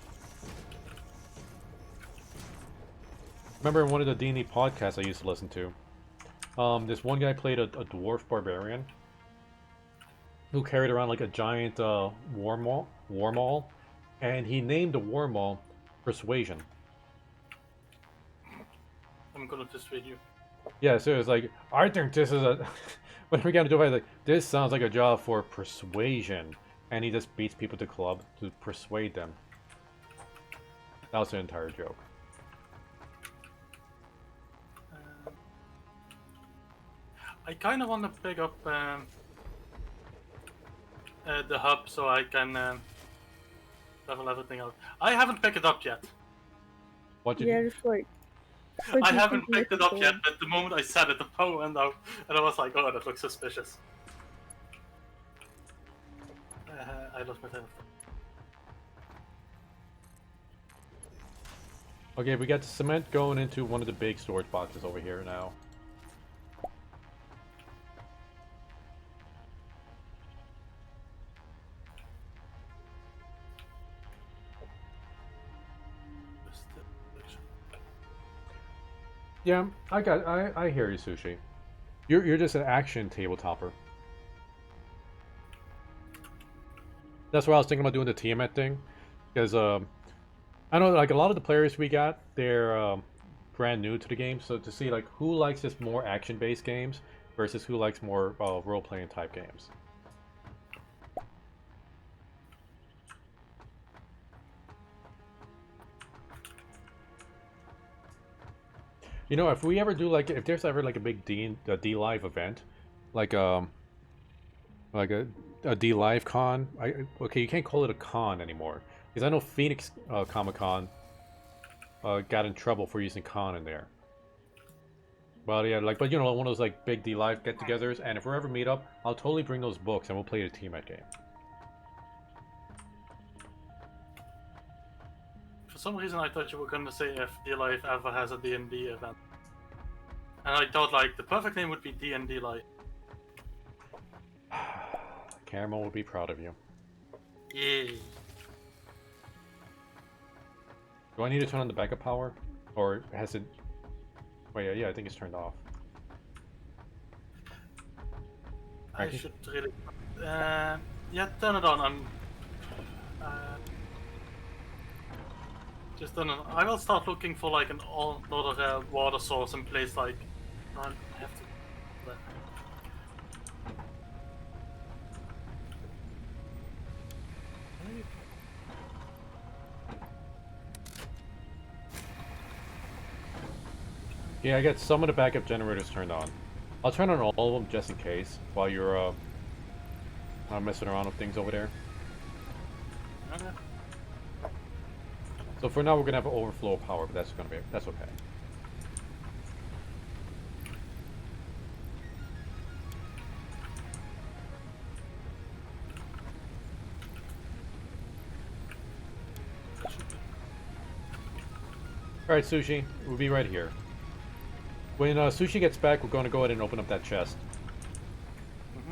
Remember in one of the D&D podcasts I used to listen to, this one guy played a dwarf barbarian who carried around like a giant war maul, and he named the war maul Persuasion. I'm gonna dissuade you. Yeah, so it's like, I think this is a... when we got to do it, like, this sounds like a job for persuasion. And he just beats people to club to persuade them. That was the entire joke. I kind of want to pick up the hub so I can level everything out. I haven't picked it up yet. What did Yeah, you... just like. I haven't picked it up yet, but the moment I said it, the power went out, and I was like, oh, that looks suspicious. I lost my train of thought. Okay, we got the cement going into one of the big storage boxes over here now. Yeah, I hear you, Sushi. You're just an action tabletopper. That's why I was thinking about doing the Tiamat thing, because I know like a lot of the players we got, they're brand new to the game, so to see like who likes just more action-based games versus who likes more role-playing type games. You know, if we ever do like, if there's ever like a big DLive event, like a DLive con. Okay, you can't call it a con anymore because I know Phoenix Comic Con got in trouble for using con in there. Well, yeah, like, but you know, one of those like big DLive get-togethers, and if we ever meet up, I'll totally bring those books and we'll play the Teammate game. For some reason, I thought you were gonna say if DLive ever has a D&D event, and I thought like the perfect name would be D&D Live. Caramel will be proud of you. Yeah. Do I need to turn on the backup power, or has it? Wait, yeah, I think it's turned off. I should really. Yeah, turn it on. I'm. Just turn it on. I will start looking for like another water source in place. Like, I have to. Yeah, I got some of the backup generators turned on. I'll turn on all of them just in case while you're messing around with things over there. Okay. So for now, we're gonna have an overflow of power, but that's okay. All right, Sushi, we'll be right here. When Sushi gets back, we're going to go ahead and open up that chest. Mm-hmm.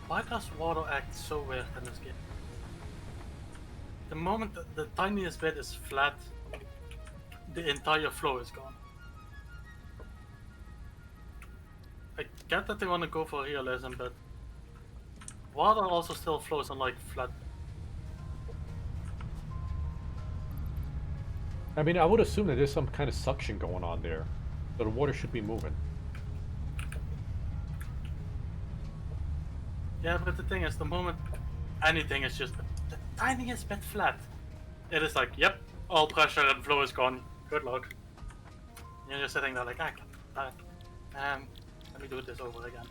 Why does water act so weird in this game? The moment the tiniest bit is flat, the entire flow is gone. I get that they want to go for realism, but water also still flows on like flat. I mean, I would assume that there's some kind of suction going on there, so the water should be moving. Yeah, but the thing is, the moment anything is just the tiniest bit flat, it is like, yep, all pressure and flow is gone. Good luck. You're just sitting there like, ah, let me do this over again.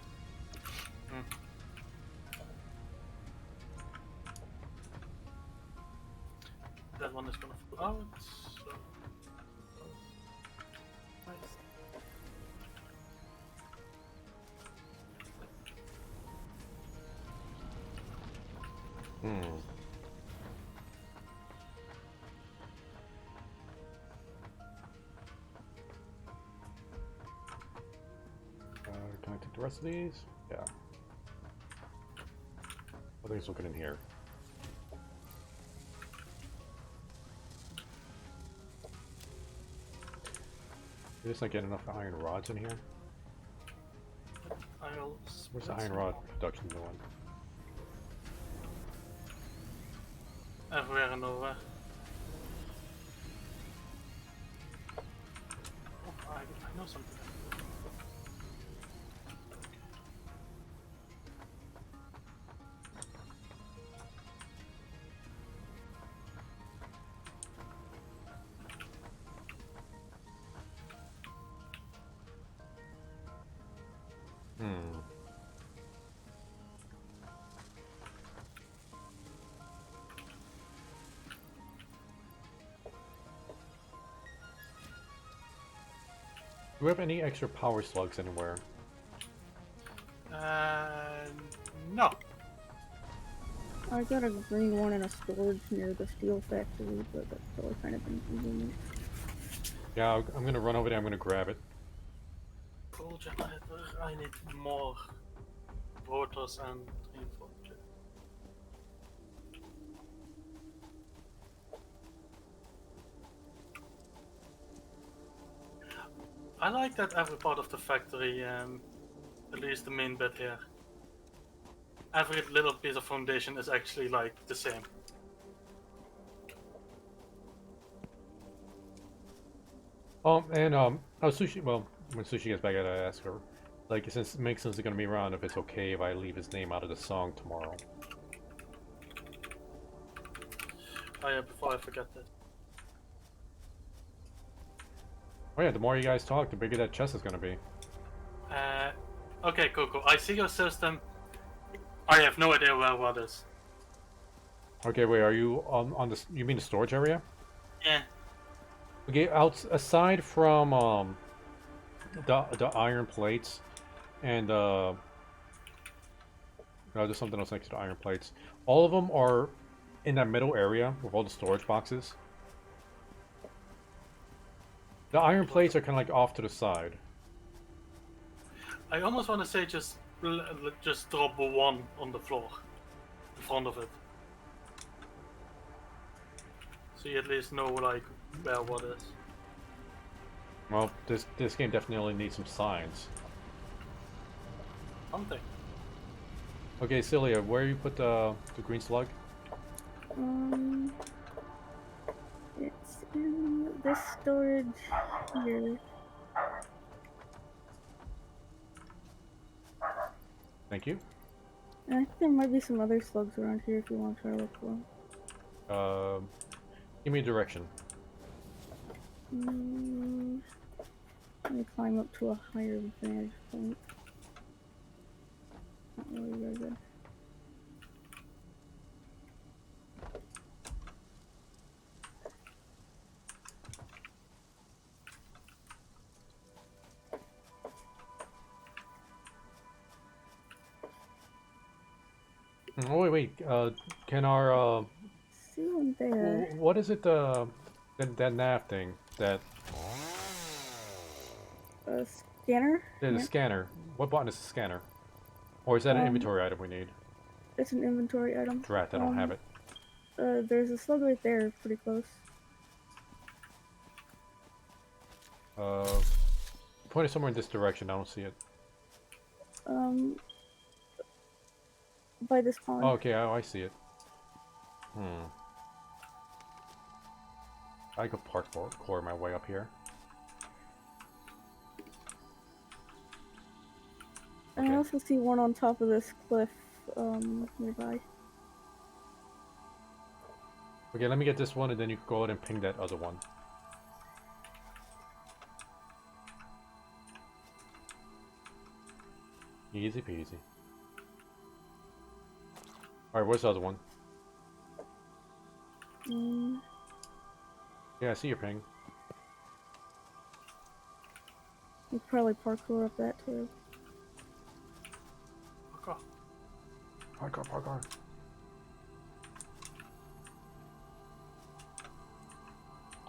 that one is gonna fall out. So... Nice. Hmm. Can I take the rest of these? Yeah. I think it's looking in here. We're just not getting enough iron rods in here. I'll Where's the split iron some rod more. production going? Everywhere and nowhere. Oh, I know something. Hmm. Do we have any extra power slugs anywhere? No. I got a green one in a storage near the steel factory, but that's still kind of inconvenient. Yeah, I'm gonna run over there. I'm gonna grab it. Coal generator. I need more rotors and reinforcement. I like that every part of the factory, at least the main bit here, every little piece of foundation is actually like the same. Oh, Sushi. Well, when Sushi gets back, I gotta ask her. Like, since Makeson's gonna be around, if it's okay if I leave his name out of the song tomorrow. Oh yeah, before I forget this. Oh yeah, the more you guys talk, the bigger that chest is gonna be. Okay, Coco, I see your system. I have no idea where what is. Okay, wait. Are you on the? You mean the storage area? Yeah. Okay, aside from the iron plates and there's something else next to the iron plates. All of them are in that middle area with all the storage boxes. The iron plates are kind of like off to the side. I almost want to say just drop one on the floor in front of it, so you at least know like where what is. Well, this game definitely needs some signs. Something. Okay, Celia, where you put the green slug? It's in this storage here. Thank you. And I think there might be some other slugs around here if you want to try to look for them. Give me a direction. Let me climb up to a higher vantage point. Not really very good. Oh wait. Can our See one there. what is it? That nav thing that A scanner? the Yeah. scanner. What button is the scanner? Or is that an inventory item we need? It's an inventory item. Drat, I don't have it. There's a slug right there, pretty close. Point it somewhere in this direction. I don't see it. By this pond. Oh, okay, I see it. I could parkour my way up here. And I also see one on top of this cliff, nearby. Okay, let me get this one, and then you can go ahead and ping that other one. Easy peasy. Alright, where's the other one? Yeah, I see your ping. You probably parkour up that too. Fuck off. Parkour, parkour.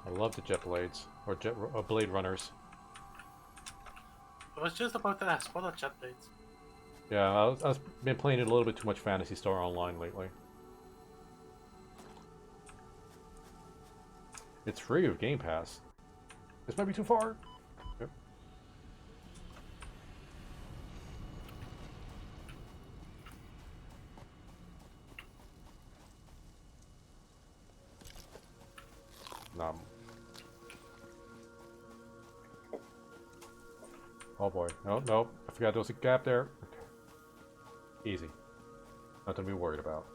I love the jet blades or jet blade runners. I was just about to ask, what are jet blades? Yeah, I've been playing it a little bit too much Phantasy Star Online lately. It's free with Game Pass. This might be too far. Yep. Nah. Oh boy. Nope, nope. I forgot there was a gap there. Okay. Easy. Nothing to be worried about.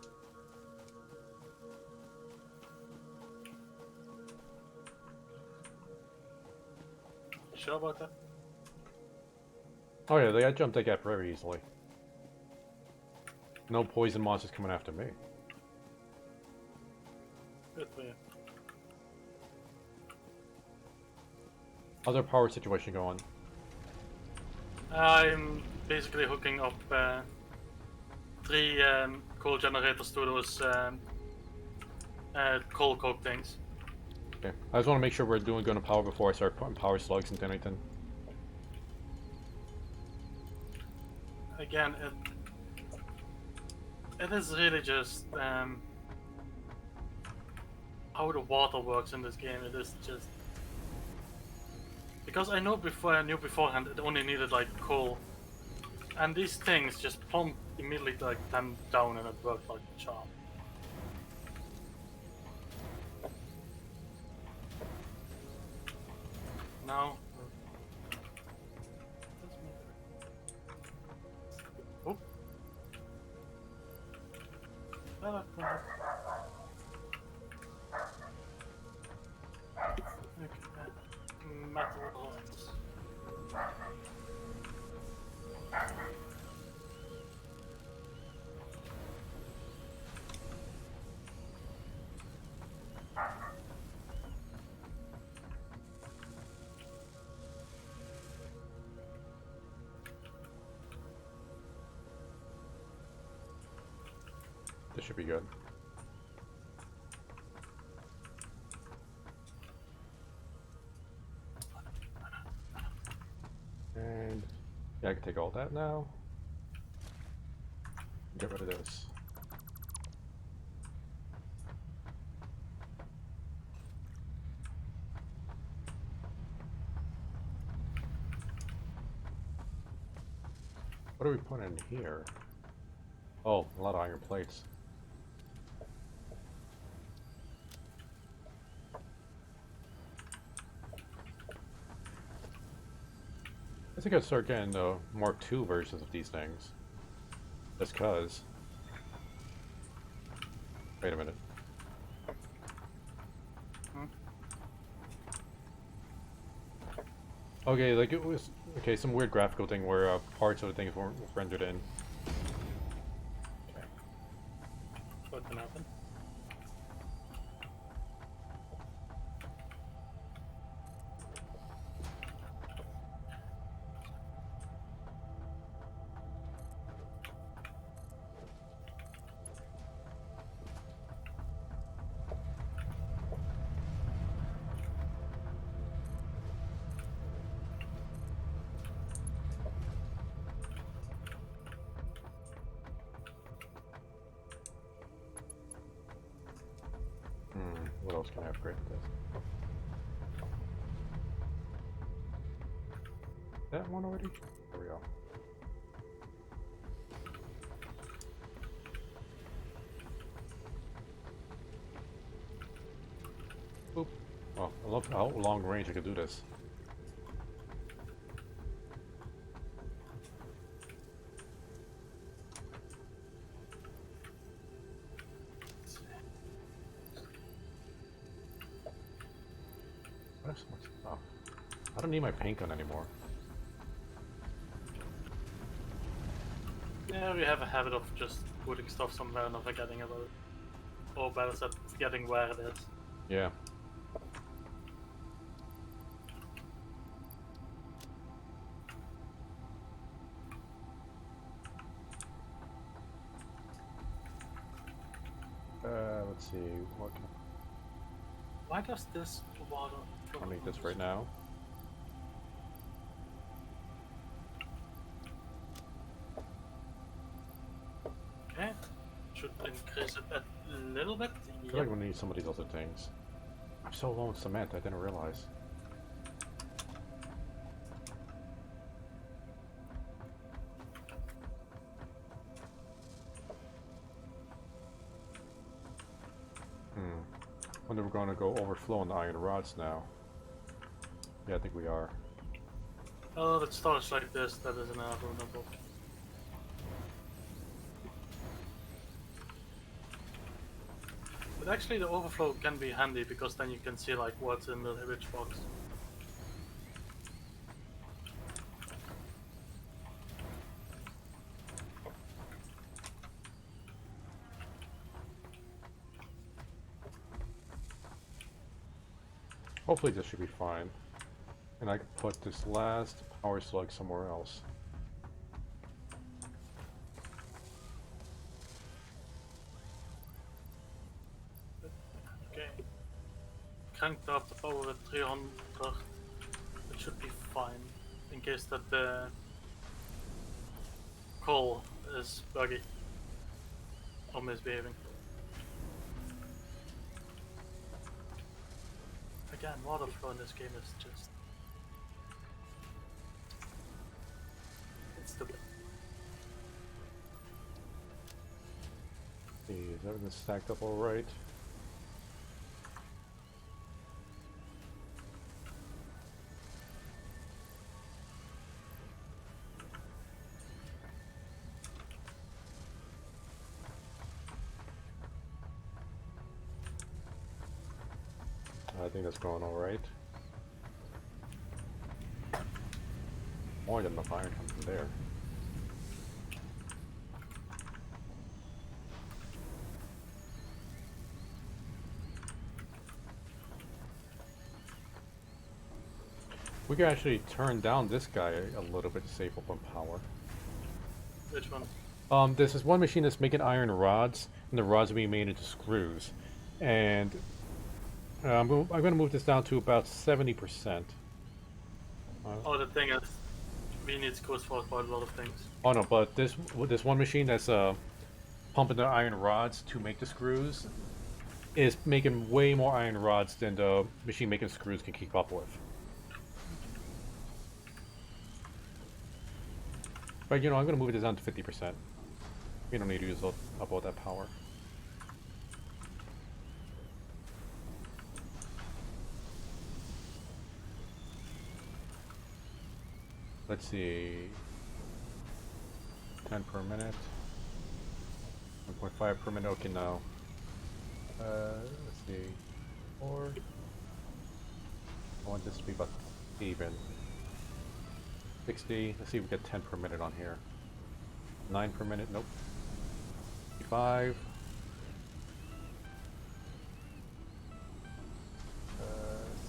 You sure about that? Oh yeah, they got jumped that gap very easily. No poison monsters coming after me. Good for you. How's our power situation going? I'm basically hooking up 3 coal generators to those coal coke things. Okay. I just want to make sure we're doing good on power before I start putting power slugs into anything. Again, it is really just how the water works in this game. It is just because I knew beforehand it only needed like coal, and these things just plump immediately like them down, and it worked like a charm. Now, oh, metal rods. This should be good. And yeah, I can take all that now. Get rid of this. What are we putting in here? Oh, a lot of iron plates. I think I'd start getting the Mark II versions of these things. Just cause. Wait a minute. Okay, like it was okay. Some weird graphical thing where parts of the things weren't rendered in. Okay. What can happen? What else can I upgrade with this? That one already? There we go. Boop. Oh, I love how long range I can do this. What else? Oh, I don't need my paint gun anymore. Yeah, we have a habit of just putting stuff somewhere and not forgetting about it. Or better said, forgetting where it is. Yeah. Let's see. What can Why does this water? I make this right now? Okay. Should increase it a little bit. I feel like we need some of these other things. I'm so low in cement, I didn't realize. Wonder if we're going to go overflow on the iron rods now. Yeah, I think we are. Oh, it starts like this. That is inevitable. But actually, the overflow can be handy because then you can see like what's in the rich box. Hopefully this should be fine. And I can put this last power slug somewhere else. Okay. Cranked up the power at 300. It should be fine. In case that the coal is buggy or misbehaving. Again, water flow in this game is just... it's stupid. See, is everything stacked up alright? I think that's going alright. More than enough iron coming from there. We can actually turn down this guy a little bit to save up on power. Which one? There's this one machine that's making iron rods, and the rods are being made into screws. And I'm going to move this down to about 70%. Oh, the thing is, we need screws for quite a lot of things. Oh no, but this one machine that's pumping the iron rods to make the screws is making way more iron rods than the machine making screws can keep up with. But you know, I'm going to move it down to 50%. We don't need to use up all that power. Let's see. 10 per minute. 1.5 per minute. Okay, now. Let's see. 4. I want this to be about even. 60. Let's see if we get 10 per minute on here. 9 per minute. Nope. 55.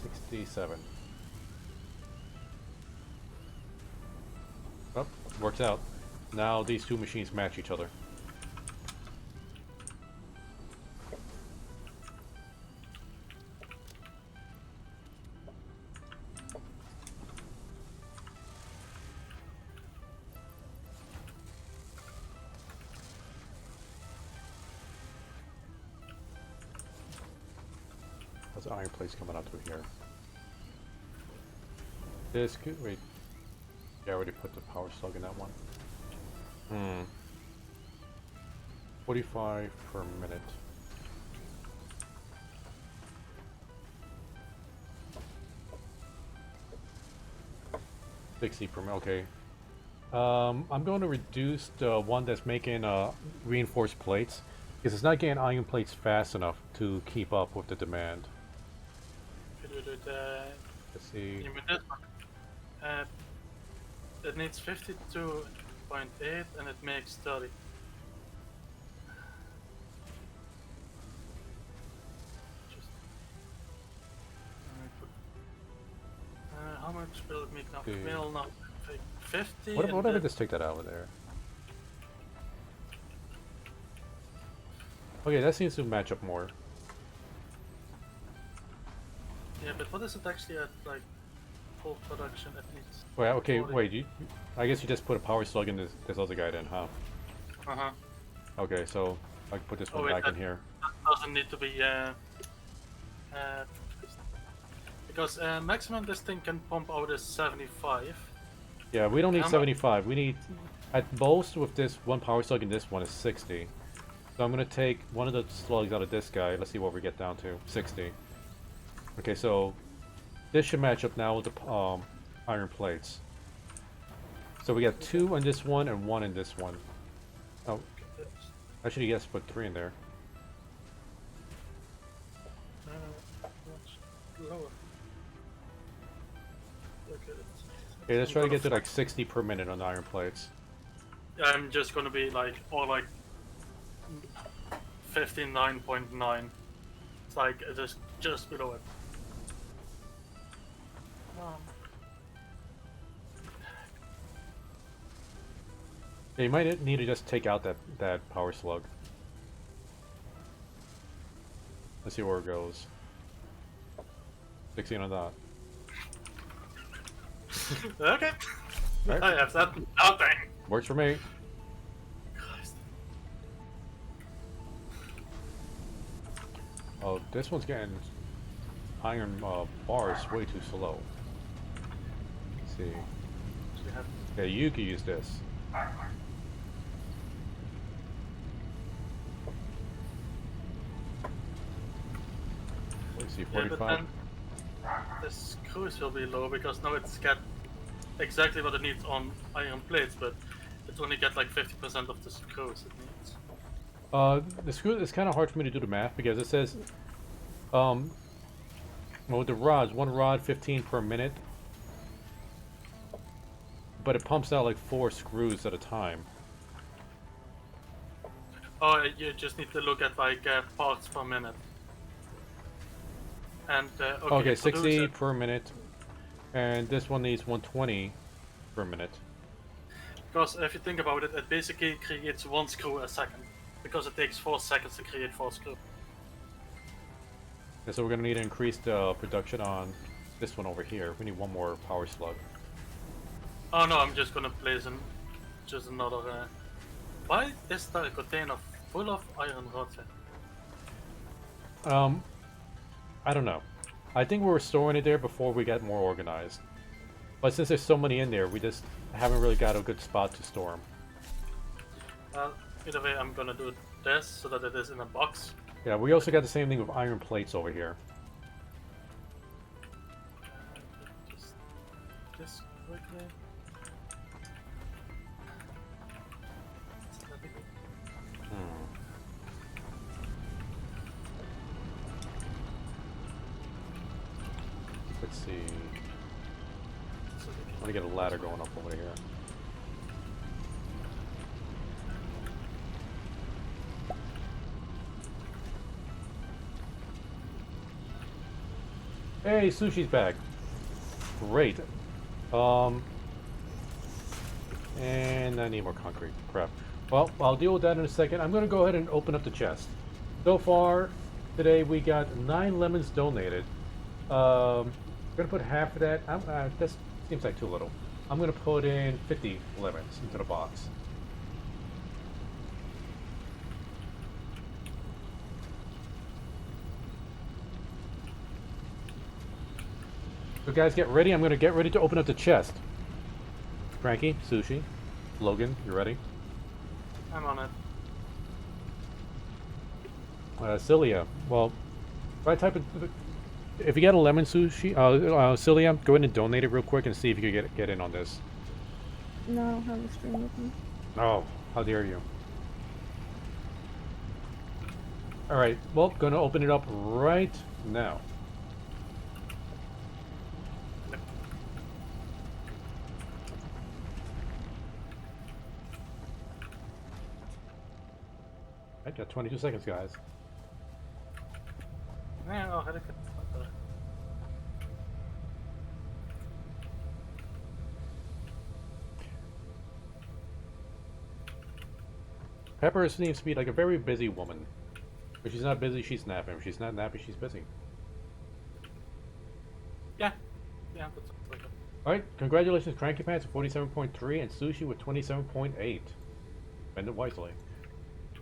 67. Oh, works out. Now these two machines match each other. There's iron plates coming out through here. This could wait. Yeah, I already put the power slug in that one. 45 per minute. 60 per minute. Okay. I'm going to reduce the one that's making reinforced plates because it's not getting iron plates fast enough to keep up with the demand. Let's see. It needs 52.8 and it makes 30. How much will it make now? Okay. Will not 50. What if I just take that out of there? Okay, that seems to match up more. Yeah, but what is it actually at like full production at least? Wait, okay, 40. wait. I guess you just put a power slug in this other guy then, huh? Uh-huh. Okay, so I can put this Oh one wait, back in here. that doesn't need to be because maximum this thing can pump out is 75. Yeah, we don't need How mu- 75. We need, at most with this one power slug and this one is 60. So I'm gonna take one of the slugs out of this guy. Let's see what we get down to. 60. Okay, so this should match up now with the iron plates. So we got 2 on this one and 1 in this one. Oh, actually, yes, put 3 in there. Much lower. Okay, Okay, let's try to get to like 60 per minute on the iron plates. I'm just gonna be like, or like 59.9. It's like just below it. Yeah, you might need to just take out that power slug. Let's see where it goes. 16 on that. Okay. Right. I have that nothing. Works for me. Christ. Oh, this one's getting iron bars way too slow. Let's see. So we have Yeah, you could use this. Let's see, yeah, but 45. then the screws will be low because now it's got exactly what it needs on iron plates, but it's only got like 50% of the screws it needs. The screw, it's kind of hard for me to do the math because it says, well, with the rods, 1 rod 15 per minute, but it pumps out like 4 screws at a time. Oh, you just need to look at like parts per minute. And Okay, to do 60 that- per minute, and this one needs 120 per minute. Because if you think about it, it basically creates 1 screw a second. Because it takes 4 seconds to create 4 screws. And so we're gonna need to increase the production on this one over here. We need 1 more power slug. Oh no, I'm just gonna place just another. Why is there a container full of iron rods? I don't know. I think we were storing it there before we got more organized. But since there's so many in there, we just haven't really got a good spot to store them. Well, either way, I'm gonna do this so that it is in a box. Yeah, we also got the same thing with iron plates over here. Just this quickly. Let's see. I'm gonna get a ladder going up over here. Hey, sushi's back. Great. And I need more concrete. Crap. Well, I'll deal with that in a second. I'm gonna go ahead and open up the chest. So far, today we got 9 lemons donated. I'm gonna put half of that. That seems like too little. I'm gonna put in 50 lemons into the box. So guys, get ready. I'm gonna get ready to open up the chest. Frankie, Sushi, Logan, you ready? I'm on it. Cilia, well, if I type it, if you get a lemon sushi, Cilia, go ahead and donate it real quick and see if you can get in on this. No, I don't have the stream with me. Oh, how dare you. Alright, well, gonna open it up right now. I got 22 seconds, guys. Yeah, I'll hit it. Pepper seems to be like a very busy woman. If she's not busy, she's napping. If she's not napping, she's busy. Yeah, that sounds like it. Alright, congratulations, Cranky Pants with 47.3 and Sushi with 27.8. Spend it wisely.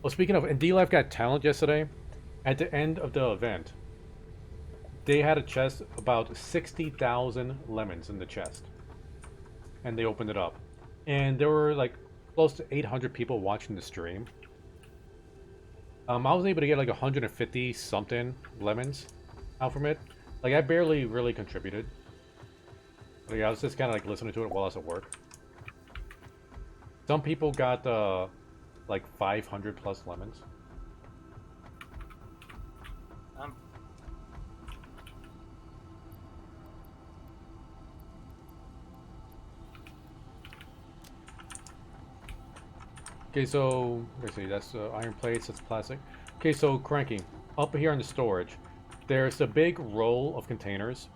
Well, speaking of, and DLive got talent yesterday. At the end of the event, they had a chest about 60,000 lemons in the chest. And they opened it up. And there were like close to 800 people watching the stream. I was able to get like 150 something lemons out from it. Like, I barely really contributed. Like, I was just kind of like listening to it while I was at work. Some people got like 500 plus lemons. Okay, so let's see. That's iron plates. That's plastic. Okay, so Cranky, up here in the storage, there's a big roll of containers.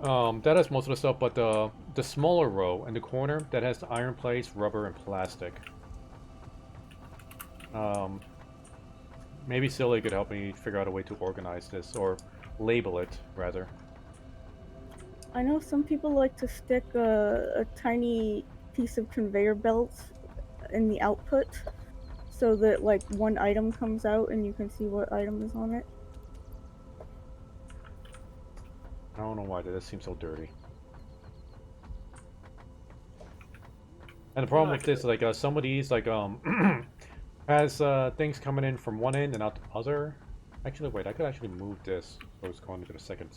That has most of the stuff, but the smaller row in the corner that has the iron plates, rubber, and plastic. Maybe Silly could help me figure out a way to organize this, or label it, rather. I know some people like to stick a tiny piece of conveyor belt in the output so that like one item comes out and you can see what item is on it. I don't know why this seems so dirty. And the problem with this, like, some of these, like, has things coming in from one end and out the other. Actually, wait, I could actually move this so it's going into the second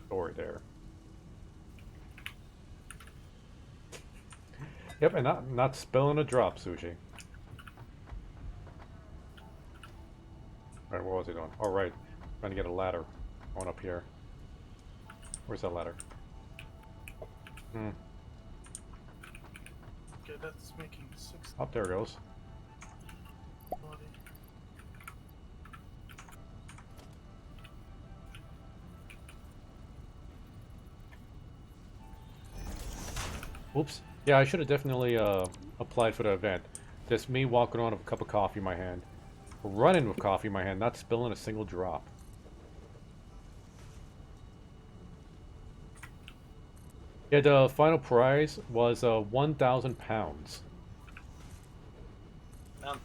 story there. Yep, and not spilling a drop, Sushi. Alright, what was he doing? Oh, right. Trying to get a ladder. Going up here. Where's that ladder? Hmm. Okay, that's making 6. Up there it goes. Oops. Yeah, I should have definitely applied for the event. Just me walking around with a cup of coffee in my hand. Running with coffee in my hand, not spilling a single drop. Yeah, the final prize was 1,000 pounds. Man.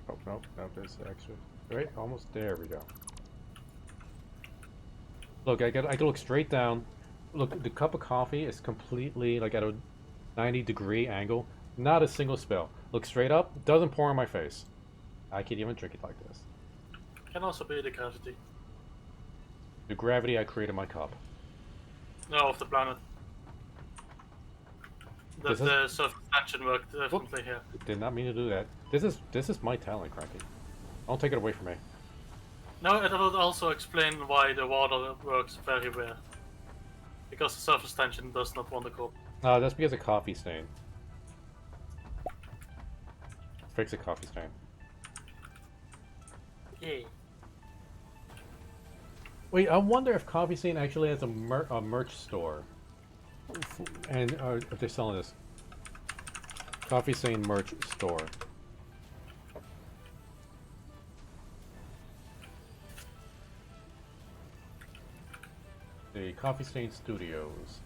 Oh, nope, nope, there's extra. Right, almost there we go. Look, I can look straight down. Look, the cup of coffee is completely like at a 90-degree angle. Not a single spill. Look straight up, doesn't pour on my face. I can't even drink it like this. Can also be the gravity. The gravity I created my cup. No, of the planet. The surface tension worked definitely here. Did not mean to do that. This is my talent, Cranky. Don't take it away from me. No, it will also explain why the water works very well. Because the surface tension does not want to go. That's because of coffee stain. Fix a coffee stain. Yay. Wait, I wonder if Coffee Stain actually has a merch store. And if they're selling this. Coffee Stain merch store. The Coffee Stain Studios.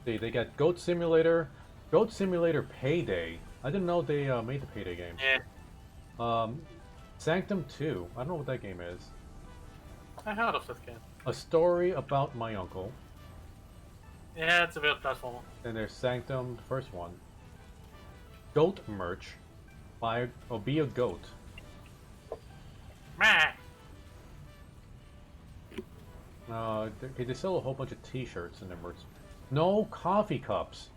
They got Goat Simulator Payday. I didn't know they made the Payday game. Yeah. Sanctum 2. I don't know what that game is. I heard of that game. A Story About My Uncle. Yeah, it's a weird platformer. Then there's Sanctum, the first one. Goat merch. Be a goat. Meh. They sell a whole bunch of t-shirts in their merch. No coffee cups.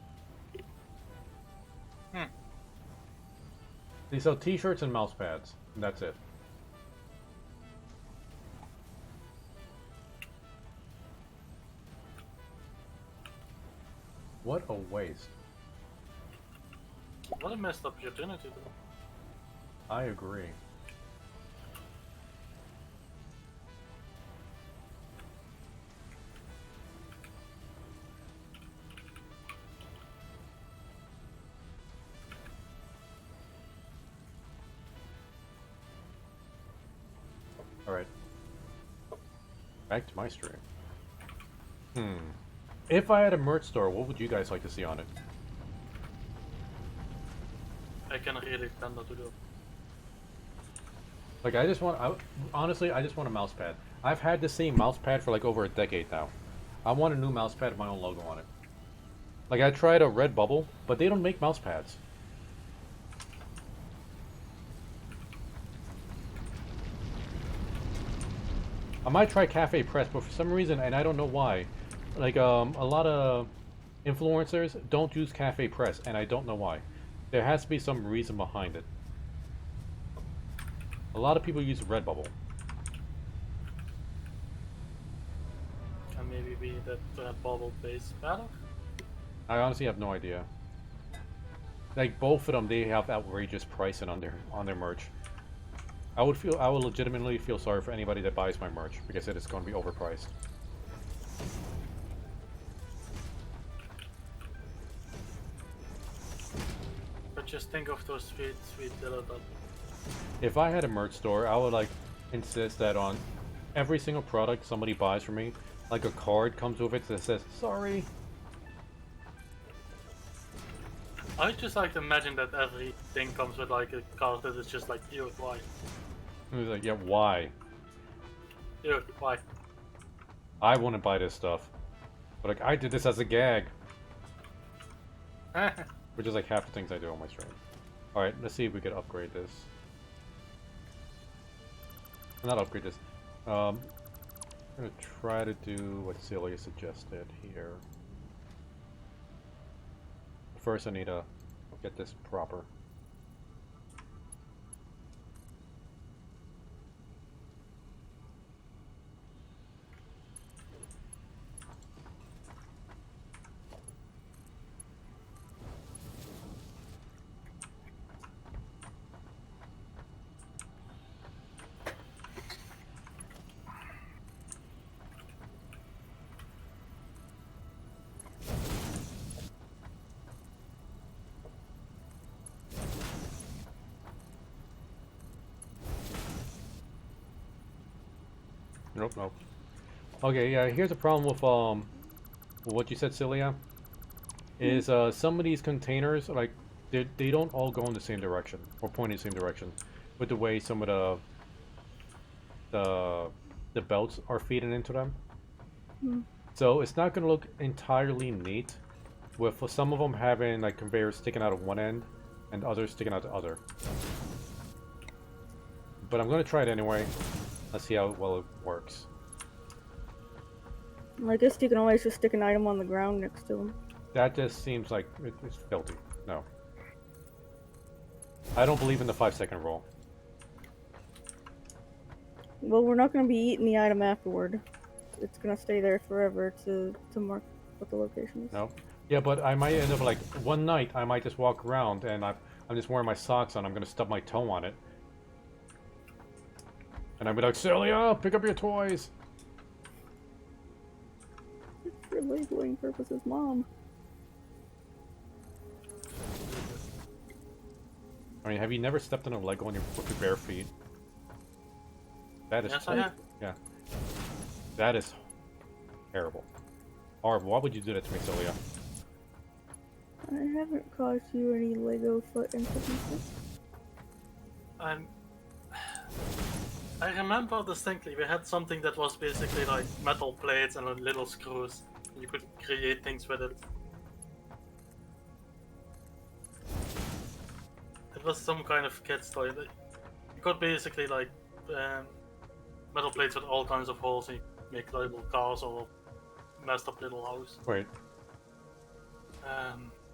They sell t-shirts and mouse pads. And that's it. What a waste. What a missed opportunity, though. I agree. Alright. Back to my stream. If I had a merch store, what would you guys like to see on it? I can really tend not to do. Like, honestly, I just want a mouse pad. I've had the same mouse pad for like over a decade now. I want a new mouse pad with my own logo on it. Like, I tried a Redbubble, but they don't make mouse pads. I might try Cafe Press, but for some reason, and I don't know why, like, a lot of influencers don't use Cafe Press, and I don't know why. There has to be some reason behind it. A lot of people use Redbubble. Can maybe be that bubble base better? I honestly have no idea. Like, both of them, they have outrageous pricing on their merch. I would legitimately feel sorry for anybody that buys my merch because it is going to be overpriced. But just think of those sweet, sweet little. If I had a merch store, I would like insist that on every single product somebody buys from me, like a card comes with it that says sorry. I just like to imagine that everything comes with like a card that is just like, ew, why? And he's like, yeah, why? Ew, why? I wouldn't buy this stuff. But like, I did this as a gag. Which is like half the things I do on my stream. Alright, let's see if we can upgrade this. Not upgrade this. I'm gonna try to do what Celia suggested here. First I need to get this proper. Nope. Okay, yeah, here's a problem with what you said, Celia. Is some of these containers, like, they don't all go in the same direction, or point in the same direction, with the way some of the belts are feeding into them. So it's not going to look entirely neat, with some of them having like conveyors sticking out of one end, and others sticking out the other. But I'm going to try it anyway. Let's see how well it works. I guess you can always just stick an item on the ground next to him. That just seems like it's filthy. No. I don't believe in the 5-second rule. Well, we're not going to be eating the item afterward. It's going to stay there forever to mark what the location is. No. Yeah, but I might end up like one night I might just walk around and I'm just wearing my socks on. I'm going to stub my toe on it. And I'll be like, Celia, pick up your toys. For labeling purposes, Mom. I mean, have you never stepped on a Lego with your bare feet? That is... Yes, I have. Yeah. That is terrible. Horrible. Why would you do that to me, Celia? I haven't caused you any Lego foot incidences. I remember distinctly we had something that was basically like metal plates and little screws. You could create things with it. It was some kind of kid's toy. You got basically like metal plates with all kinds of holes and you make little cars or messed up little house. Wait.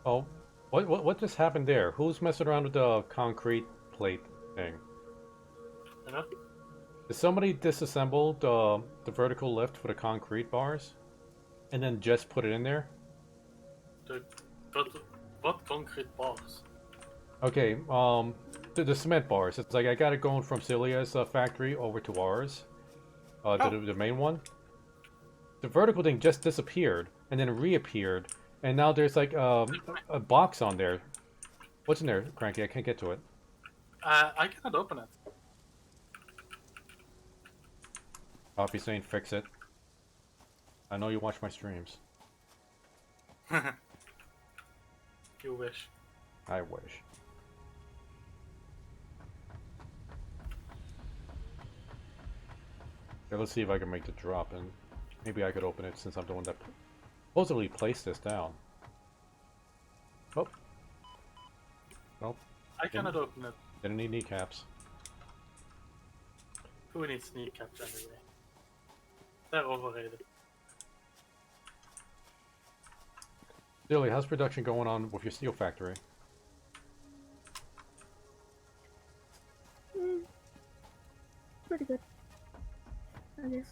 Oh, what just happened there? Who's messing around with the concrete plate thing? You know? Did somebody disassemble the vertical lift for the concrete bars, and then just put it in there? What concrete bars? Okay, the cement bars. It's like I got it going from Celia's factory over to ours. The main one. The vertical thing just disappeared and then reappeared, and now there's like a box on there. What's in there, Cranky? I can't get to it. I cannot open it. Choppy saying fix it. I know you watch my streams. You wish. I wish. Okay, let's see if I can make the drop, and maybe I could open it since I'm the one that supposedly placed this down. Oh. Nope. I cannot open it. Didn't need kneecaps. Who needs kneecaps anyway? They're overrated. Dilly, how's production going on with your steel factory? Pretty good, I guess.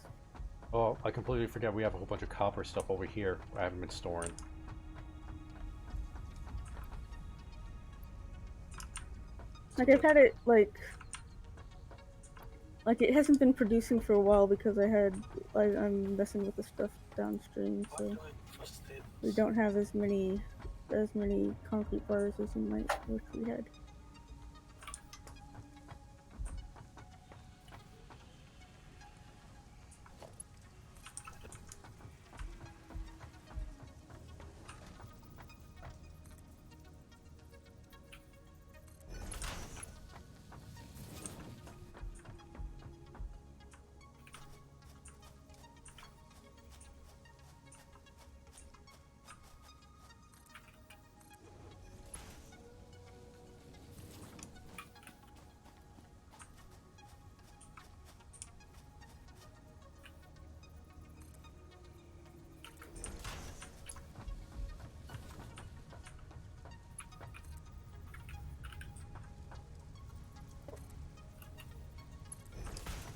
Oh, I completely forgot we have a whole bunch of copper stuff over here I haven't been storing. Like I've had it like it hasn't been producing for a while because I'm messing with the stuff downstream, so we don't have as many concrete bars as we might wish we had.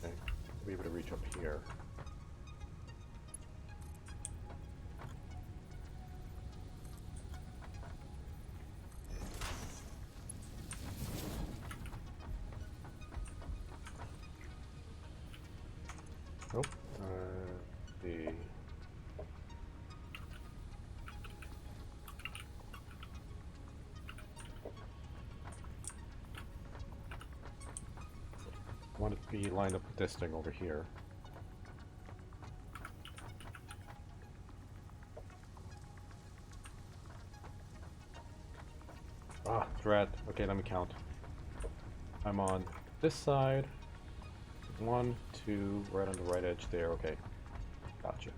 Okay, be able to reach up here. Nope. The want to be lined up with this thing over here. Ah, drat. Okay, let me count. I'm on this side. 1, 2, right on the right edge there. Okay, gotcha.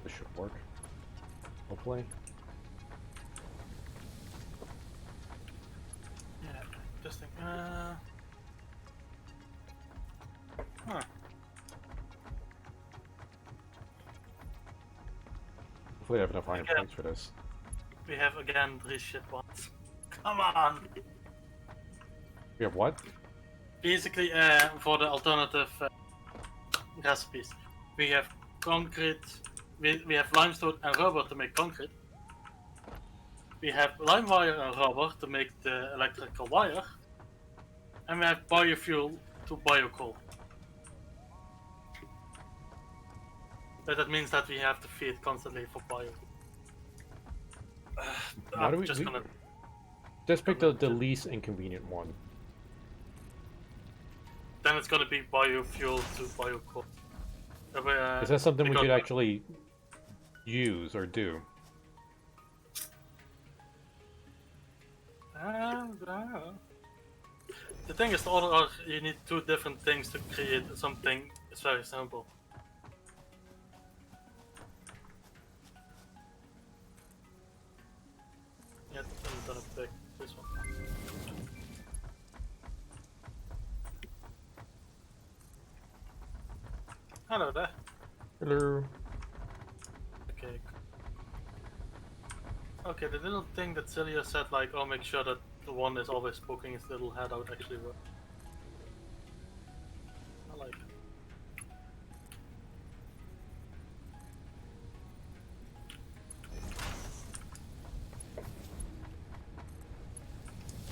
This should work. Hopefully. Yeah, this thing. Huh. Hopefully I have enough iron Yeah. plates for this. We have again 3 shit ones. Come on! We have what? Basically, for the alternative recipes, we have concrete, we have limestone and rubber to make concrete. We have lime wire and rubber to make the electrical wire. And we have biofuel to biocoal. But that means that we have to feed constantly for bio. Why do I'm we just gonna... just pick the least inconvenient one? Then it's gonna be biofuel to biocoal. Is that something we because- could actually use or do? I don't know. The thing is, all are, you need 2 different things to create something. It's very simple. Yet I'm gonna pick this one. Hello there. Hello. Okay. Okay, the little thing that Celia said, like, oh, make sure that the one is always poking his little head out, actually works. I like it.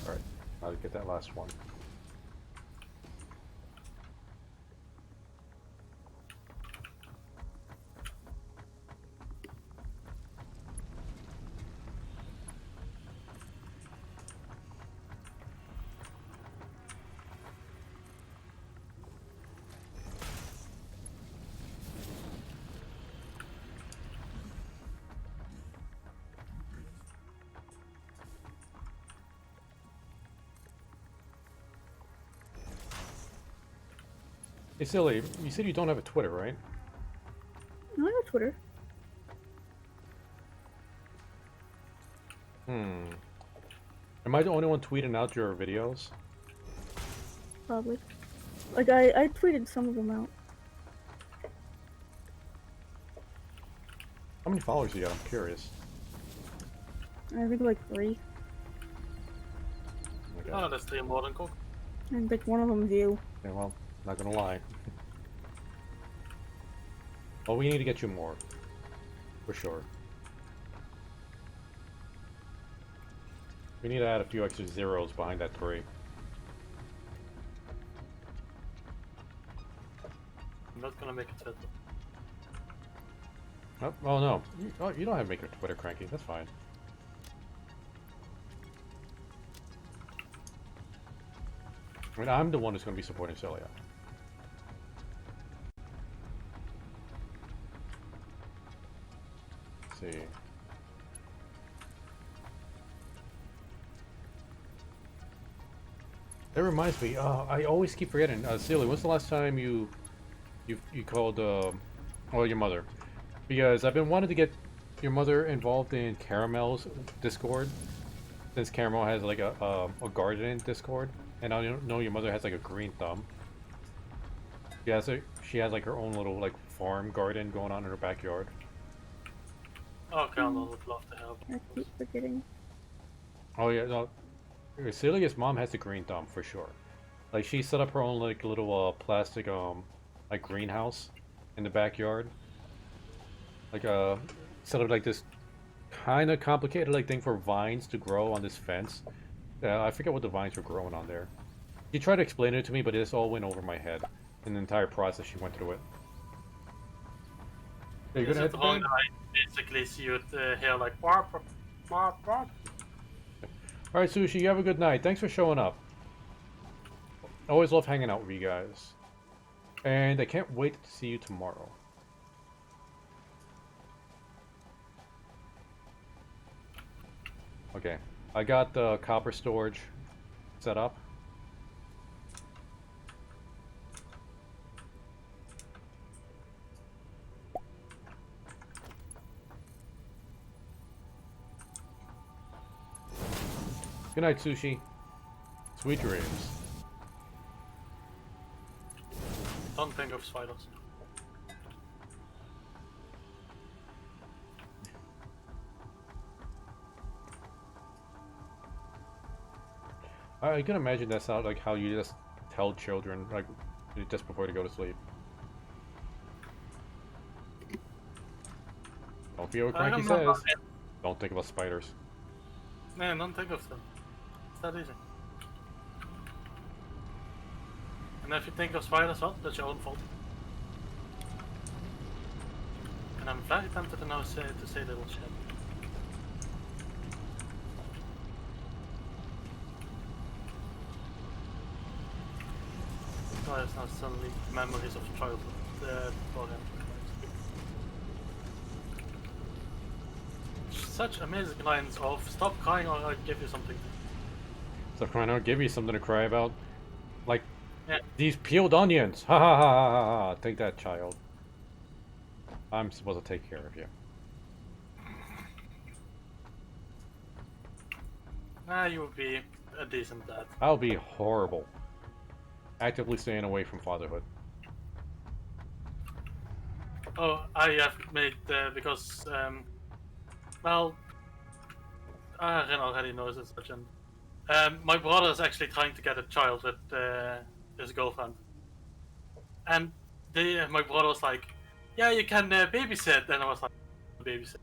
Alright, I'll get that last one. Hey, Silly, you said you don't have a Twitter, right? No, I have Twitter. Hmm. Am I the only one tweeting out your videos? Probably. Like, I tweeted some of them out. How many followers you got? I'm curious. I think like 3. Okay. Oh, that's the more than Coke. And like one of them's you. Yeah, well, not gonna lie. Well, we need to get you more. For sure. We need to add a few extra zeros behind that 3. I'm not gonna make it fit. Oh no. You don't have to make your Twitter cranky. That's fine. I mean, I'm the one who's going to be supporting Celia. Let's see. That reminds me. I always keep forgetting. Celia, when's the last time you called your mother? Because I've been wanting to get your mother involved in Caramel's Discord, since Caramel has like a garden Discord, and I know your mother has like a green thumb. She has like her own little like farm garden going on in her backyard. Okay, I would love to help. I keep forgetting. Oh yeah, no. Celia's mom has a green thumb for sure. Like she set up her own like little plastic like greenhouse in the backyard. Like set up like this kind of complicated like thing for vines to grow on this fence. I forget what the vines were growing on there. She tried to explain it to me, but it just all went over my head. In the entire process, she went through it. Are you Is gonna it head to wrong bed? that I basically see you here like bark, bark, bark, bark? All right, Sushi. You have a good night. Thanks for showing up. Always love hanging out with you guys. And I can't wait to see you tomorrow. Okay, I got the copper storage set up. Good night, Sushi. Sweet dreams. Don't think of spiders. I can imagine that's not like how you just tell children like just before they go to sleep. Don't be what I Cranky don't know. says. Don't think about spiders. No, don't think of them. It's that easy. And if you think of spiders, well, that's your own fault. And I'm very tempted to now say little shit. Oh, there's now suddenly memories of childhood for him. Such amazing lines of "Stop crying, or I'll give you something." So crying out, give you something to cry about. Like Yeah. these peeled onions. Ha ha ha ha ha ha. Take that, child. I'm supposed to take care of you. You would be a decent dad. I'll be horrible. Actively staying away from fatherhood. Oh, I have made because well, Ren already knows this legend. My brother is actually trying to get a child with his girlfriend, and my brother was like, "Yeah, you can babysit," and I was like, "Babysit,"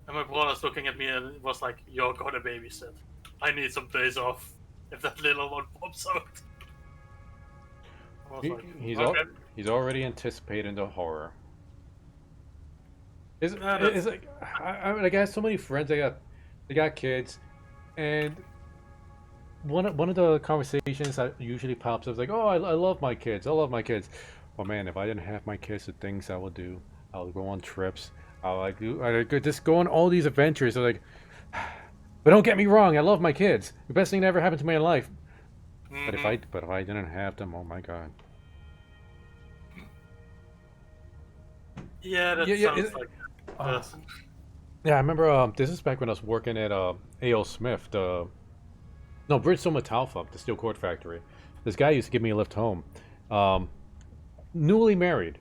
and my brother's looking at me and was like, "You're gonna babysit. I need some days off if that little one pops out." I was like, "Okay." He's already anticipating the horror. It's That's like I got so many friends. They got kids, and one of the conversations that usually pops up is like, "Oh, I love my kids. I love my kids." Well, man, if I didn't have my kids, the things I would do, I would go on trips. I could just go on all these adventures. So like, but don't get me wrong, I love my kids. The best thing that ever happened to me in life. But if I didn't have them, oh my god. yeah, that Yeah, yeah. sounds like a Uh, person. yeah, I remember. This is back when I was working at A.O. Smith, no, Bridgestone Metalfa, the steel cord factory. This guy used to give me a lift home. Um, Newly married.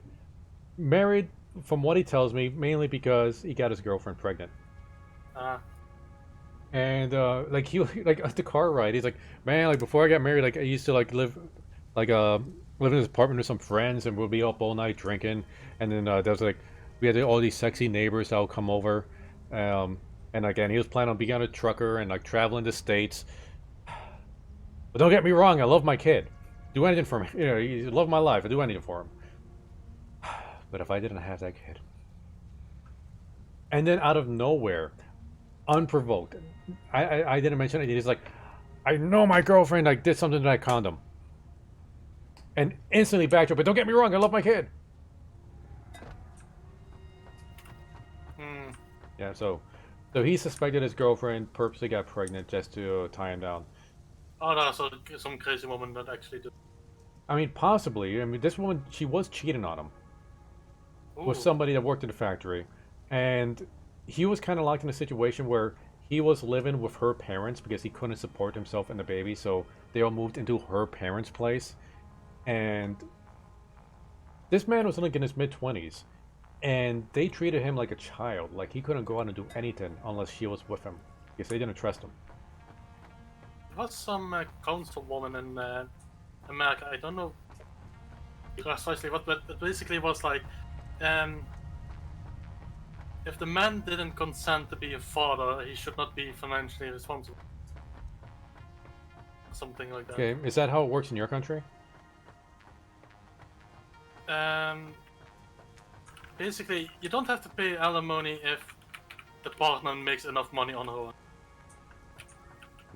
Married, from what he tells me, mainly because he got his girlfriend pregnant. And like he like at the car ride, he's like, man, like before I got married, like I used to like like live in this apartment with some friends, and we'll be up all night drinking. And then there's like we had all these sexy neighbors that would come over. Um, and again, he was planning on being a trucker and like traveling the states. But don't get me wrong, I love my kid. Do anything for me. You know, he love my life. I do anything for him. But if I didn't have that kid, and then out of nowhere, unprovoked, I didn't mention it. He's like, I know my girlfriend like did something to that condom, and instantly backed up. But don't get me wrong, I love my kid. Hmm. Yeah, so he suspected his girlfriend purposely got pregnant just to tie him down. Oh, no, so some crazy woman that actually did. I mean, possibly. I mean, this woman, she was cheating on him with Ooh. somebody that worked in the factory, and he was kind of locked in a situation where he was living with her parents because he couldn't support himself and the baby, so they all moved into her parents' place. And this man was like in his mid-20s, and they treated him like a child. Like he couldn't go out and do anything unless she was with him because they didn't trust him. There was some councilwoman in America. I don't know precisely what, but it basically was like, um, if the man didn't consent to be a father, he should not be financially responsible. Something like that. Okay, is that how it works in your country? Basically, you don't have to pay alimony if the partner makes enough money on her own.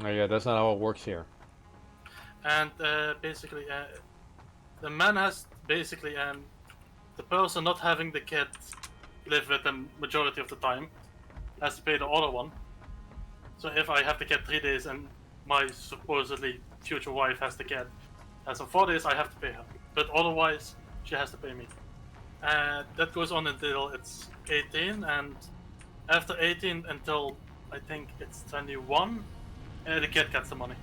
Oh yeah, that's not how it works here. And basically, the man has basically the person not having the kid live with them majority of the time has to pay the other one. So if I have the kid 3 days and my supposedly future wife has the kid, and so 4 days I have to pay her, but otherwise she has to pay me. That goes on until it's 18, and after 18 until I think it's 21, the kid gets the money.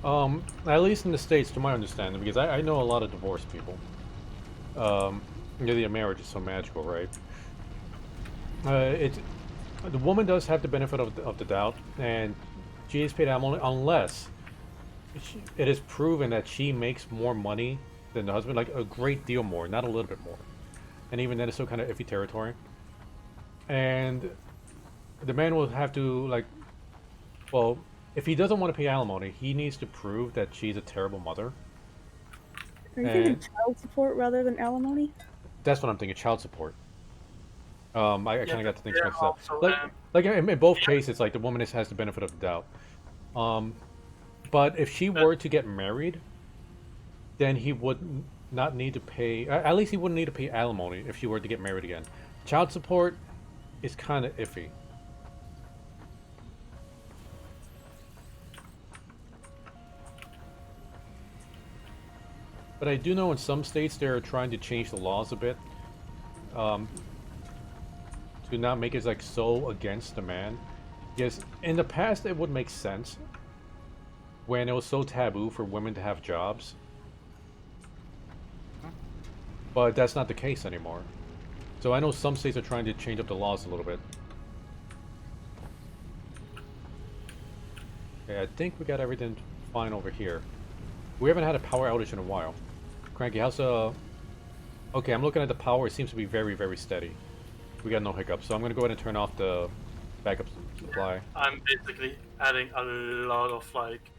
At least in the States, to my understanding, because I know a lot of divorced people. The marriage is so magical, right? The woman does have the benefit of the doubt, and she is paid alimony unless it is proven that she makes more money than the husband, like a great deal more, not a little bit more. And even then, it's still kind of iffy territory. And the man will have to, like, well, if he doesn't want to pay alimony, he needs to prove that she's a terrible mother. Are you thinking child support rather than alimony? That's what I'm thinking, child support. I kind of got to think mixed up. Also, Like in both cases, like the woman has the benefit of the doubt. But if she were to get married, then he would not need to pay. At least he wouldn't need to pay alimony if she were to get married again. Child support is kind of iffy. But I do know in some states they're trying to change the laws a bit. To not make it like so against the man. Yes, in the past it would make sense when it was so taboo for women to have jobs. but that's not the case anymore. So I know some states are trying to change up the laws a little bit. Okay, I think we got everything fine over here. We haven't had a power outage in a while. Cranky, how's the... Okay, I'm looking at the power. It seems to be very, very steady. We got no hiccups, so I'm gonna go ahead and turn off the backup supply. I'm basically adding a lot of like,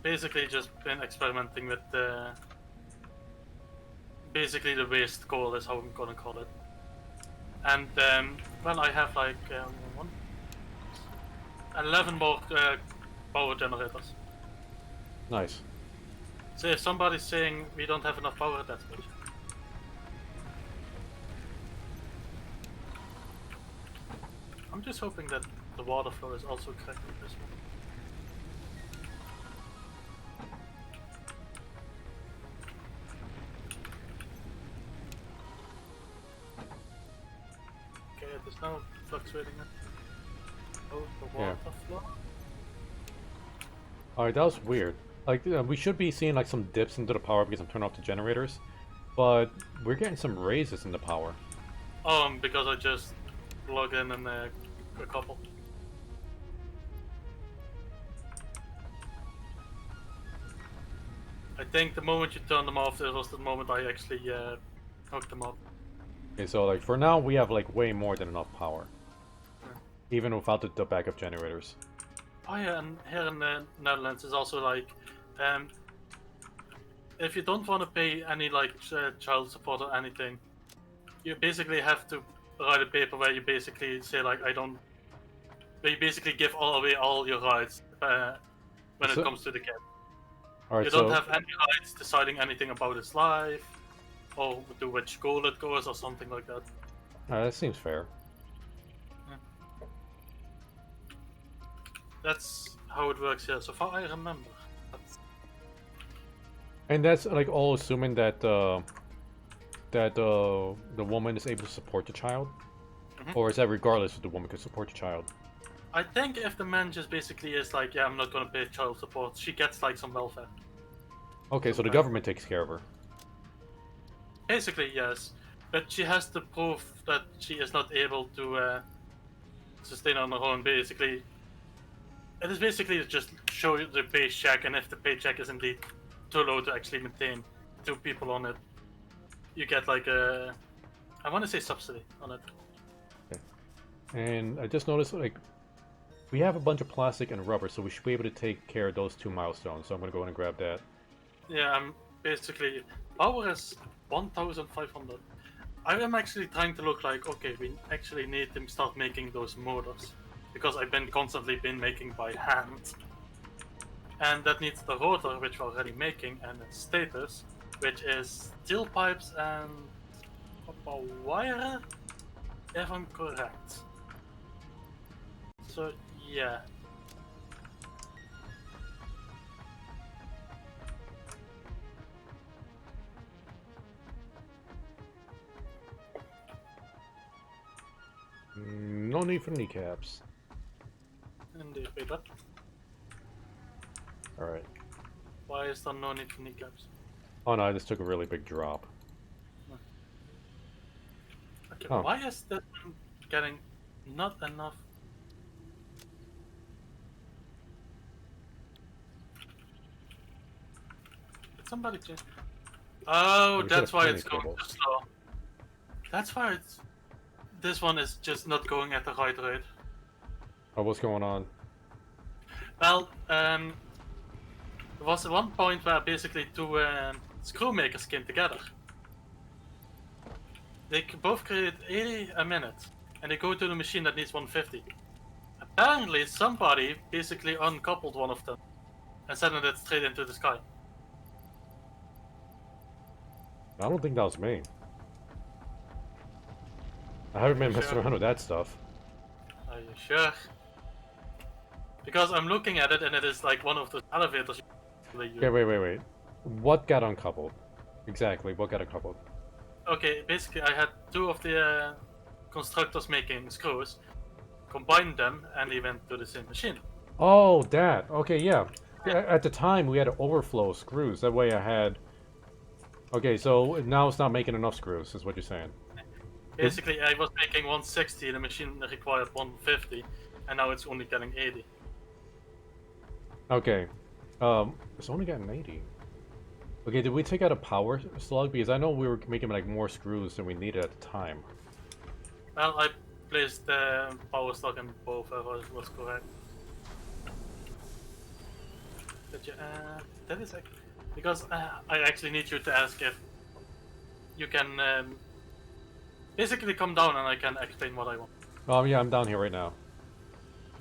basically just been experimenting with the, basically the waste coal is how I'm gonna call it. And well, I have like 11 more power generators. Nice. So if somebody's saying we don't have enough power, that's bullshit. I'm just hoping that the water flow is also correct with this one. Okay, it is now fluctuating. Oh, the water flow. Alright, that was weird. Like, we should be seeing like some dips into the power because I'm turning off the generators. But we're getting some raises in the power. Because I just plug in and a couple. I think the moment you turn them off, it was the moment I actually hooked them up. Okay, so like for now we have like way more than enough power. Even without the backup generators. Oh yeah, and here in the Netherlands is also like, if you don't want to pay any like child support or anything, you basically have to write a paper where you basically say like where you basically give away all your rights when it comes to the kid. Alright, you don't have any rights deciding anything about his life, or to which school it goes, or something like that. That seems fair. That's how it works here, so far I remember. And that's like all assuming that the woman is able to support the child, or is that regardless if the woman can support the child? I think if the man just basically is like, yeah, I'm not gonna pay child support, she gets like some welfare. Okay, so the government takes care of her. Basically, yes, but she has to prove that she is not able to sustain on her own. Basically, it is basically just show you the paycheck, and if the paycheck is indeed too low to actually maintain two people on it, you get like a, I want to say subsidy on it. Okay. And I just noticed like we have a bunch of plastic and rubber, so we should be able to take care of those 2 milestones. So I'm gonna go in and grab that. Yeah, I'm basically power is 1,500. I am actually trying to look like, okay, we actually need to start making those motors, because I've been constantly making by hand. And that needs the rotor, which we're already making, and its status, which is steel pipes and copper wire, if I'm correct. So, yeah. No need for kneecaps. Indeed, wait, what? Alright. Why is there no need for kneecaps? Oh no, I just took a really big drop. Okay, Oh. why is this one getting not enough? Did somebody change? Oh, We that's should've why plenty it's going cables. too slow. That's why it's... This one is just not going at the right rate. Oh, what's going on? Well, there was one point where basically two screw makers came together. They both create 80 a minute, and they go to the machine that needs 150. Apparently, somebody basically uncoupled one of them and sent it straight into the sky. I don't think that was me. I haven't been messing Sure. around with that stuff. Are you sure? Because I'm looking at it and it is like one of those elevators they use. Okay, wait. What got uncoupled? Exactly, what got uncoupled? Okay, basically I had two of the constructors making screws, combined them, and they went to the same machine. Oh, that. Okay, yeah. At the time, we had overflow screws. That way I had Okay, so now it's not making enough screws, is what you're saying. Basically, I was making 160, the machine required 150, and now it's only getting 80. Okay. It's only getting 80. Okay, did we take out a power slug? Because I know we were making like more screws than we needed at the time. Well, I placed the power slug in both, if I was correct. But yeah, that is actually... Because I actually need you to ask if you can basically come down and I can explain what I want. Yeah, I'm down here right now.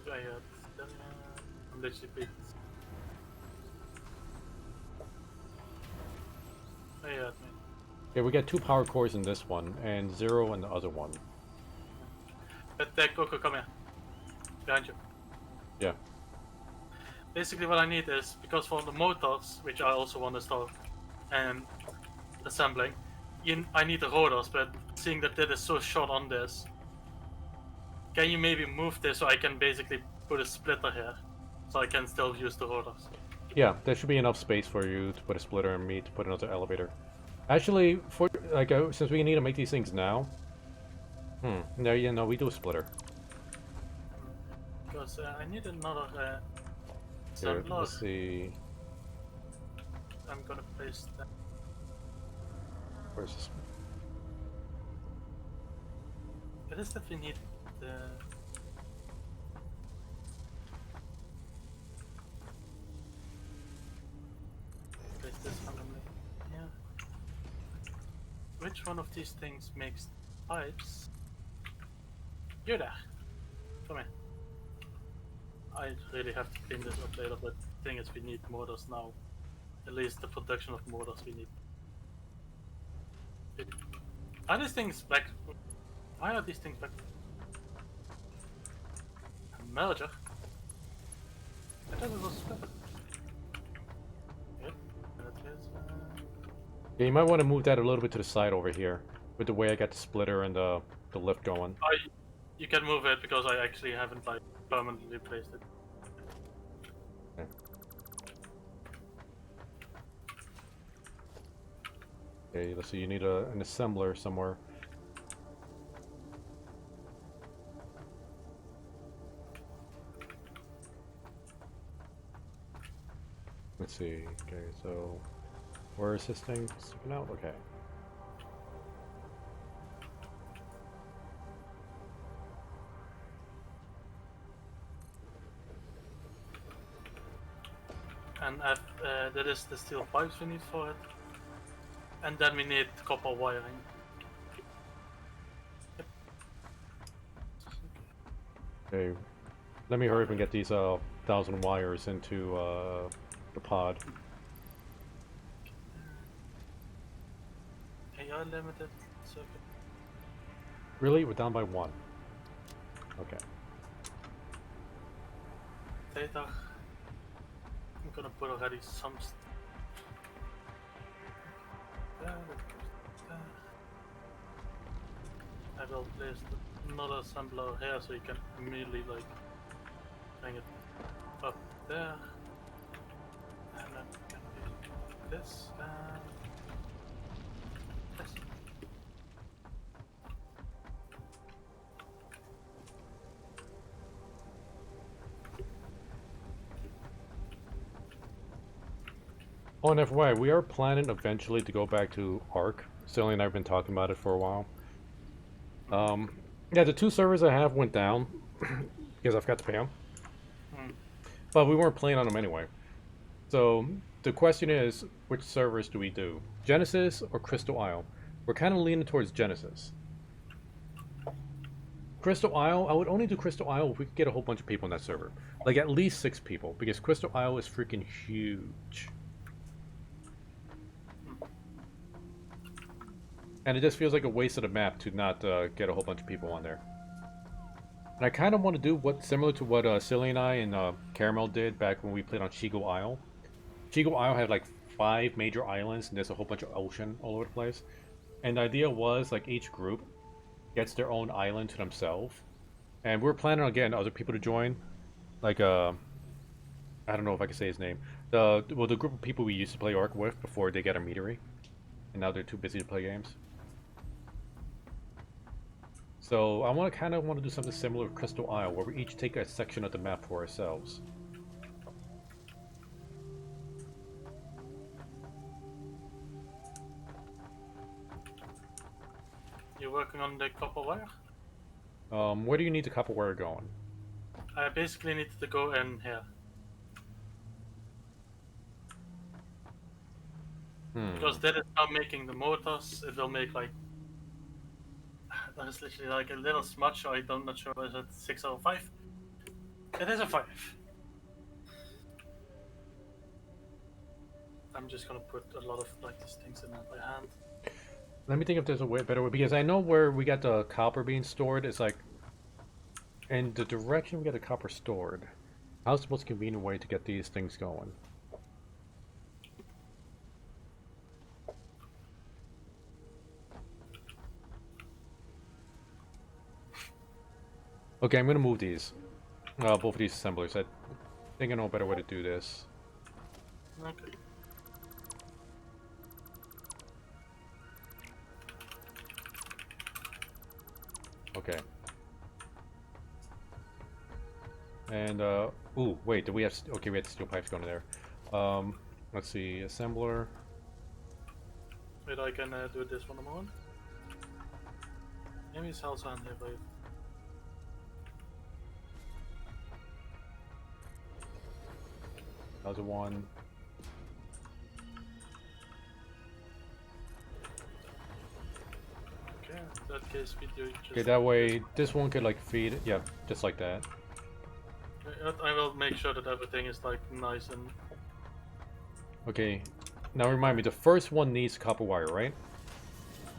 I'm literally big. Yeah, Okay, we got 2 power cores in this one, and 0 in the other one. but Coco, come here. Behind you. Yeah. Basically what I need is, because for the motors, which I also want to start assembling, I need the rotors, but seeing that is so short on this, can you maybe move this so I can basically put a splitter here, so I can still use the rotors? Yeah, there should be enough space for you to put a splitter and me to put another elevator. Actually, for like since we need to make these things now, no, yeah, no, we do a splitter. Because I need another Here, assembler. let's see. I'm gonna place that. Where's this? It is that we need the... Place this randomly. Yeah. Which one of these things makes pipes? You there. Come here. I really have to clean this up later, but the thing is we need motors now. At least the production of motors we need. Are these things back? Why are these things back? A merger? I thought it was split. Yep, that is... Yeah, you might want to move that a little bit to the side over here, with the way I got the splitter and the lift going. You can move it because I actually haven't like permanently placed it. Okay. Okay, let's see. You need an assembler somewhere. Let's see. Okay, so where is this thing sticking out? Okay. And that is the steel pipes we need for it. And then we need copper wiring. Yep. Okay. Let me hurry up and get these 1,000 wires into the pod. AI limited circuit. Really? We're down by 1. Okay. Data. I'm gonna put already some there, that goes there. I will place another assembler here so you can immediately like bring it up there. And then we can do this and this. Oh, and FYI, we are planning eventually to go back to Arc. Stanley and I have been talking about it for a while. Yeah, the 2 servers I have went down because I forgot to pay them. But we weren't playing on them anyway. So the question is, which servers do we do? Genesis or Crystal Isle? We're kind of leaning towards Genesis. Crystal Isle, I would only do Crystal Isle if we could get a whole bunch of people in that server. Like at least 6 people, because Crystal Isle is freaking huge. And it just feels like a waste of the map to not get a whole bunch of people on there. And I kind of want to do similar to what Silly and I and Caramel did back when we played on Chigo Isle. Chigo Isle had like 5 major islands, and there's a whole bunch of ocean all over the place. And the idea was like each group gets their own island to themselves. And we're planning on getting other people to join. Like I don't know if I can say his name. The group of people we used to play Ark with before they got a metery. and now they're too busy to play games. So I kind of want to do something similar with Crystal Isle, where we each take a section of the map for ourselves. You're working on the copper wire? Where do you need the copper wire going? I basically need to go in here. Because that is now making the motors. It will make like... That is literally like a little smudge, so I'm not sure is it 6 or 5? It is a 5. I'm just gonna put a lot of like these things in by hand. Let me think if there's a better way, because I know where we got the copper being stored. It's like in the direction we got the copper stored. How's the most convenient way to get these things going? Okay, I'm gonna move these. Both of these assemblers. I think I know a better way to do this. Okay. Okay. And, ooh, wait, do we have... Okay, we had steel pipes going there. Let's see, assembler. Wait, I can do this one a moment. Maybe it's also on here, but... Another one. Okay, in that case we do just... Okay, that way, this one could, like, feed... Yeah, just like that. I will make sure that everything is, like, nice and... Okay, now remind me, the first one needs copper wire, right?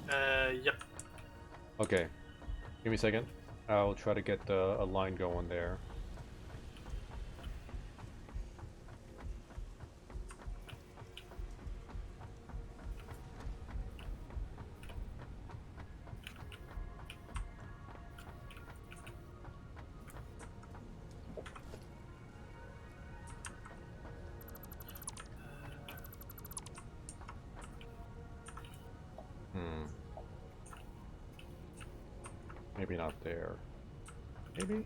Yep. Okay, give me a second. I'll try to get a line going there. Maybe not there. Maybe?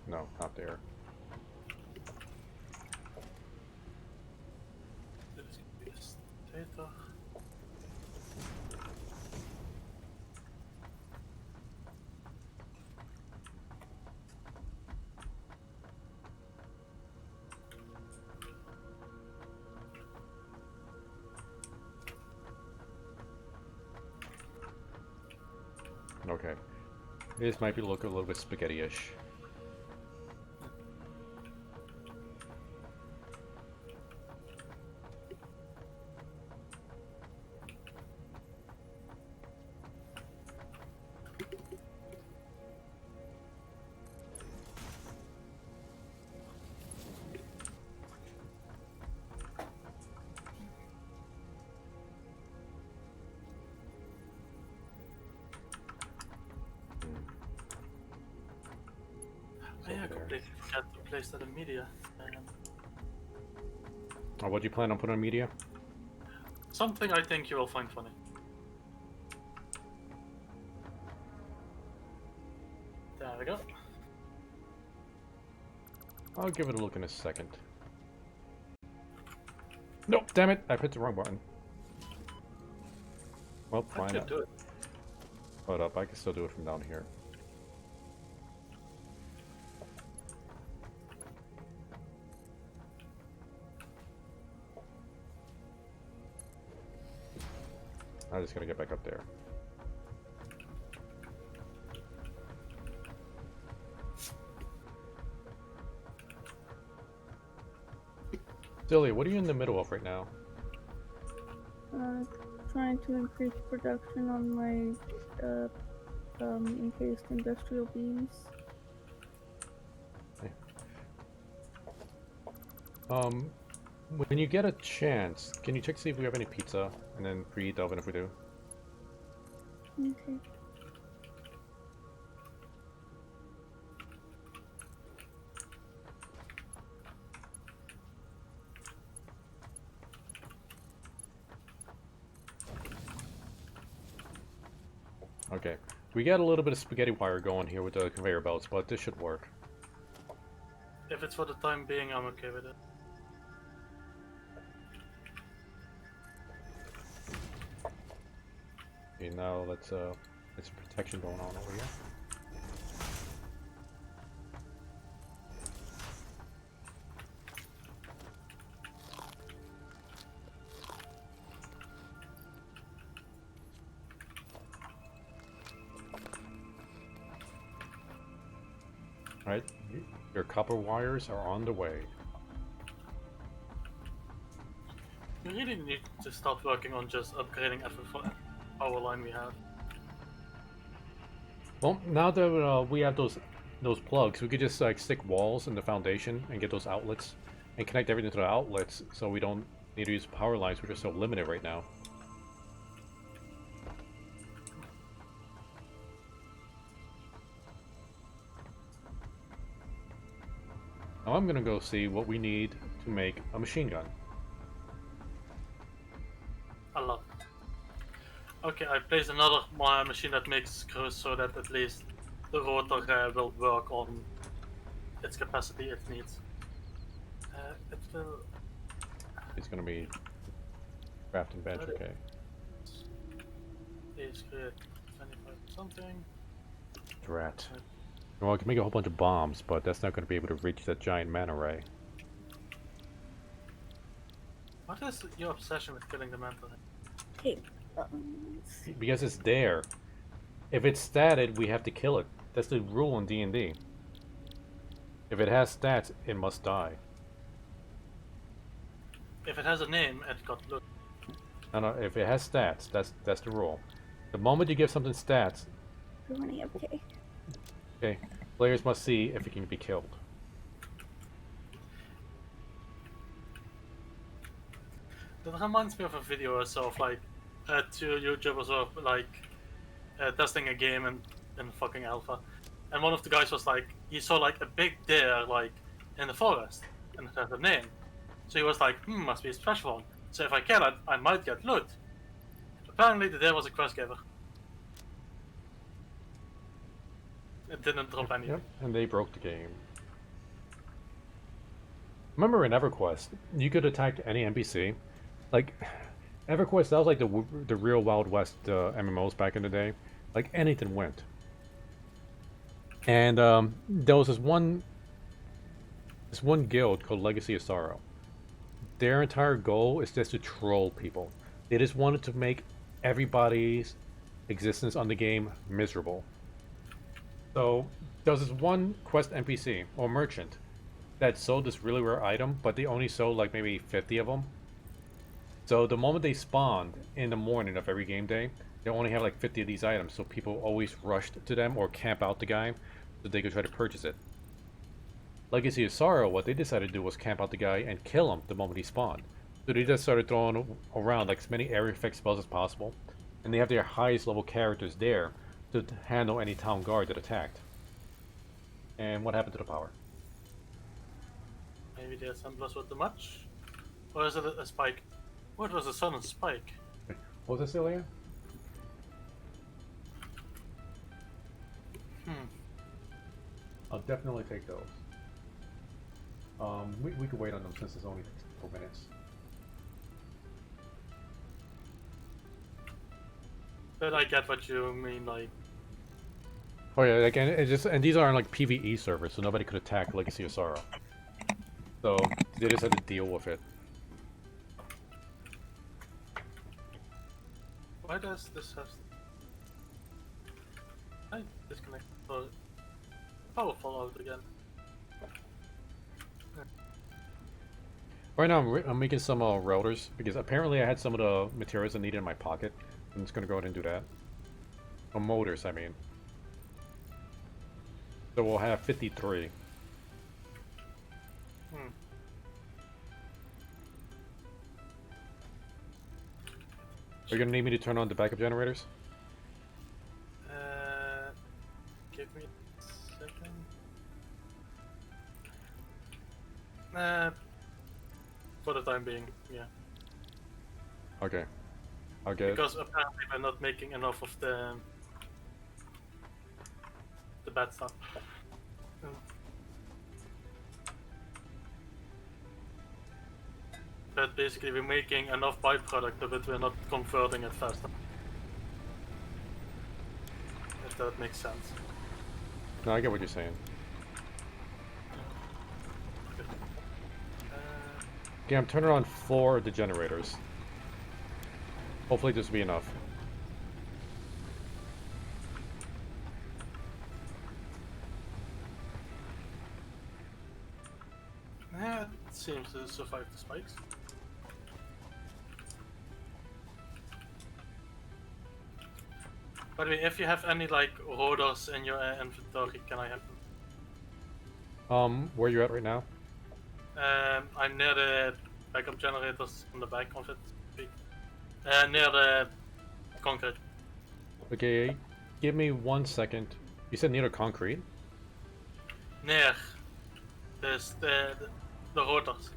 No, not there. This could be a stator. Okay. This might be look a little bit spaghetti-ish. I completely forgot to place that in media. Oh, what do you plan on putting on media? Something I think you will find funny. There we go. I'll give it a look in a second. Nope, damn it! I hit the wrong button. Well, I fine. could do it. Hold up, I can still do it from down here. I'm just gonna get back up there. Dilly, what are you in the middle of right now? Trying to increase production on my encased industrial beams. When you get a chance, can you check to see if we have any pizza, and then preheat the oven if we do? Okay. Okay. We got a little bit of spaghetti wire going here with the conveyor belts, but this should work. If it's for the time being, I'm okay with it. Okay, now let's some protection going on over here. Alright, your copper wires are on the way. We really need to start working on just upgrading every power line we have. Well, now that we have those plugs, we could just like stick walls in the foundation and get those outlets and connect everything to the outlets, so we don't need to use power lines, which are so limited right now. Now I'm gonna go see what we need to make a machine gun. A lot. Okay, I placed another machine that makes screws so that at least the rotor will work on its capacity it needs. It will... It's gonna be crafting bench, okay. Is create 25 something. Drat. Well, I can make a whole bunch of bombs, but that's not gonna be able to reach that giant manta ray. What is your obsession with killing the manta ray? Okay. Because it's there. If it's statted, we have to kill it. That's the rule in D&D. If it has stats, it must die. If it has a name, it got loot. No, if it has stats, that's the rule. The moment you give something stats, Everyone AFK. okay, players must see if it can be killed. That reminds me of a video I saw of like two YouTubers were like testing a game in fucking alpha, and one of the guys was like, he saw like a big deer like in the forest, and it had a name, so he was like, must be a special one. So if I kill it, I might get loot. Apparently, the deer was a quest giver. It didn't drop anything. Yep, and they broke the game. Remember in EverQuest, you could attack any NPC. Like, EverQuest, that was like the real Wild West MMOs back in the day. Like, anything went. And there was this one guild called Legacy of Sorrow. Their entire goal is just to troll people. They just wanted to make everybody's existence on the game miserable. So, there was this one quest NPC, or merchant, that sold this really rare item, but they only sold like maybe 50 of them. So the moment they spawned in the morning of every game day, they only have like 50 of these items, so people always rushed to them or camp out the guy so they could try to purchase it. Legacy of Sorrow, what they decided to do was camp out the guy and kill him the moment he spawned. So they just started throwing around like as many area effect spells as possible, and they have their highest level characters there to handle any town guard that attacked. And what happened to the power? Maybe the assemblers were too much? Or is it a spike? What was a sudden spike? What was it, Celia? I'll definitely take those. We could wait on them since it's only 4 minutes. But I get what you mean, like... Oh yeah, like, and these aren't like PvE servers, so nobody could attack Legacy of Sorrow. So they just had to deal with it. Why does this have... I disconnect the power fall out again. Right now I'm making some routers, because apparently I had some of the materials I needed in my pocket. I'm just gonna go ahead and do that. Or motors, I mean. So we'll have 53. Are you gonna need me to turn on the backup generators? Give me a second. For the time being, yeah. Okay. I'll get Because apparently we're not making enough of the the bad stuff. But basically we're making enough byproduct of it, we're not converting it fast enough. If that makes sense. No, I get what you're saying. Okay. Okay, I'm turning on 4 of the generators. Hopefully this will be enough. Yeah, it seems to survive the spikes. By the way, if you have any like rotors in your inventory, can I have them? Where you at right now? I'm near the backup generators on the back of it. Near the concrete. Okay, give me 1 second. You said near the concrete? Near this the rotors.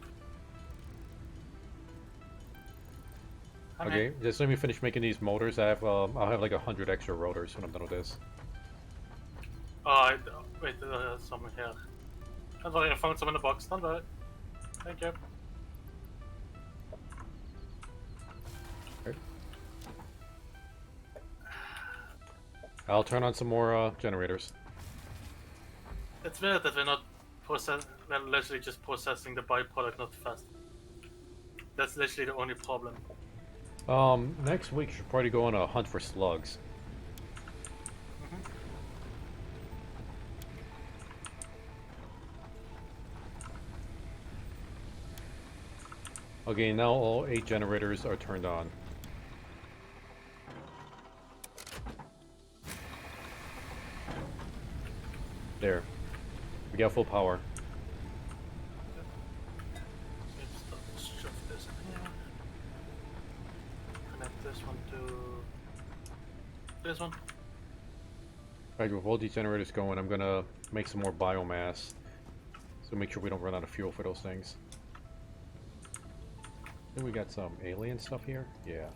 Okay, just let me finish making these motors. I'll have like 100 extra rotors when I'm done with this. Wait, there's some here. I thought I found some in the box. Don't worry. Thank you. Okay. I'll turn on some more generators. It's weird that we're not we're literally just processing the byproduct not fast. That's literally the only problem. Next week should probably go on a hunt for slugs. Okay, now all 8 generators are turned on. There. We got full power. Let's shove this in here. Connect this one to this one. Alright, with all these generators going, I'm gonna make some more biomass. So make sure we don't run out of fuel for those things. I think we got some alien stuff here. Yeah.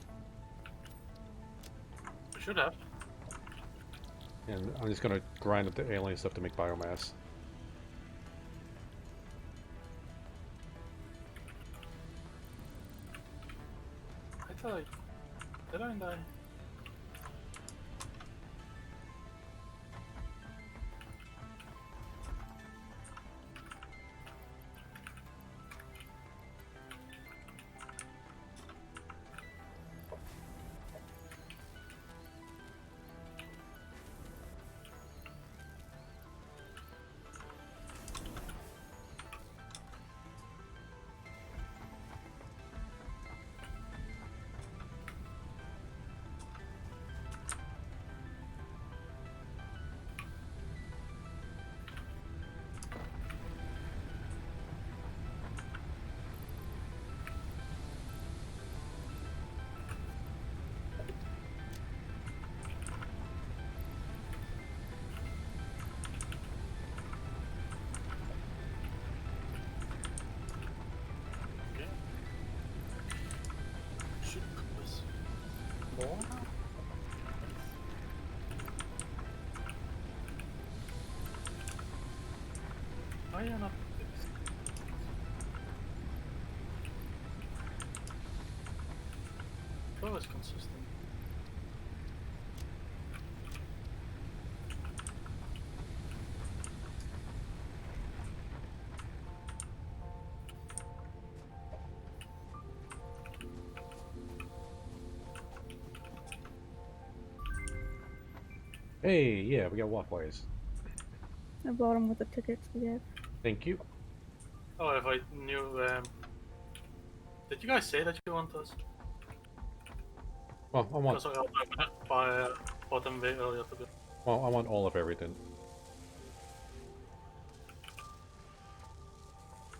We should have. And I'm just gonna grind up the alien stuff to make biomass. I thought did I die? Should put this more. Why are you not fixed? Flow is consistent. Hey, yeah, we got walkways. I bought them with the tickets we have. Thank you. Oh, if I knew, did you guys say that you want us? Well, I want Because I bought them way earlier to be. well, I want all of everything.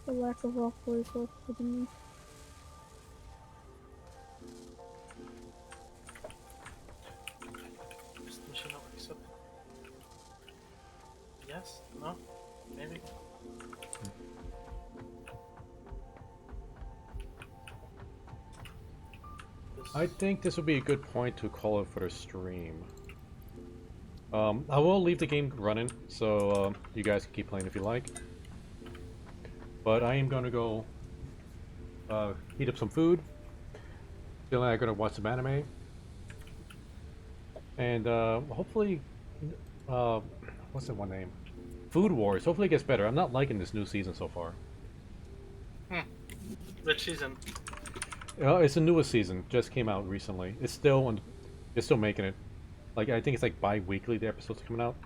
The lack of walkways left for me. Is the machine not accepted? Yes? No? Maybe? I think this would be a good point to call it for the stream. I will leave the game running, so you guys can keep playing if you like. But I am gonna go heat up some food. Dylan and I are gonna watch some anime, and hopefully, uh, what's that one name? Food Wars. Hopefully it gets better. I'm not liking this new season so far. Which season? It's the newest season. Just came out recently. It's still making it. Like I think it's like bi-weekly the episodes are coming out.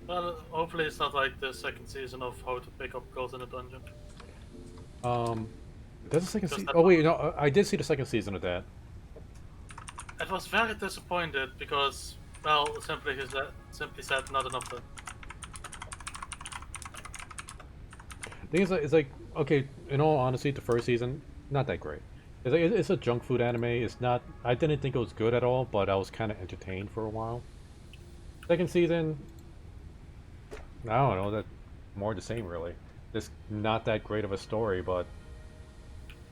Well, hopefully it's not like the second season of How to Pick Up Girls in a Dungeon. There's a second Just season. that Oh wait, no, I did see the second season of that. I was very disappointed because, well, simply said, not enough time. The thing is, it's like okay. In all honesty, the first season not that great. It's like it's a junk food anime. It's not. I didn't think it was good at all, but I was kind of entertained for a while. Second season, I don't know. That more the same really. It's not that great of a story, but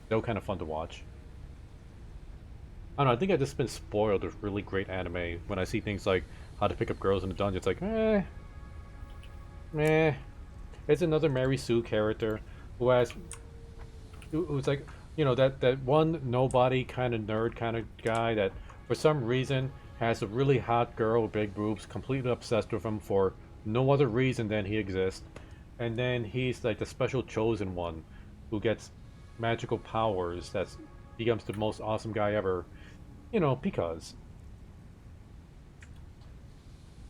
still kind of fun to watch. I don't know. I think I've just been spoiled with really great anime when I see things like How to Pick Up Girls in the Dungeon. It's like, meh. It's another Mary Sue character who's like, that one nobody kind of nerd kind of guy that for some reason has a really hot girl with big boobs, completely obsessed with him for no other reason than he exists, and then he's like the special chosen one who gets magical powers that becomes the most awesome guy ever, because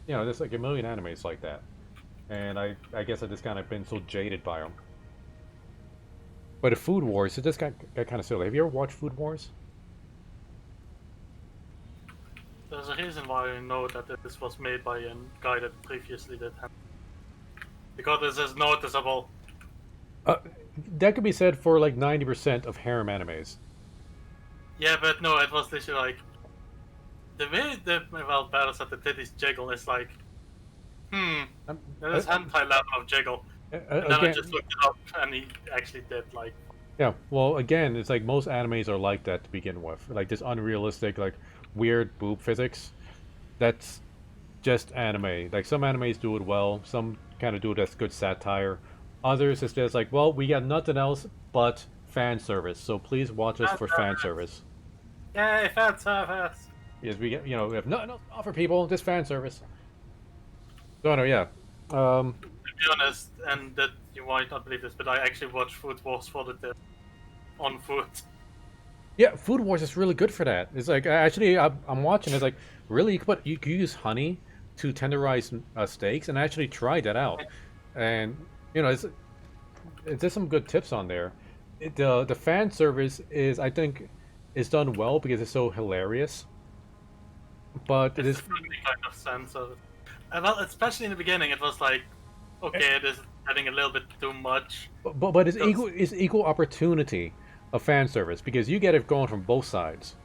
there's like a million animes like that, and I guess I just kind of been so jaded by them. But the Food Wars, it just got kind of silly. Have you ever watched Food Wars? There's a reason why I know that this was made by a guy that previously did because this is noticeable. Uh, that could be said for like 90% of harem animes. Yeah, but no, it was literally like the way the battles at the titties jiggle is like, there's hentai level of jiggle. And then I again, just looked it up, and he actually did like. yeah. Well, again, it's like most animes are like that to begin with. Like this unrealistic, like weird boob physics. That's just anime. Like some animes do it well. Some kind of do it as good satire. Others it's just like, well, we got nothing else but fan service. So please watch us for fan service. Yay, fan service! Yes, we have nothing else to offer people, just fan service. So no, yeah. To be honest, and that you might not believe this, but I actually watched Food Wars for the tip on food. Yeah, Food Wars is really good for that. It's like I'm watching. It's like really you could use honey to tenderize steaks, and I actually tried that out, and it's just some good tips on there. The fan service is I think is done well because it's so hilarious, but it It's is the funny kind of sense of it. Well, especially in the beginning, it was like, okay, this is getting a little bit too much. but it's equal opportunity of fan service because you get it going from both sides.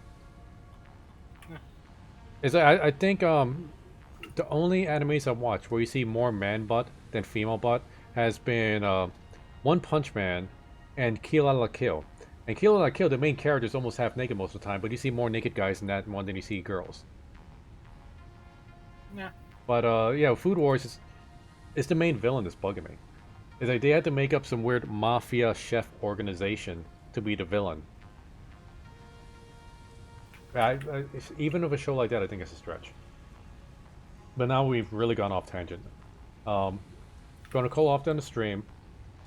Is I think the only animes I've watched where you see more man butt than female butt has been One Punch Man and Kill la Kill. And Kill la Kill, the main character is almost half naked most of the time, but you see more naked guys in that one than you see girls. Yeah. But yeah, Food Wars is the main villain that's bugging me. It's like they had to make up some weird mafia chef organization to be the villain. Even with a show like that, I think it's a stretch. But now we've really gone off tangent. Going to call off on the stream.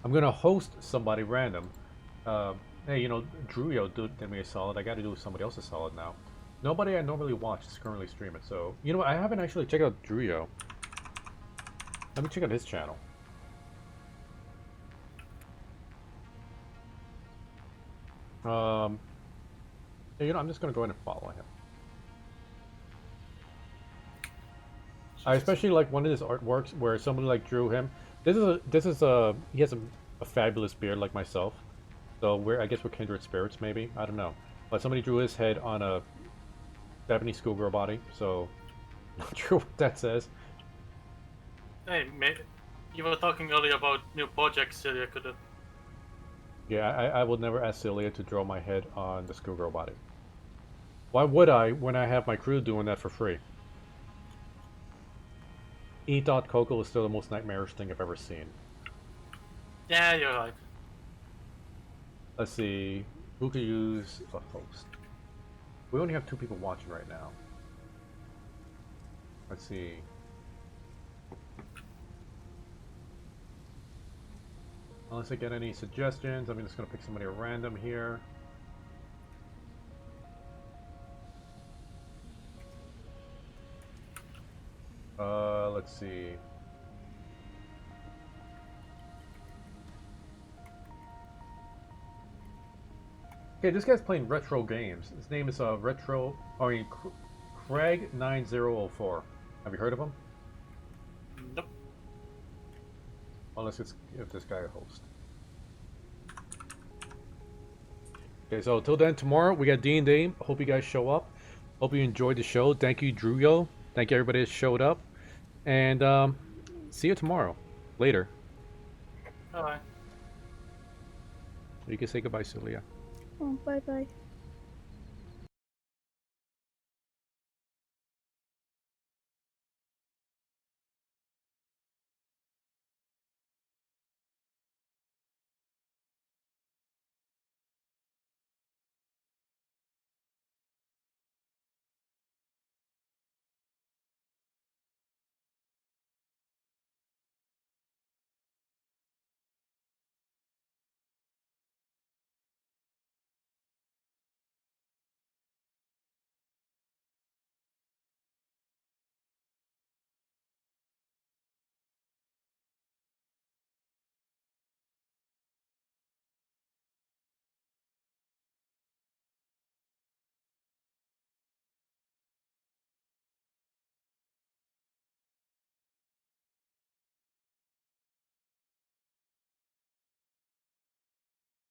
I'm going to host somebody random. Hey, Druio did me a solid. I got to do somebody else's solid now. Nobody I normally watch is currently streaming, so I haven't actually checked out Druio. Let me check out his channel. I'm just gonna go ahead and follow him. I especially like one of his artworks where somebody like drew him. He has a fabulous beard like myself, so I guess we're kindred spirits maybe. I don't know, but somebody drew his head on a Japanese schoolgirl body, so not sure what that says. Hey, mate, you were talking earlier about new projects Celia could do. Yeah, I would never ask Celia to draw my head on the schoolgirl body. Why would I when I have my crew doing that for free? E.Coco is still the most nightmarish thing I've ever seen. Yeah, you're right. Let's see. Who could use a host? We only have 2 people watching right now. Let's see. Unless I get any suggestions, I'm just going to pick somebody at random here. Let's see. Okay, this guy's playing retro games. His name is Craig 9004. Have you heard of him? Nope. Unless it's if this guy a host. Okay, so till then, tomorrow we got D&D. Hope you guys show up. Hope you enjoyed the show. Thank you, Druyo. Thank you, everybody that showed up. And see you tomorrow. Later. Bye. You can say goodbye, Celia. Oh, bye bye.